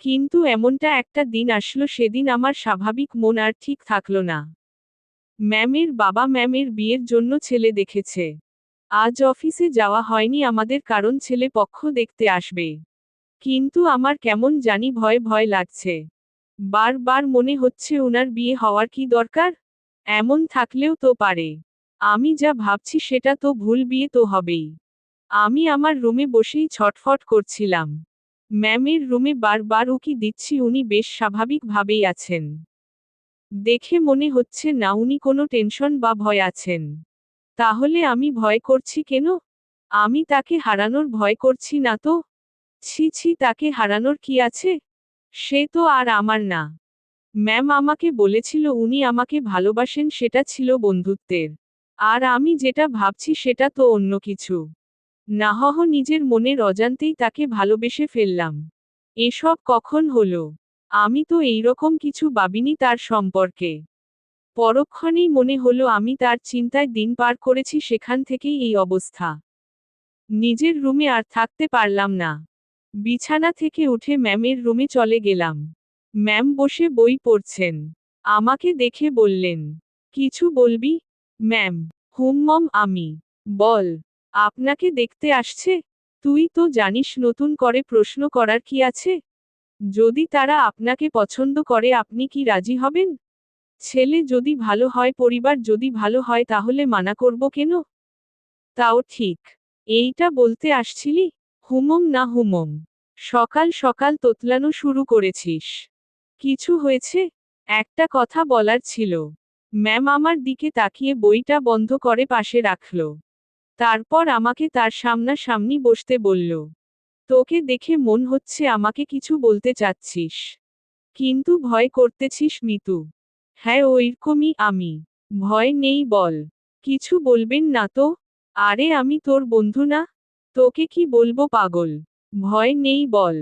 Speaker 1: কিন্তু এমনটা একটা দিন আসলো, সেদিন আমার স্বাভাবিক মন আর ঠিক থাকলো না। ম্যামের বাবা ম্যামের বিয়ের জন্য ছেলে দেখেছে। আজ অফিসে যাওয়া হয়নি আমাদের, কারণ ছেলে পক্ষ দেখতে আসবে। কিন্তু আমার কেমন জানি ভয় ভয় লাগছে। বারবার মনে হচ্ছে ওনার বিয়ে হওয়ার কি দরকার? এমন থাকলেও তো পারে। আমি যা ভাবছি সেটা তো ভুল, বিয়ে তো হবেই। আমি আমার রুমে বসেই ছটফট করছিলাম। ম্যামের রুমে বারবার উকি দিচ্ছি, উনি বেশ স্বাভাবিকভাবেই আছেন। দেখে মনে হচ্ছে না উনি কোনো টেনশন বা ভয় আছেন। তাহলে আমি ভয় করছি কেন? আমি তাকে হারানোর ভয় করছি না তো? ছি ছি, তাকে হারানোর কি আছে? সে তো আর আমার না। ম্যাম আমাকে বলেছিল উনি আমাকে ভালোবাসেন, সেটা ছিল বন্ধুত্বের। আর আমি যেটা ভাবছি সেটা তো অন্য কিছু। নাহয় নিজের মনের অজান্তেই তাকে ভালোবেসে ফেললাম। এসব কখন হলো? আমি তো এইরকম কিছু ভাবিনি তার সম্পর্কে। পরক্ষণেই মনে হলো আমি তার চিন্তায় দিন পার করেছি, সেখান থেকেই এই অবস্থা। নিজের রুমে আর থাকতে পারলাম না। বিছানা থেকে উঠে ম্যামের রুমে চলে গেলাম। ম্যাম বসে বই পড়ছেন। আমাকে দেখে বললেন, কিছু বলবি? ম্যাম, মম, আমি। বল। আপনাকে দেখতে আসছে। তুই তো জানিস নতুন করে প্রশ্ন করার কি আছে? যদি তারা আপনাকে পছন্দ করে আপনি কি রাজি হবেন? ছেলে যদি ভালো হয়, পরিবার যদি ভালো হয়, তাহলে মানা করব কেন? তাও ঠিক। এইটা বলতে আসছিলি? হুমম না হুমম। সকাল সকাল তোতলানো শুরু করেছিস। কিছু হয়েছে? একটা কথা বলার ছিল। ম্যাম আমার দিকে তাকিয়ে বইটা বন্ধ করে পাশে রাখল। তারপর আমাকে তার সামনাসামনি বসতে বলল। তোকে দেখে মন হচ্ছে আমাকে কিছু বলতে চাচ্ছিস। কিন্তু ভয় করতেছিস মিতু। হ্যাঁ, ওইরকমই আমি। ভয় নেই, বল। কিছু বলবেন না তো? আরে আমি তোর বন্ধু না? তোকে কি বলবো পাগল? ভয় নেই, বল।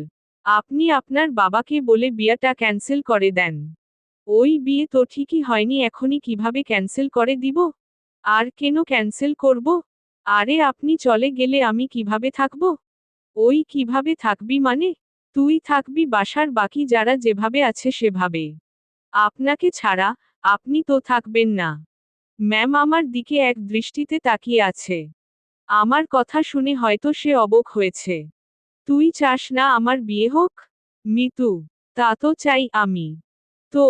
Speaker 1: আপনি আপনার বাবাকে বলে বিয়েটা ক্যান্সেল করে দেন। ওই বিয়ে তো ঠিকই হয়নি, এখনই কিভাবে ক্যান্সেল করে দিব? আর কেন ক্যান্সেল করব? আরে আপনি চলে গেলে আমি কিভাবে থাকব? ওই কিভাবে থাকবি মানে? তুই থাকবি বাসার বাকি যারা যেভাবে আছে সেভাবে। আপনাকে ছাড়া, আপনি তো থাকবেন না। ম্যাম আমার দিকে এক দৃষ্টিতে তাকিয়ে আছে। আমার কথা শুনে হয়তো সে অবাক হয়েছে। তুই চাস না আমার বিয়ে হোক? মিতু, তা তো চাই আমি। তো,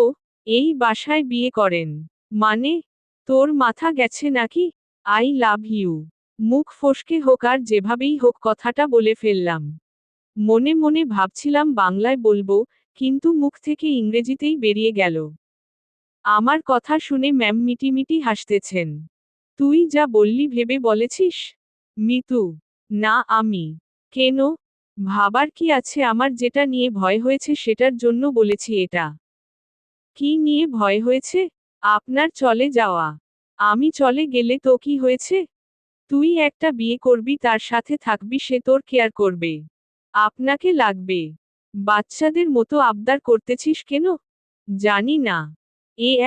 Speaker 1: এই বাসায় বিয়ে করেন? মানে? তোর মাথা গেছে নাকি? I love you. মুখ ফসকে হোক আর যেভাবেই হোক কথাটা বলে ফেললাম। মনে মনে ভাবছিলাম বাংলায় বলবো, কিন্তু মুখ থেকে ইংরেজিতেই বেরিয়ে গেল। আমার কথা শুনে ম্যাম মিটিমিটি হাসতেছেন। তুই যা বললি ভেবে বলেছিস? মিতু, না আমি। কেন? ভাবার কি আছে, আমার যেটা নিয়ে ভয় হয়েছে সেটার জন্য বলেছি এটা। কি নিয়ে ভয় হয়েছে? আপনার চলে যাওয়া। আমি চলে গেলে তো কি হয়েছে? তুই একটা বিয়ে করবি, তার সাথে থাকবি, সে তোর কেয়ার করবে। আপনাকে লাগবে। বাচ্চাদের মতো আবদার করতেছিস কেন? জানি না।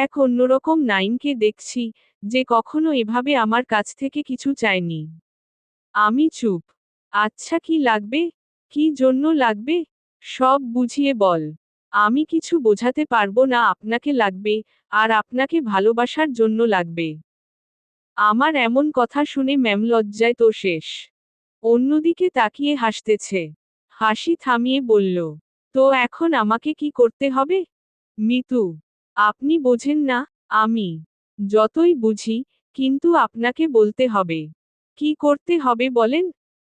Speaker 1: এক অন্যরকম নাইমকে দেখছি, যে কখনো এভাবে আমার কাছ থেকে কিছু চায়নি। আমি চুপ। আচ্ছা কি লাগবে? কি জন্য লাগবে? সব বুঝিয়ে বল। আমি কিছু বোঝাতে পারবো না আপনাকে লাগবে, আর আপনাকে ভালোবাসার জন্য লাগবে। আমার এমন কথা শুনে ম্যাম লজ্জায় তো শেষ। অন্যদিকে তাকিয়ে হাসতেছে। হাসি থামিয়ে বলল, তো এখন আমাকে কি করতে হবে? মিতু, আপনি বোঝেন না? আমি যতই বুঝি, কিন্তু আপনাকে বলতে হবে। কি করতে হবে বলেন?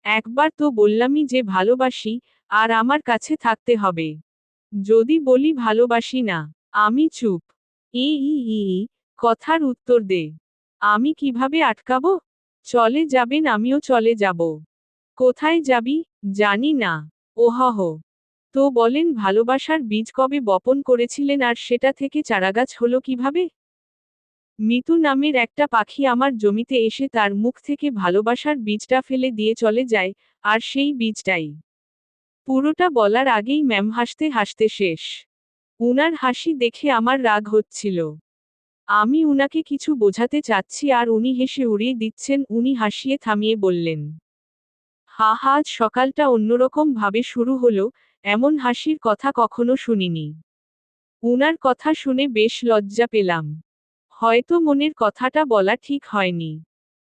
Speaker 1: একবার তো বললামই যে ভালোবাসি, আর আমার কাছে থাকতে হবে। যদি বলি ভালোবাসি না, আমি চুপ। ই ই ই ই, কথার উত্তর দে। আমি কিভাবে আটকাবো? চলে যাবেন, আমিও চলে যাব। কোথায় যাবি? জানি না। ওহহ। তো বলেন, ভালোবাসার বীজ কবে বপন করেছিলেন আর সেটা থেকে চারাগাছ হলো কিভাবে? মিতু নামের একটা পাখি আমার জমিতে এসে তার মুখ থেকে ভালোবাসার বীজটা ফেলে দিয়ে চলে যায়, আর সেই বীজটাই। পুরোটা বলার আগেই ম্যাম হাসতে হাসতে শেষ। উনার হাসি দেখে আমার রাগ হচ্ছিল। আমি উনাকে কিছু বোঝাতে চাচ্ছি আর উনি হেসে উড়িয়ে দিচ্ছেন। উনি হাসিয়ে থামিয়ে বললেন, হা হা, আজ সকালটা অন্যরকম ভাবে শুরু হলো, এমন হাসির কথা কখনো শুনিনি। উনার কথা শুনে বেশ লজ্জা পেলাম। হয়তো মনের কথাটা বলা ঠিক হয়নি।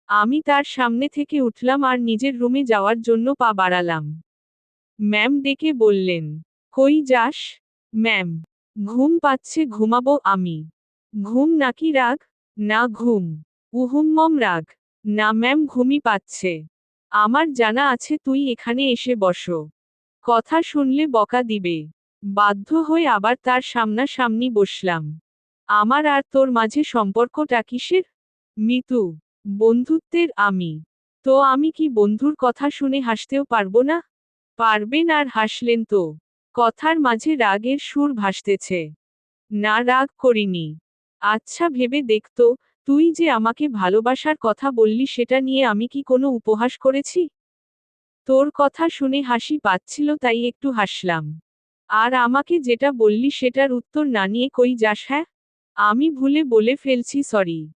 Speaker 1: আমি তার সামনে থেকে উঠলাম আর নিজের রুমে যাওয়ার জন্য পা বাড়ালাম। ম্যাম ডেকে বললেন, কই যাস? ম্যাম, ঘুম পাচ্ছে, ঘুমাবো আমি। ঘুম নাকি রাগ? না ঘুম। উহুম্মম রাগ। না ম্যাম, ঘুমই পাচ্ছে। আমার জানা আছে তুই এখানে এসে বসো। কথা শুনলে বকা দিবে। বাধ্য হয়ে আবার তার সামনাসামনি বসলাম। আমার আর তোর মাঝে সম্পর্কটা কিসের? মিতু, বন্ধুত্বের। আমি তো আমি কি বন্ধুর কথা শুনে হাসতেও পারবো না? পারবেন, আর হাসলেন তো। কথার মাঝে রাগের সুর ভাসতেছে। না, রাগ করিনি। আচ্ছা ভেবে দেখতো, তুই যে আমাকে ভালোবাসার কথা বললি সেটা নিয়ে আমি কি কোনো উপহাস করেছি? তোর কথা শুনে হাসি পাচ্ছিল তাই একটু হাসলাম। আর আমাকে যেটা বললি সেটার উত্তর না নিয়ে কই যাস? হ্যাঁ, আমি ভুলে বলে ফেলছি, সরি।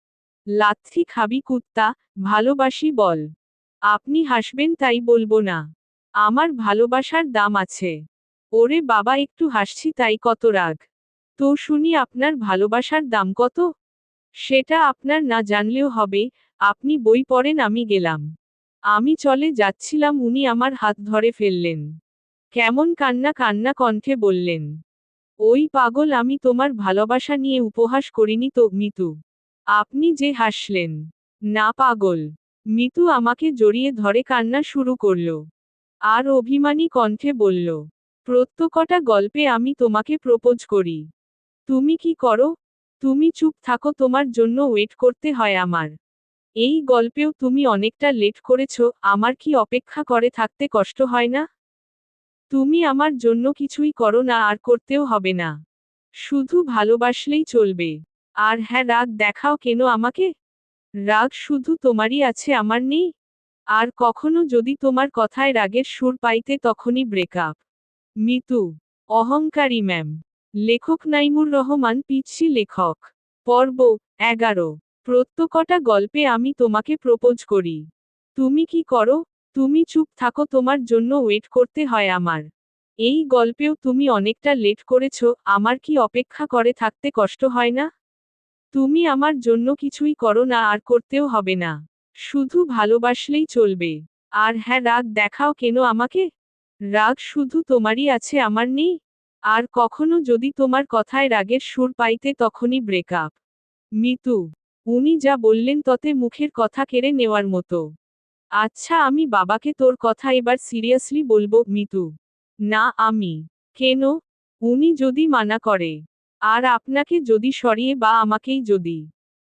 Speaker 1: লাথি খাবি কুত্তা? ভালোবাসি বল। আপনি হাসবেন তাই বলবো না। আমার ভালোবাসার দাম আছে। ওরে বাবা, একটু হাসছি তাই কত রাগ? তো শুনি আপনার ভালোবাসার দাম কত? সেটা আপনার না জানলেও হবে। আপনি বই পড়েন, আমি গেলাম। আমি চলে যাচ্ছিলাম, উনি আমার হাত ধরে ফেললেন। কেমন কান্না কান্না কণ্ঠে বললেন, ওই পাগল, আমি তোমার ভালোবাসা নিয়ে উপহাস করিনি তো। মিতু, আপনি যে হাসলেন। না পাগল। মিতু আমাকে জড়িয়ে ধরে কান্না শুরু করল। আর অভিমানী কণ্ঠে বলল, প্রত্যেকটা গল্পে আমি তোমাকে প্রপোজ করি। তুমি কি করো? তুমি চুপ থাকো, তোমার জন্য ওয়েট করতে হয় আমার। এই গল্পেও তুমি অনেকটা লেট করেছো, আমার কি অপেক্ষা করে থাকতে কষ্ট হয় না? তুমি আমার জন্য কিছুই করো না, আর করতেও হবে না। শুধু ভালোবাসলেই চলবে। আর হ্যাঁ, রাগ দেখাও কেন আমাকে? রাগ শুধু তোমারই আছে, আমার নেই? আর কখনো যদি তোমার কথায় রাগের সুর পাইতে, তখনই ব্রেকআপ। মিতু, অহংকারী ম্যাম। লেখক নাইমুর রহমান পিচ্ছি, লেখক। পর্ব 11। প্রত্যেকটা গল্পে আমি তোমাকে প্রপোজ করি। তুমি কি করো? তুমি চুপ থাকো, তোমার জন্য ওয়েট করতে হয় আমার। এই গল্পেও তুমি অনেকটা লেট করেছো, আমার কি অপেক্ষা করে থাকতে কষ্ট হয় না? তুমি আমার জন্য কিছুই করো না, আর করতেও হবে না। শুধু ভালোবাসলেই চলবে। আর হ্যাঁ, রাগ দেখাও কেন আমাকে? রাগ শুধু তোমারই আছে, আমার নেই? আর কখনো যদি তোমার কথায় রাগের সুর পাইতে, তখনই ব্রেকআপ। মিতু, উনি যা বললেন ততে মুখের কথা কেড়ে নেওয়ার মতো। আচ্ছা, আমি বাবাকে তোর কথা এবার সিরিয়াসলি বলবো। মিতু, না আমি। কেন? উনি যদি মানা করে? আর আপনাকে যদি সরিয়ে, বা আমাকেই যদি?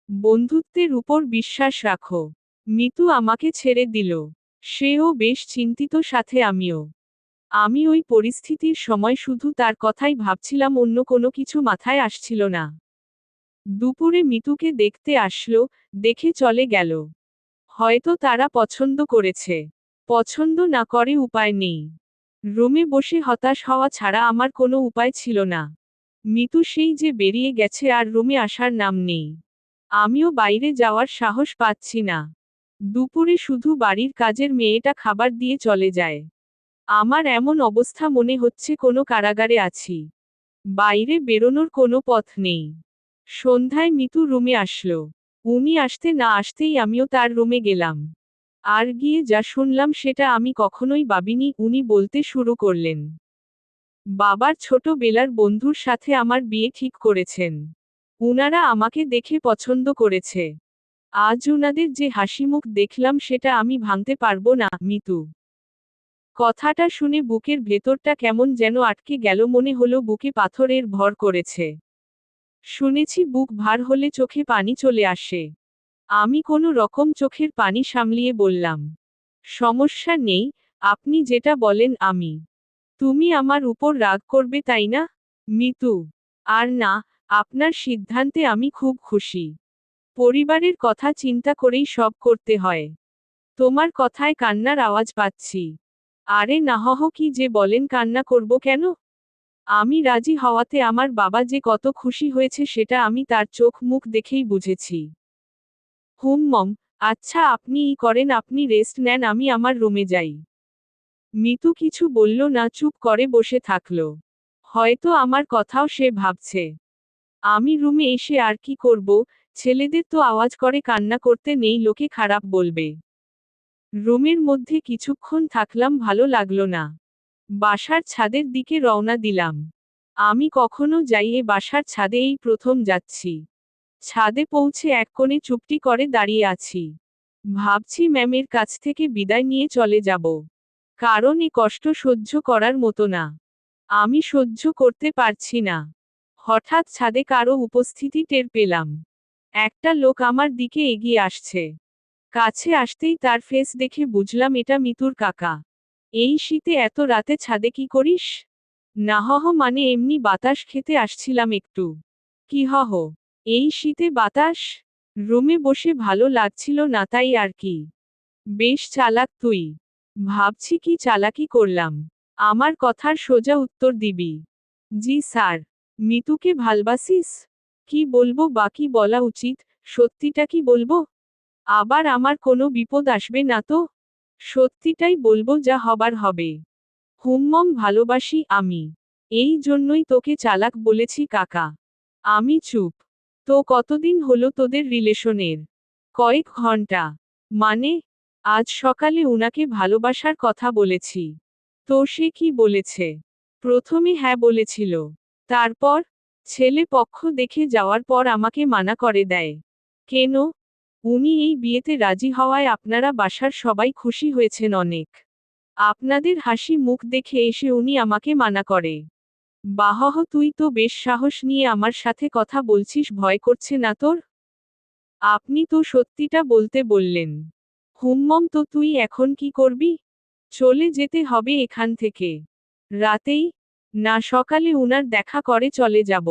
Speaker 1: বন্ধুত্বের উপর বিশ্বাস রাখো। মিতু আমাকে ছেড়ে দিল। সেও বেশ চিন্তিত, সাথে আমিও। আমি ওই পরিস্থিতির সময় শুধু তার কথাই ভাবছিলাম, অন্য কোনো কিছু মাথায় আসছিল না। দুপুরে মিতুকে দেখতে আসলো, দেখে চলে গেল। হয়তো তারা পছন্দ করেছে। পছন্দ না করে উপায় নেই। রুমে বসে হতাশ হওয়া ছাড়া আমার কোনো উপায় ছিল না। মিতু সেই যে বেরিয়ে গেছে আর রুমে আসার নাম নেই। আমিও বাইরে যাওয়ার সাহস পাচ্ছি না। দুপুরে শুধু বাড়ির কাজের মেয়েটা খাবার দিয়ে চলে যায়। আমার এমন অবস্থা মনে হচ্ছে কোনো কারাগারে আছি। বাইরে বেরোনোর কোনো পথ নেই। সন্ধ্যায় মিতু রুমে আসলো। উনি আসতে না আসতেই আমিও তার রুমে গেলাম। আর গিয়ে যা শুনলাম সেটা আমি কখনোই ভাবিনি। উনি বলতে শুরু করলেন, বাবার ছোটবেলার বন্ধুর সাথে আমার বিয়ে ঠিক করেছেন। উনারা আমাকে দেখে পছন্দ করেছে। আজ উনাদের যে হাসিমুখ দেখলাম সেটা আমি ভাঙতে পারবো না। মিতু কথাটা শুনে বুকের ভেতরটা কেমন যেন আটকে গেল, মনে হলো বুকে পাথরের ভর করেছে। শুনেছি বুক ভার হলে চোখে পানি চলে আসে। আমি কোনো রকম চোখের পানি সামলিয়ে বললাম, সমস্যা নেই, আপনি যেটা বলেন আমি। তুমি আমার উপর রাগ করবে তাই না? মিতু, আর না, আপনার সিদ্ধান্তে আমি খুব খুশি। পরিবারের কথা চিন্তা করেই সব করতে হয়। তোমার কথায় কান্নার আওয়াজ পাচ্ছি। আরে নাহহ, কি যে বলেন, কান্না করব কেন? আমি রাজি হওয়াতে আমার বাবা যে কত খুশি হয়েছে সেটা আমি তার চোখ মুখ দেখেই বুঝেছি। মম, আচ্ছা আপনিই করেন, আপনি রেস্ট নেন, আমি আমার রুমে যাই। মিতু কিছু বলল না, চুপ করে বসে থাকল। হয়তো আমার কথাও সে ভাবছে। আমি রুমে এসে আর কি করব, ছেলেদের তো আওয়াজ করে কান্না করতে নেই, লোকে খারাপ বলবে। রুমের মধ্যে কিছুক্ষণ থাকলাম, ভালো লাগলো না। বাসার ছাদের দিকে রওনা দিলাম। আমি কখনো যাই এ বাসার ছাদে, এই প্রথম যাচ্ছি। ছাদে পৌঁছে এক কোণে চুপটি করে দাঁড়িয়ে আছি। ভাবছি ম্যামের কাছ থেকে বিদায় নিয়ে চলে যাব। কারণ এ কষ্ট সহ্য করার মতো না। আমি সহ্য করতে পারছি না। হঠাৎ ছাদে কারো উপস্থিতি টের পেলাম। একটা লোক আমার দিকে এগিয়ে আসছে। কাছে আসতেই তার ফেস দেখে বুঝলাম এটা মিতুর কাকা। এই শীতে এত রাতে ছাদে কি করিস? নাহহ, মানে এমনি বাতাস খেতে আসছিলাম একটু। কি হহ, এই শীতে বাতাস? রুমে বসে ভালো লাগছিল না তাই আর কি। বেশ চালাক তুই। ভাবছি কি চালাকি করলাম। আমার কথার সোজা উত্তর দিবি? জি স্যার। মিতুকে ভালবাসিস? কি বলবো, বাকি বলা উচিত, সত্যিটা কি বলবো? আবার আমার কোনো বিপদ আসবে না তো? সত্যিটাই বলবো, যা হবার হবে। হুম্মম, ভালোবাসি আমি। এই জন্যই তোকে চালাক বলেছি কাকা। আমি চুপ। তো কতদিন হলো তোদের রিলেশনের? কয়েক ঘন্টা। মানে? আজ সকালে উনাকে ভালোবাসার কথা বলেছি। তো সে কি বলেছে? প্রথমে হ্যাঁ বলেছিল। তারপর? ছেলে পক্ষ দেখে যাওয়ার পর আমাকে মানা করে দেয়। কেন? উনি এই বিয়েতে রাজি হওয়ায় আপনারা বাসার সবাই খুশি হয়েছেন অনেক। আপনাদের হাসি মুখ দেখে এসে উনি আমাকে মানা করে। বাহহ, তুই তো বেশ সাহস নিয়ে আমার সাথে কথা বলছিস, ভয় করছে না তোর? আপনি তো সত্যিটা বলতে বললেন। হুম্মম, তো তুই এখন কি করবি? চলে যেতে হবে এখান থেকে। রাতেই? না, সকালে উনার দেখা করে চলে যাব।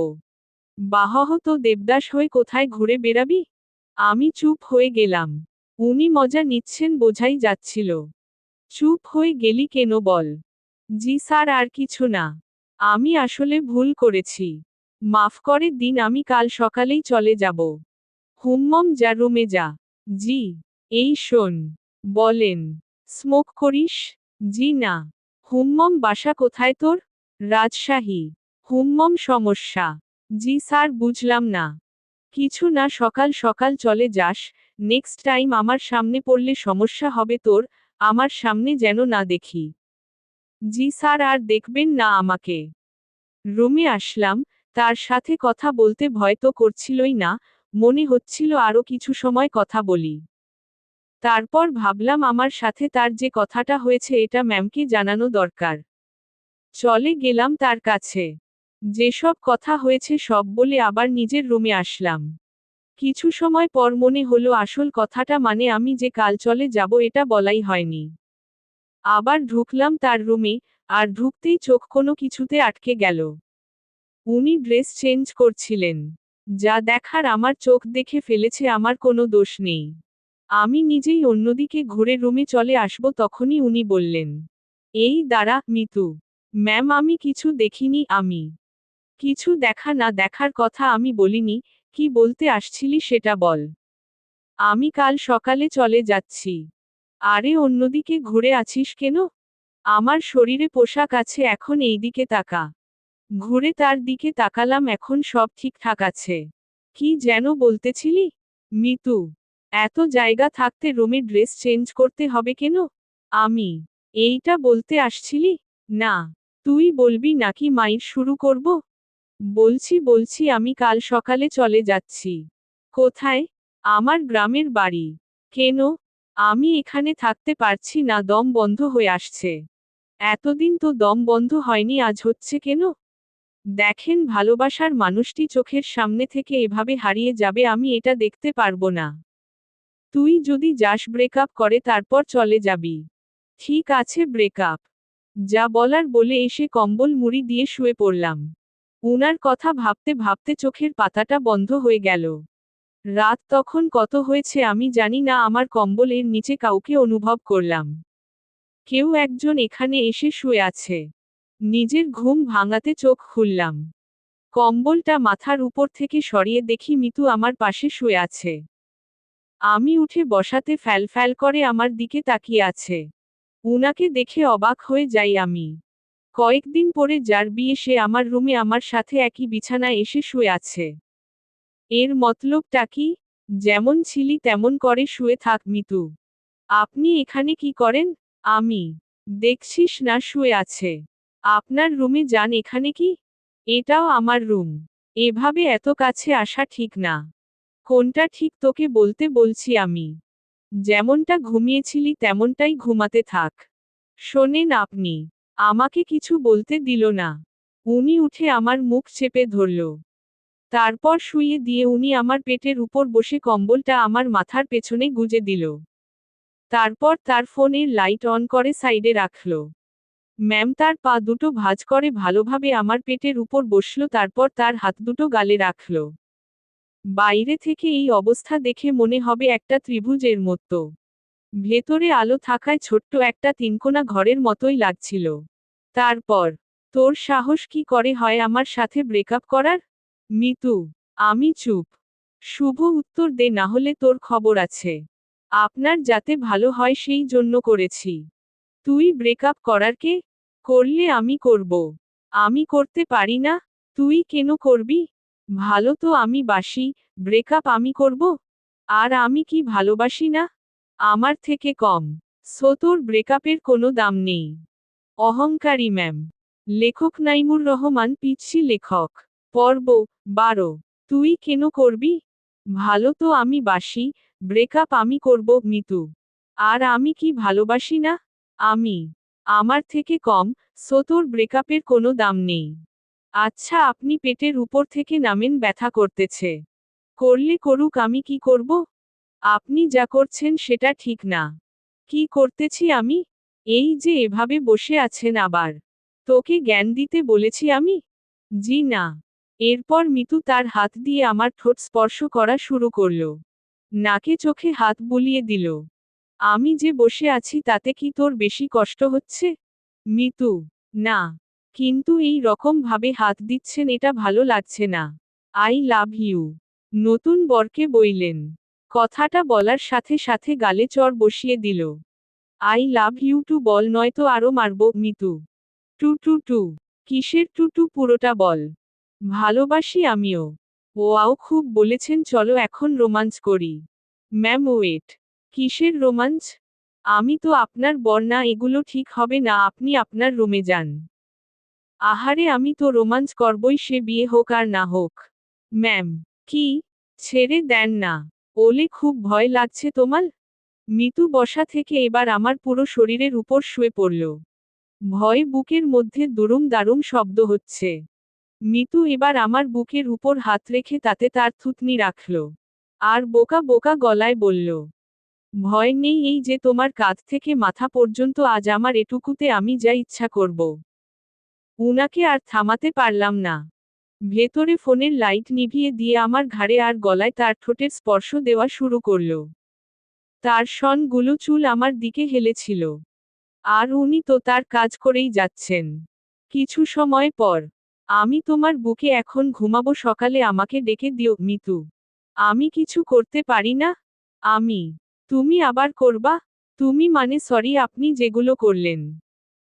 Speaker 1: বাহহ, তো দেবদাস হয়ে কোথায় ঘুরে বেড়াবি? আমি চুপ হয়ে গেলাম। উনি মজা নিচ্ছেন বোঝাই যাচ্ছিল। চুপ হয়ে গেলি কেন বল? জি স্যার, আর কিছু না। আমি আসলে ভুল করেছি। মাফ করে দিন, আমি কাল সকালেই চলে যাব। হুম্মম, যা, রুমে যা। জি। এই শোন। বলেন। স্মোক করিস? জি না। হুম্মম, বাসা কোথায় তোর? রাজশাহী। হুম্মম, সমস্যা? জি স্যার, বুঝলাম না। কিছু না, সকাল সকাল চলে যাস। নেক্সট টাইম আমার সামনে পড়লে সমস্যা হবে তোর। আমার সামনে যেন না দেখি। জি স্যার, আর দেখবেন না আমাকে। রুমে আসলাম। তার সাথে কথা বলতে ভয় তো করছিলই না, মনে হচ্ছিল আরো কিছু সময় কথা বলি। তারপর ভাবলাম আমার সাথে তার যে কথাটা হয়েছে এটা ম্যামকে জানানো দরকার। চলে গেলাম তার কাছে। যেসব কথা হয়েছে সব বলে আবার নিজের রুমে আসলাম। কিছু সময় পর মনে হলো আসল কথাটা, মানে আমি যে কাল চলে যাব এটা বলাই হয়নি। আবার ঢুকলাম তার রুমে, আর ঢুকতেই চোখ কোনো কিছুতে আটকে গেল। উনি ড্রেস চেঞ্জ করছিলেন। যা দেখার আমার চোখ দেখে ফেলেছে, আমার কোনো দোষ নেই। আমি নিজেই অন্যদিকে ঘুরে রুমে চলে আসব তখনই উনি বললেন, এই দাঁড়া, মিতু। ম্যাম, আমি কিছু দেখিনি। আমি কিছু দেখা না দেখার কথা আমি বলিনি। কি বলতে আসছিলি সেটা বল। আমি কাল সকালে চলে যাচ্ছি। আরে অন্যদিকে ঘুরে আছিস কেন? আমার শরীরে পোশাক আছে, এখন এই দিকে তাকা। ঘুরে তার দিকে তাকালাম, এখন সব ঠিকঠাক আছে। কি যেন বলতেছিলি? মিতু, এত জায়গা থাকতে রুমে ড্রেস চেঞ্জ করতে হবে কেন? আমি এইটা বলতে আসছিলি? না, তুই বলবি নাকি মাইর শুরু করব? বলছি আমি কাল সকালে চলে যাচ্ছি। কোথায়? আমার গ্রামের বাড়ি। কেন? আমি এখানে থাকতে পারছি না, দম বন্ধ হয়ে আসছে। এতদিন তো দম বন্ধ হয়নি, আজ হচ্ছে কেন? দেখেন, ভালোবাসার মানুষটি চোখের সামনে থেকে এভাবে হারিয়ে যাবে, আমি এটা দেখতে পারবো না। তুই যদি যাস ব্রেকআপ করে তারপর চলে যাবি। ঠিক আছে, ব্রেকআপ। যা বলার বলে এসে কম্বল মুড়ি দিয়ে শুয়ে পড়লাম। উনার কথা ভাবতে ভাবতে চোখের পাতাটা বন্ধ হয়ে গেল। রাত তখন কত হয়েছে আমি জানি না, আমার কম্বলের নিচে কাউকে অনুভব করলাম। কেউ একজন এখানে এসে শুয়ে আছে। নিজের ঘুম ভাঙাতে চোখ খুললাম। কম্বলটা মাথার উপর থেকে সরিয়ে দেখি মিতু আমার পাশে শুয়ে আছে। আমি উঠে বসাতে ফ্যাল করে আমার দিকে তাকিয়ে আছে। উনাকে দেখে অবাক হয়ে যাই আমি। কয়েকদিন পরে যার বিয়ে সে আমার রুমে আমার সাথে একই বিছানায় এসে শুয়ে আছে। এর মতলবটা কি? যেমন ছিলি তেমন করে শুয়ে থাক মিতু। আপনি এখানে কি করেন? আমি দেখছিস না শুয়ে আছে। আপনার রুমে যান, এখানে কি? এটাও আমার রুম। এভাবে এত কাছে আসা ঠিক না। কোনটা ঠিক তোকে বলতে বলছি আমি। যেমনটা ঘুমিয়েছিলি তেমনটাই ঘুমাতে থাক। শোনেন আপনি। আমাকে কিছু বলতে দিল না। উনি উঠে আমার মুখ চেপে ধরল। তারপর শুইয়ে দিয়ে উনি আমার পেটের উপর বসে কম্বলটা আমার মাথার পেছনে গুজে দিল। তারপর তার ফোনের লাইট অন করে সাইডে রাখল। ম্যাম তার পা দুটো ভাঁজ করে ভালোভাবে আমার পেটের উপর বসল, তারপর তার হাত দুটো গালে রাখল। বাইরে থেকে এই অবস্থা দেখে মনে হবে একটা ত্রিভুজের মতো। ভেতরে আলো থাকায় ছোট্ট একটা তিনকোনা ঘরের মতোই লাগছিল। তারপর, তোর সাহস কি করে হয় আমার সাথে ব্রেকআপ করার? মিতু। আমি চুপ। শুভ, উত্তর দে, না হলে তোর খবর আছে। আপনার যাতে ভালো হয় সেই জন্য করেছি। তুই ব্রেকআপ করার কে? করলে আমি করব। আমি করতে পারি না? তুই কেন করবি? ভালো তো আমি বাসি, ব্রেকআপ আমি করব? আর আমি কি ভালোবাসি না? আমার থেকে কম। সো তোর ব্রেকআপের কোনো দাম নেই। অহংকারী ম্যাম। লেখক নাইমুর রহমান পিচ্ছি, লেখক। পর্ব 12। তুই কেন করবি? ভালো তো আমি বাসি, ব্রেকআপ আমি করব মিতু। আর আমি কি ভালোবাসি না? আমি আমার থেকে কম, সো তোর ব্রেকআপের কোনো দাম নেই। আচ্ছা, আপনি পেটের উপর থেকে নামেন, ব্যথা করতেছে। করলে করুক, আমি কি করব? আপনি যা করছেন সেটা ঠিক না। কি করতেছি আমি? এই যে এভাবে বসে আছেন আবার। তোকে জ্ঞান দিতে বলেছি আমি? জি না। এরপর মিতু তার হাত দিয়ে আমার ঠোঁট স্পর্শ করা শুরু করল। নাকে চোখে হাত বুলিয়ে দিল। আমি যে বসে আছি তাতে কি তোর বেশি কষ্ট হচ্ছে? মিতু। না। কিন্তু এই রকম ভাবে হাত দিচ্ছেন, এটা ভালো লাগছে না। I love you. নতুন বরকে বইলেন। কথাটা বলার সাথে সাথে গালে চড় বসিয়ে দিল। আই লাভ ইউ টু বল, নয়তো আরো মারব মিতু। Too too too. কিসের টু টু, পুরোটা বল। ভালোবাসি আমিও। ওয়াও, খুব বলেছেন, চলো এখন রোমাঞ্চ করি। Ma'am wait. কিসের রোমাঞ্চ? আমি তো আপনার বর না, এগুলো ঠিক হবে না, আপনি আপনার রুমে যান। আহারে, আমি তো রোমাঞ্চ করবই, সে বিয়ে হোক আর না হোক। ম্যাম। কি? ছেড়ে দেন না। ওলে, খুব ভয় লাগছে তোমার? মিতু বসা থেকে এবার আমার পুরো শরীরের উপর শুয়ে পড়ল। ভয়ে বুকের মধ্যে দুরুম দারুম শব্দ হচ্ছে। মিতু এবার আমার বুকের উপর হাত রেখে তাতে তার থুতনি রাখল। আর বোকা বোকা গলায় বলল, ভয় নেই, এই যে তোমার কাঁধ থেকে মাথা পর্যন্ত, আজ আমার এটুকুতে আমি যা ইচ্ছা করব। উনাকে আর থামাতে পারলাম না। ভেতরে ফোনের লাইট নিভিয়ে দিয়ে আমার ঘাড়ে আর গলায় তার ঠোঁটের স্পর্শ দেওয়া শুরু করল। তার শনগুলো চুল আমার দিকে হেলেছিল। আর উনি তো তার কাজ করেই যাচ্ছেন। কিছু সময় পর, আমি তোমার বুকে এখন ঘুমাবো, সকালে আমাকে ডেকে দিও মিতু। আমি কিছু করতে পারি না? আমি। তুমি আবার করবা? তুমি মানে সরি আপনি যেগুলো করলেন।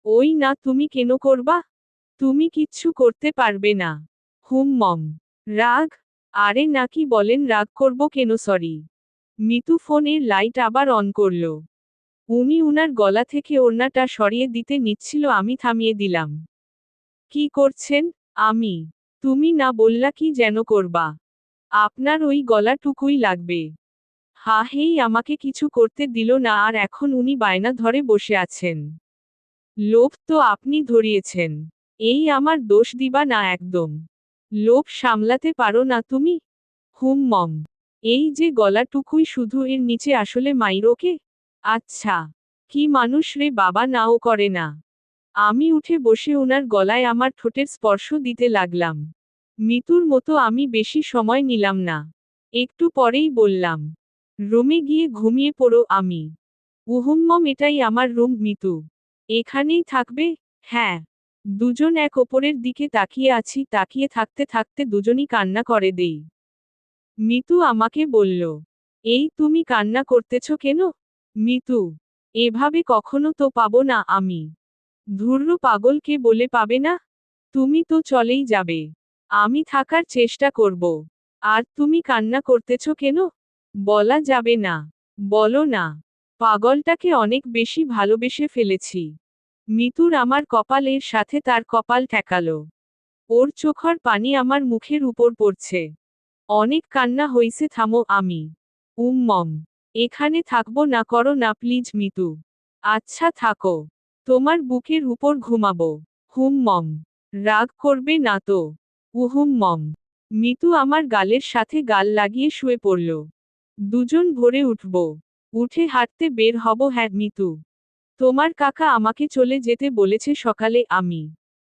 Speaker 1: ওই না, তুমি কেন করবা? তুমি কিচ্ছু করতে পারবে না। মম। রাগ? আরে না, কি বলেন, রাগ করব কেন, সরি। মিতু ফোনের লাইট আবার অন করল। উনি উনার গলা থেকে ওড়নাটা সরিয়ে দিতে নিচ্ছিল, আমি থামিয়ে দিলাম। কি করছেন? আমি। তুমি না বললা কি যেন করবা? আপনার ওই গলাটুকুই লাগবে। হেই, আমাকে কিছু করতে দিল না, আর এখন উনি বায়না ধরে বসে আছেন। লোভ তো আপনি ধরিয়েছেন। এই আমার দোষ দিবা না একদম। লোভ সামলাতে পারো না তুমি? মম। এই যে গলাটুকুই শুধু, এর নিচে আসলে মাইরোকে? আচ্ছা। কি মানুষ রে বাবা, নাও করে না। আমি উঠে বসে ওনার গলায় আমার ঠোঁটের স্পর্শ দিতে লাগলাম। মিতুর মতো আমি বেশি সময় নিলাম না। একটু পরেই বললাম, রুমে গিয়ে ঘুমিয়ে পড়ো। আমি। মম, এটাই আমার রুম মিতু। এখানেই থাকবে? হ্যাঁ। দুজন এক ওপরের দিকে তাকিয়ে আছি, তাকিয়ে থাকতে থাকতে দুজনই কান্না করে দেই। মিতু আমাকে বলল, এই তুমি কান্না করতেছ কেন? মিতু, এভাবে কখনো তো পাবো না আমি। ধুর্র, পাগলকে বলে পাবে না? তুমি তো চলেই যাবে। আমি থাকার চেষ্টা করব। আর তুমি কান্না করতেছ কেন? বলা যাবে না। বলো না। পাগলটাকে অনেক বেশি ভালোবেসে ফেলেছি। মিতুর আমার কপালের সাথে তার কপাল ঠেকালো। ওর চোখের পানি আমার মুখের উপর পড়ছে। অনেক কান্না হইছে, থামো। আমি। মম। এখানে থাকবো না, করো না প্লিজ মিতু। আচ্ছা থাকো। তোমার বুকের উপর ঘুমাবো। মম। রাগ করবে না তো? মম। মিতু আমার গালের সাথে গাল লাগিয়ে শুয়ে পড়ল। দুজন ভোরে উঠব। উঠে হাঁটতে বের হব। হ্যাঁ মিতু, তোমার কাকা আমাকে চলে যেতে বলেছে সকালে, আমি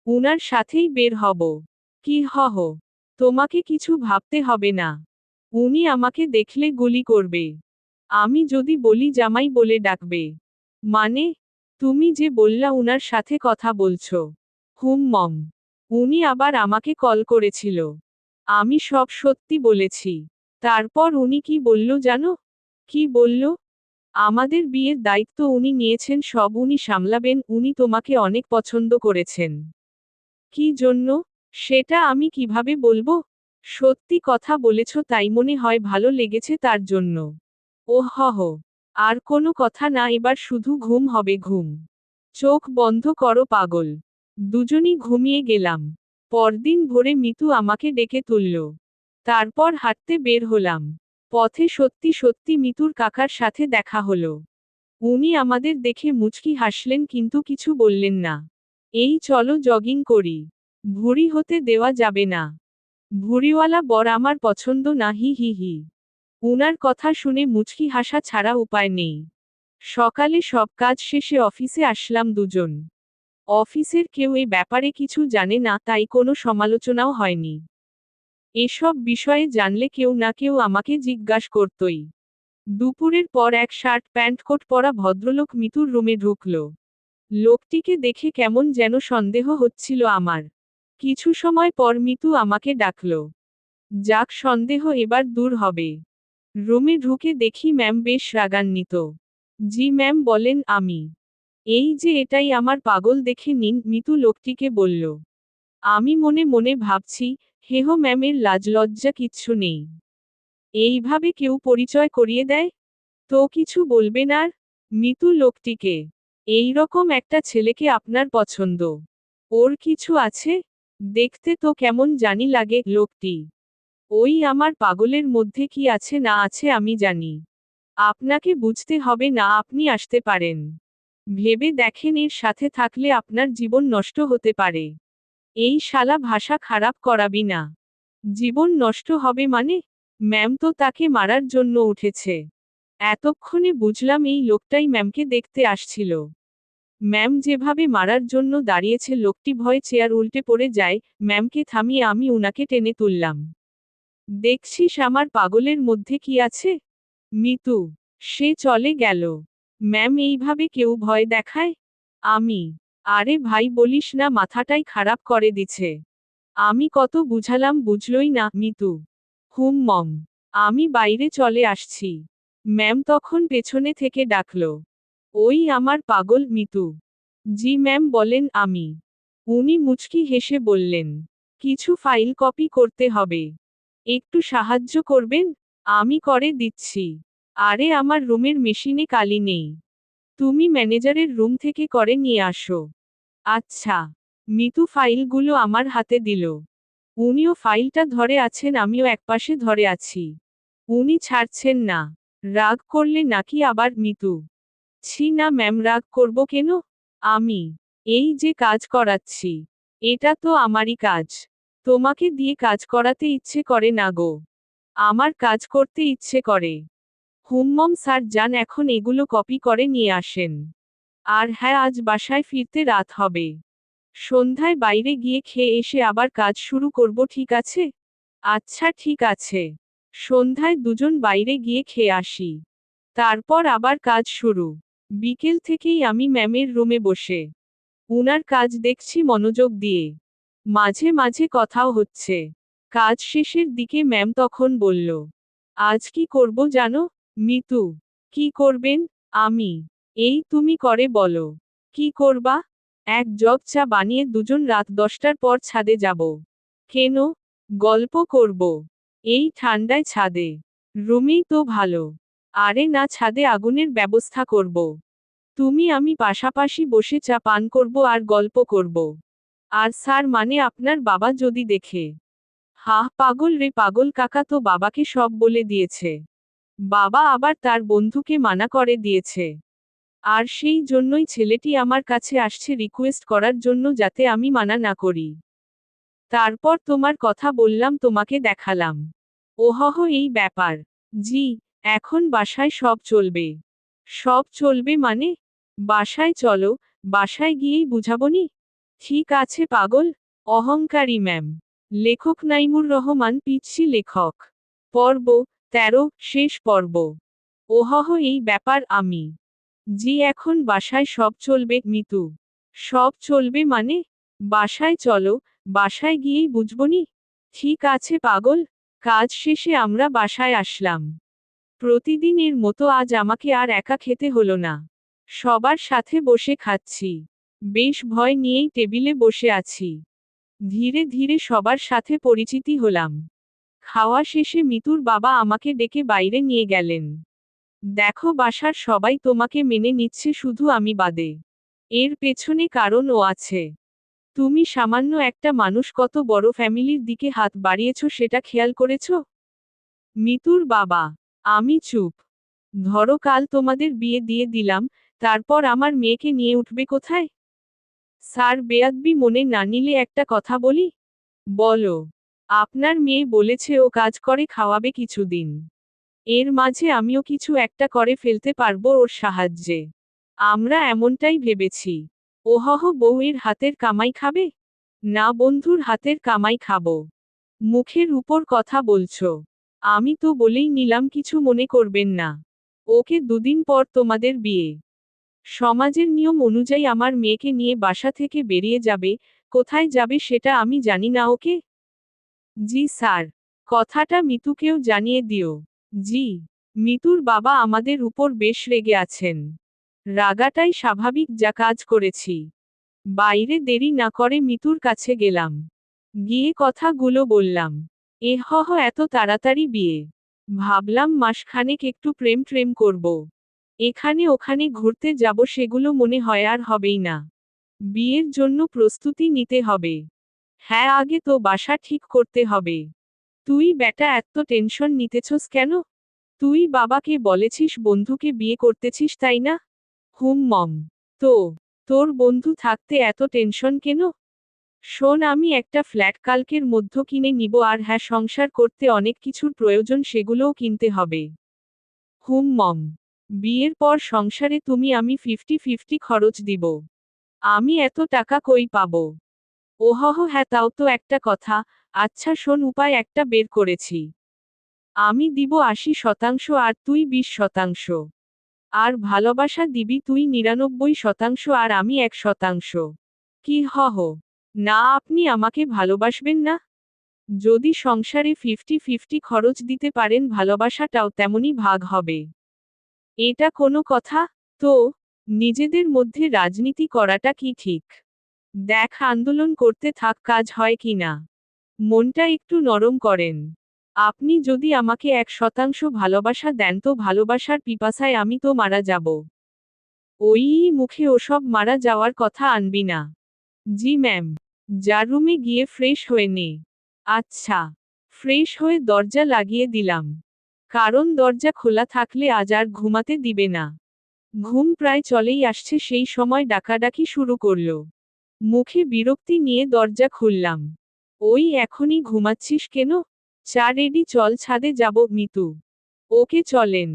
Speaker 1: উনার সাথেই বের হব। কি হহ? তোমাকে কিছু ভাবতে হবে না। উনি আমাকে দেখলে গুলি করবে। আমি যদি বলি জামাই বলে ডাকবে। মানে? তুমি যে বললা উনার সাথে কথা বলছো। মম। উনি আবার আমাকে কল করেছিল। আমি সব সত্যি বলেছি। তারপর উনি কি বলল জানো? কি বলল? আমাদের বিয়ের দায়িত্ব উনি নিয়েছেন, সব উনি সামলাবেন, উনি তোমাকে অনেক পছন্দ করেছেন। কি জন্য? সেটা আমি কিভাবে বলবো? সত্যি কথা বলেছ তাই মনে হয় ভালো লেগেছে তার জন্য। ওহহ। আর কোনো কথা না, এবার শুধু ঘুম হবে, ঘুম। চোখ বন্ধ করো পাগল। দুজনই ঘুমিয়ে গেলাম। পরদিন ভোরে মিতু আমাকে ডেকে তুলল। তারপর হাঁটতে বের হলাম। পথে সত্যি সত্যি মিতুর কাকার সাথে দেখা হলো। উনি আমাদের দেখে মুচকি হাসলেন, কিন্তু কিছু বললেন না। এই চলো জগিং করি। ভুঁড়ি হতে দেওয়া যাবে না। ভুঁড়িওয়ালা বর আমার পছন্দ না, হি হি হি। উনার কথা শুনে মুচকি হাসা ছাড়া উপায় নেই। সকালে সব কাজ শেষে অফিসে আসলাম দুজন। অফিসের কেউ এ ব্যাপারে কিছু জানে না, তাই কোনো সমালোচনাও হয়নি। এসব বিষয়ে জানলে কেউ না কেউ আমাকে জিজ্ঞাসা করতই। দুপুরের পর এক শার্ট প্যান্ট কোট পরা ভদ্রলোক মিতুর রুমে ঢুকল। লোকটিকে দেখে কেমন যেন সন্দেহ হচ্ছিল আমার। কিছু সময় পর মিতু আমাকে ডাকল। যাক, সন্দেহ এবার দূর হবে। রুমে ঢুকে দেখি ম্যাম বেশ রাগান্বিত। জি ম্যাম বলেন। আমি। এই যে এটাই আমার পাগল, দেখে নিন, মিতু লোকটিকে বলল। আমি মনে মনে ভাবছি, হেহ ম্যামের লাজ লজ্জা কিচ্ছু নেই। এইভাবে কেউ পরিচয় করিয়ে দেয়? তো কিছু বলবেন আর? মিতু লোকটিকে। এই রকম একটা ছেলেকে আপনার পছন্দ? ওর কিছু আছে? দেখতে তো কেমন জানি লাগে লোকটি। ওই আমার পাগলের মধ্যে কি আছে না আছে আমি জানি। আপনাকে বুঝতে হবে না, আপনি আসতে পারেন। ভেবে দেখেন, এর সাথে থাকলে আপনার জীবন নষ্ট হতে পারে। এই শালা ভাষা খারাপ করাবি না। জীবন নষ্ট হবে মানে? ম্যাম তো তাকে মারার জন্য উঠেছে। এতক্ষণে বুঝলাম এই লোকটাই ম্যামকে দেখতে আসছিল। ম্যাম যেভাবে মারার জন্য দাঁড়িয়েছে, লোকটি ভয়ে চেয়ার উল্টে পড়ে যায়। ম্যামকে থামিয়ে আমি উনাকে টেনে তুললাম। দেখছিস আমার পাগলের মধ্যে কি আছে? মিতু। সে চলে গেল। ম্যাম, এইভাবে কেউ ভয় দেখায়? আমি, আরে ভাই বলিস না, মাথাটাই খারাপ করে দিছে। আমি কত বুঝালাম বুঝলই না, মিতু। মম। আমি বাইরে চলে আসছি। ম্যাম তখন পেছনে থেকে ডাকলো। ওই আমার পাগল মিতু। জি ম্যাম বলেন। আমি। উনি মুচকি হেসে বললেন, কিছু ফাইল কপি করতে হবে। একটু সাহায্য করবেন? আমি করে দিচ্ছি। আরে আমার রুমের মেশিনে কালি নেই। তুমি ম্যানেজারের রুম থেকে করে নিয়ে আসো। আচ্ছা। মিতু ফাইলগুলো আমার হাতে দিল। উনিও ফাইলটা ধরে আছেন, আমিও একপাশে ধরে আছি। উনি ছাড়ছেন না। রাগ করলে নাকি আবার? মিতু। ছি না ম্যাম, রাগ করব কেন? আমি এই যে কাজ করাচ্ছি, এটা তো আমারই কাজ। তোমাকে দিয়ে কাজ করাতে ইচ্ছে করে না গো। আমার কাজ করতে ইচ্ছে করে। হুম্মম স্যার যান, এখন এগুলো কপি করে নিয়ে আসেন। আর হ্যাঁ, আজ বাসায় ফিরতে রাত হবে। সন্ধ্যায় বাইরে গিয়ে খেয়ে এসে আবার কাজ শুরু করব, ঠিক আছে? আচ্ছা ঠিক আছে। সন্ধ্যায় দুজন বাইরে গিয়ে খেয়ে আসি। তারপর আবার কাজ শুরু। বিকেল থেকেই আমি ম্যামের রুমে বসে উনার কাজ দেখছি মনোযোগ দিয়ে। মাঝে মাঝে কথাও হচ্ছে। কাজ শেষের দিকে ম্যাম তখন বলল, আজ কি করব জানো? মিতু। কি করবেন? আমি। এই তুমি করে বলো। কি করবা? এক জগ চা বানিয়ে দুজন রাত 10টার পর ছাদে যাব। কেন? গল্প করব। এই ঠান্ডায় ছাদে? রুমেই তো ভালো। আরে না, ছাদে আগুনের ব্যবস্থা করব। তুমি আমি পাশাপাশি বসে চা পান করব আর গল্প করব। আর স্যার মানে আপনার বাবা যদি দেখে? হা পাগল রে পাগল, কাকা তো বাবাকে সব বলে দিয়েছে। বাবা আবার তার বন্ধুকে মানা করে দিয়েছে। আর সেই জন্যই ছেলেটি আমার কাছে আসছে রিকোয়েস্ট করার জন্য, যাতে আমি মানা না করি। তারপর তোমার কথা বললাম, তোমাকে দেখালাম। ওহহ, এই ব্যাপার। জি। এখন বাসায় সব চলবে। সব চলবে মানে? বাসায় চলো, বাসায় গিয়েই বুঝাবনি। ঠিক আছে পাগল। অহংকারী ম্যাম। লেখক নাইমুর রহমান পিচ্ছি লেখক। পর্ব 13, শেষ পর্ব। ওহহ, এই ব্যাপার। আমি। জি, এখন বাসায় সব চলবে মিতু। সব চলবে মানে? বাসায় চলো, বাসায় গিয়েই বুঝবনি। ঠিক আছে পাগল। কাজ শেষে আমরা বাসায় আসলাম। প্রতিদিনের মতো আজ আমাকে আর একা খেতে হলো না। সবার সাথে বসে খাচ্ছি। বেশ ভয় নিয়েই টেবিলে বসে আছি। ধীরে ধীরে সবার সাথে পরিচিতি হলাম। খাওয়া শেষে মিতুর বাবা আমাকে ডেকে বাইরে নিয়ে গেলেন। দেখো, বাসার সবাই তোমাকে মেনে নিচ্ছে, শুধু আমি বাদে। এর পেছনে কারণও আছে। তুমি সামান্য একটা মানুষ, কত বড় ফ্যামিলির দিকে হাত বাড়িয়েছ সেটা খেয়াল করেছ? মিতুর বাবা। আমি চুপ। ধরো, কাল তোমাদের বিয়ে দিয়ে দিলাম, তারপর আমার মেয়েকে নিয়ে উঠবে কোথায়? স্যার, বেয়াদবি মনে না নিলে একটা কথা বলি। বলো। আপনার মেয়ে বলেছে ও কাজ করে খাওয়াবে কিছুদিন। এর মাঝে আমিও কিছু একটা করে ফেলতে পারবো ওর সাহায্যে। আমরা এমনটাই ভেবেছি। ওহহ, বউয়ের হাতের কামাই খাবে? না, বন্ধুর হাতের কামাই খাবো। মুখের উপর কথা বলছো। আমি তো বলেই নিলাম, কিছু মনে করবেন না। ওকে, দুদিন পর তোমাদের বিয়ে। সমাজের নিয়ম অনুযায়ী আমার মেয়েকে নিয়ে বাসা থেকে বেরিয়ে যাবে। কোথায় যাবে সেটা আমি জানি না। ওকে? জি স্যার। কথাটা মিতুকেও জানিয়ে দিও। জি। মিতুর বাবা আমাদের উপর বেশ রেগে আছেন। রাগাটাই স্বাভাবিক, যা কাজ করেছি। বাইরে দেরি না করে মিতুর কাছে গেলাম। গিয়ে কথাগুলো বললাম। এহহ, এত তাড়াতাড়ি বিয়ে? ভাবলাম মাসখানেক একটু প্রেম ট্রেম করব। এখানে ওখানে ঘুরতে যাব, সেগুলো মনে হয় আর হবেই না। বিয়ের জন্য প্রস্তুতি নিতে হবে। হ্যাঁ, আগে তো বাসা ঠিক করতে হবে। তুই বেটা এত টেনশন নিতেছস কেন? তুই বাবাকে বলেছিস বন্ধুকে বিয়ে করতেছিস, তাই না? মম। তো তোর বন্ধু থাকতে এত টেনশন কেন? শোন, আমি একটা ফ্ল্যাট কালকের মধ্য কিনে নিব, আর হ্যাঁ, সংসার করতে অনেক কিছুর প্রয়োজন, সেগুলোও কিনতে হবে। মম। বিয়ের পর সংসারে তুমি আমি 50-50 খরচ দিব। আমি এত টাকা কই পাবো? ওহহ, হ্যাঁ তাও তো একটা কথা। আচ্ছা শোন, উপায় একটা বের করেছি। আমি দিব 80% আর তুই 20%। আর ভালোবাসা দিবি তুই 99% আর আমি 1%। কি হহ? না আপনি আমাকে ভালোবাসবেন না? যদি সংসারে 50-50 খরচ দিতে পারেন ভালোবাসাটাও তেমনই ভাগ হবে। এটা কোনো কথা? তো নিজেদের মধ্যে রাজনীতি করাটা কি ঠিক? দেখ আন্দোলন করতে থাক কাজ হয় কি না। মনটা একটু নরম করেন। আপনি যদি আমাকে 1% ভালোবাসা দেন তো ভালোবাসার পিপাসায় আমি তো মারা যাব। ওই মুখে ওসব মারা যাওয়ার কথা আনবি না। জি ম্যাম। যা রুমে গিয়ে ফ্রেশ হয়ে নে। আচ্ছা। ফ্রেশ হয়ে দরজা লাগিয়ে দিলাম। কারণ দরজা খোলা থাকলে আজ আর ঘুমাতে দিবে না। ঘুম প্রায় চলেই আসছে সেই সময় ডাকাডাকি শুরু করল। মুখে বিরক্তি নিয়ে দরজা খুললাম। ওই এখনই ঘুমাচ্ছিস কেন? চা রেডি চল ছাদে যাব মিতু। ওকে চলেন।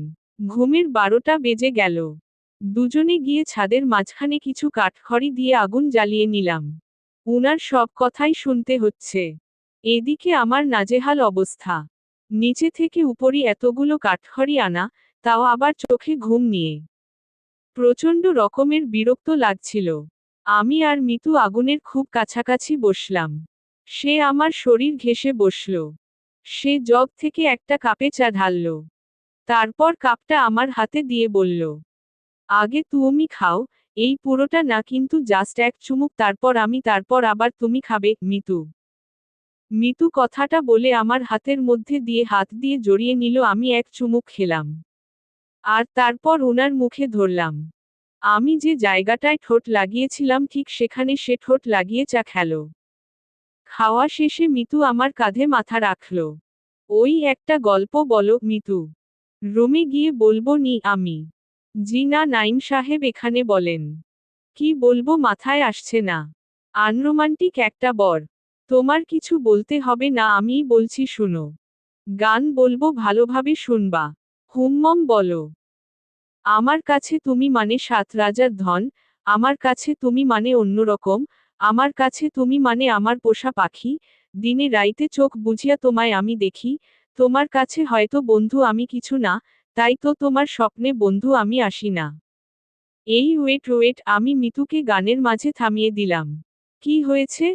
Speaker 1: ঘুমের 12টা বেজে গেল। দুজনে গিয়ে ছাদের মাঝখানে কিছু কাঠখড়ি দিয়ে আগুন জ্বালিয়ে নিলাম। উনার সব কথাই শুনতে হচ্ছে। এদিকে আমার নাজেহাল অবস্থা। নিচে থেকে উপরি এতগুলো কাঠখড়ি আনা, তাও আবার চোখে ঘুম নিয়ে। প্রচণ্ড রকমের বিরক্ত লাগছিল। আমি আর মিতু আগুনের খুব কাছাকাছি বসলাম। সে আমার শরীর ঘেঁষে বসল। সে জগ থেকে একটা কাপে চা ঢালল। তারপর কাপটা আমার হাতে দিয়ে বলল, আগে তুমি খাও, এই পুরোটা না কিন্তু জাস্ট এক চুমুক তারপর আবার তুমি খাবে, মিতু। মিতু কথাটা বলে আমার হাতের মধ্যে দিয়ে হাত দিয়ে জড়িয়ে নিল আমি এক চুমুক খেলাম। আর তারপর ওনার মুখে ধরলাম। আমি যে জায়গাটায় ঠোঁট লাগিয়েছিলাম ঠিক সেখানে সে ঠোঁট লাগিয়ে চা খেল। খাওয়া শেষে মিতু আমার কাঁধে মাথা রাখল। ওই একটা গল্প বলো মিতু। রুমে গিয়ে বলবো নি আমি। জি না নাইম সাহেব এখানে বলেন। কি বলবো মাথায় আসছে না। আনরোমান্টিক একটা বর। তোমার কিছু বলতে হবে না আমিই বলছি শুনো। গান বলবো ভালোভাবে শুনবা। হুম্মম বলো। আমার কাছে তুমি মানে 7 রাজার ধন, আমার কাছে তুমি মানে অন্যরকম, আমার কাছে তুমি মানে আমার পোষা পাখি, দিনে রাইতে চোখ বুজিয়া তোমায় আমি দেখি, তোমার কাছে হয়তো বন্ধু আমি কিছু না, তাই তো তোমার স্বপ্নে বন্ধু আমি আসি না। এই ওয়েট আমি মিতুকে গানের মাঝে থামিয়ে দিলাম। কি হয়েছে?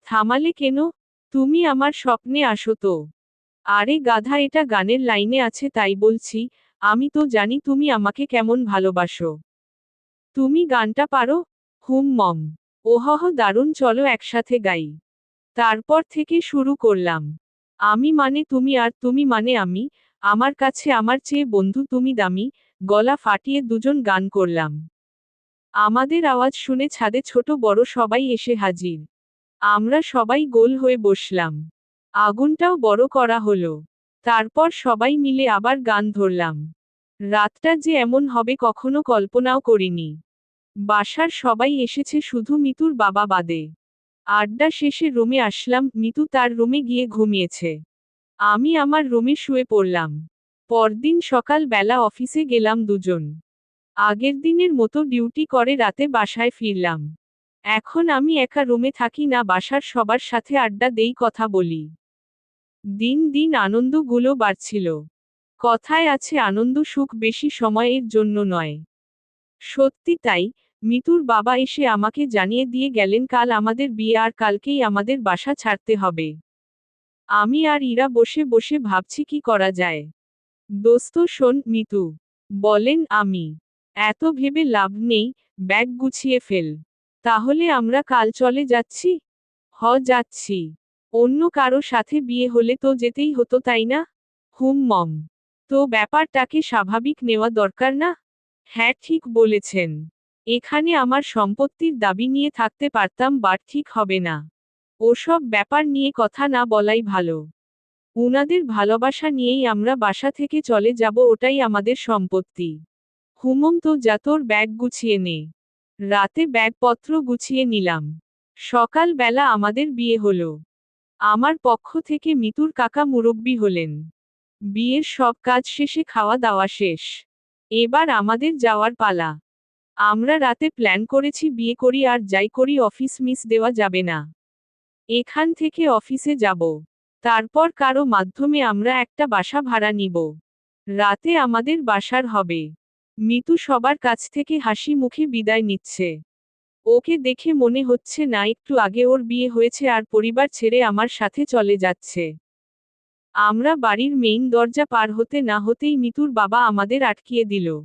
Speaker 1: থামালে কেন? তুমি আমার স্বপ্নে আসো তো। আরে গাধা এটা গানের লাইনে আছে তাই বলছি, আমি তো জানি তুমি আমাকে কেমন ভালোবাসো। তুমি গানটা পারো? হুম। ওহহ দারুণ চলো একসাথে গাই। তারপর থেকে শুরু করলাম। আমি মানে তুমি আর তুমি মানে আমি, আমার কাছে আমার চেয়ে বন্ধু তুমি দামি, গলা ফাটিয়ে দুজন গান করলাম। আমাদের আওয়াজ শুনে ছাদে ছোট বড় সবাই এসে হাজির। আমরা সবাই গোল হয়ে বসলাম। আগুনটাও বড় করা হলো। তারপর সবাই মিলে আবার গান ধরলাম। রাতটা যে এমন হবে কখনো কল্পনাও করিনি। বাসার সবাই এসেছে শুধু মিতুর বাবা বাদে। আড্ডা শেষে রুমে আসলাম, মিতু তার রুমে গিয়ে ঘুমিয়েছে। আমি আমার রুমে শুয়ে পড়লাম। পরদিন সকাল বেলা অফিসে গেলাম দুজন। আগের দিনের মতো ডিউটি করে রাতে বাসায় ফিরলাম। এখন আমি একা রুমে থাকি না বাসার সবার সাথে আড্ডা দেই কথা বলি। দিন দিন আনন্দগুলো বাড়ছিল। কথায় আছে আনন্দ সুখ বেশি সময়ের জন্য নয়। সত্যি তাই, মিতুর বাবা এসে আমাকে জানিয়ে দিয়ে গেলেন কাল আমাদের বিয়ে আর কালকেই আমাদের বাসা ছাড়তে হবে। আমি আর ইরা বসে বসে ভাবছি কি করা যায়। দোস্ত শোন মিতু। বলেন আমি। এত ভেবে লাভ নেই, ব্যাগ গুছিয়ে ফেল। তাহলে আমরা কাল চলে যাচ্ছি? যাচ্ছি। অন্য কারো সাথে বিয়ে হলে তো যেতেই হতো তাই না? মম। তো ব্যাপারটাকে স্বাভাবিক নেওয়া দরকার না? হ্যাঁ ঠিক বলেছেন। এখানে আমার সম্পত্তির দাবি নিয়ে থাকতে পারতাম বাট ঠিক হবে না। ওসব ব্যাপার নিয়ে কথা না বলাই ভালো। উনাদের ভালোবাসা নিয়েই আমরা বাসা থেকে চলে যাব ওটাই আমাদের সম্পত্তি। হুমন্ত যা তোর ব্যাগ গুছিয়ে নে। রাতে ব্যাগপত্র গুছিয়ে নিলাম। সকাল বেলা আমাদের বিয়ে হলো। আমার পক্ষ থেকে মিতুর কাকা মুরব্বি হলেন। বিয়ের সব কাজ শেষে খাওয়া দাওয়া শেষ। এবার আমাদের যাওয়ার পালা। আমরা রাতে প্ল্যান করেছি বিয়ে করি আর যাই করি অফিস মিস দেওয়া যাবে না। এখান থেকে অফিসে যাব। তারপর কারো মাধ্যমে আমরা একটা বাসা ভাড়া নিব। রাতে আমাদের বাসার হবে। মিতু সবার কাছ থেকে হাসি মুখে বিদায় নিচ্ছে। ওকে দেখে মনে হচ্ছে না একটু আগে ওর বিয়ে হয়েছে আর পরিবার ছেড়ে আমার সাথে চলে যাচ্ছে। আমরা বাড়ির মেইন দরজা পার হতে না হতেই মিতুর বাবা আমাদের আটকিয়ে দিল।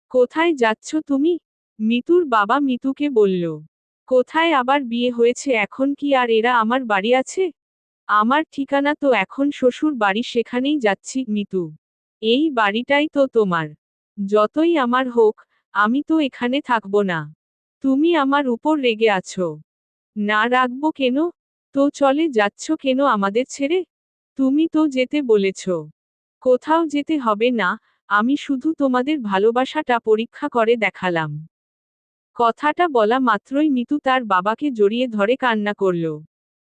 Speaker 1: কোথায় যাচ্ছ তুমি? মিতুর বাবা মিতুকে বলল। কোথায় আবার বিয়ে হয়েছে এখন কি আর এরা আমার বাড়ি আছে? আমার ঠিকানা তো এখন শ্বশুর বাড়ি সেখানেই যাচ্ছি মিতু। এই বাড়িটাই তো তোমার। যতই আমার হোক, আমি তো এখানে থাকবো না। তুমি আমার উপর রেগে আছো। না রাখবো কেন? তো চলে যাচ্ছ কেন আমাদের ছেড়ে? তুমি তো যেতে বলেছ। কোথাও যেতে হবে না, আমি শুধু তোমাদের ভালোবাসাটা পরীক্ষা করে দেখালাম। কথাটা বলা মাত্রই মিতু তার বাবাকে জড়িয়ে ধরে কান্না করল।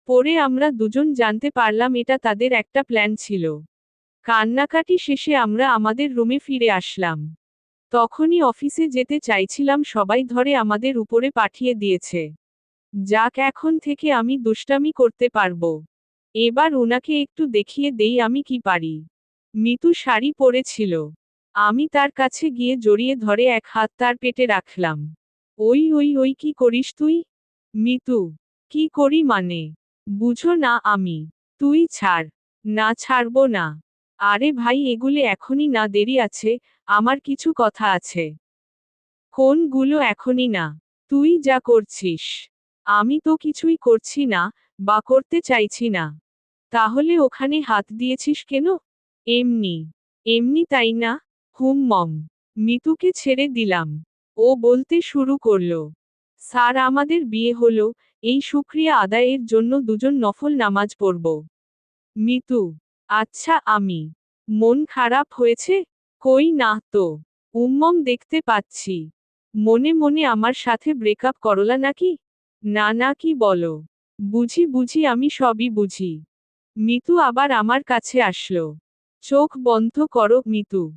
Speaker 1: পরে আমরা দুজন জানতে পারলাম এটা তাদের একটা প্ল্যান ছিল। কান্নাকাটি শেষে আমরা আমাদের রুমে ফিরে আসলাম। তখনই অফিসে যেতে চাইছিলাম সবাই ধরে আমাদের উপরে পাঠিয়ে দিয়েছে। যাক এখন থেকে আমি দুষ্টামি করতে পারবো। এবার ওনাকে একটু দেখিয়ে দেই আমি কি পারি। মিতু শাড়ি পরেছিল। আমি তার কাছে গিয়ে জড়িয়ে ধরে এক হাত তার পেটে রাখলাম। ওই ওই ওই কি করিস তুই? মিতু, কি করি মানে? বুঝো না আমি। তুই ছাড়। না ছাড়বো না। আরে ভাই এগুলো এখনই না দেরি আছে, আমার কিছু কথা আছে। কোনগুলো এখনই না? তুই যা করছিস। আমি তো কিছুই করছি না, বা করতে চাইছি না। তাহলে ওখানে হাত দিয়েছিস কেন? এমনি। এমনি তাই না? মম। মিতুকে ছেড়ে দিলাম। ও বলতে শুরু করল। স্যার আমাদের বিয়ে হলো, এই শুকরিয়া আদায়ের জন্য দুজন নফল নামাজ পড়ব। মিতু, আচ্ছা আমি। মন খারাপ হয়েছে? কই না তো। দেখতে পাচ্ছি। মনে মনে আমার সাথে ব্রেকআপ করলা নাকি? না না কি বলো? বুঝি বুঝি আমি সবই বুঝি। মিতু আবার আমার কাছে আসলো। চোখ বন্ধ করো মিতু।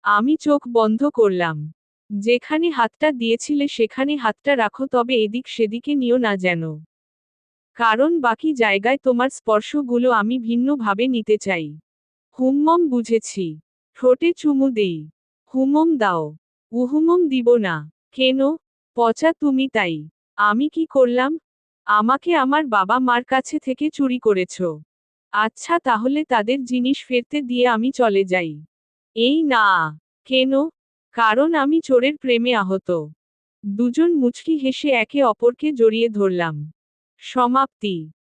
Speaker 1: আমি চোখ বন্ধ করলাম। যেখানে হাতটা দিয়েছিলে সেখানে হাতটা রাখো তবে এদিক সেদিকে নিও না যেন। কারণ বাকি জায়গায় তোমার স্পর্শগুলো আমি ভিন্নভাবে নিতে চাই। বুঝেছি। ঠোঁটে চুমু দেই। দাও। দিব না। কেন? পচা তুমি তাই। আমি কি করলাম? আমাকে আমার বাবা মার কাছে থেকে চুরি করেছ। আচ্ছা তাহলে তাদের জিনিস ফেরতে দিয়ে আমি চলে যাই। এই না। কেন? কারণ আমি চোরের প্রেমে আহত। দুজন মুচকি হেসে একে অপরকে জড়িয়ে ধরলাম। সমাপ্তি।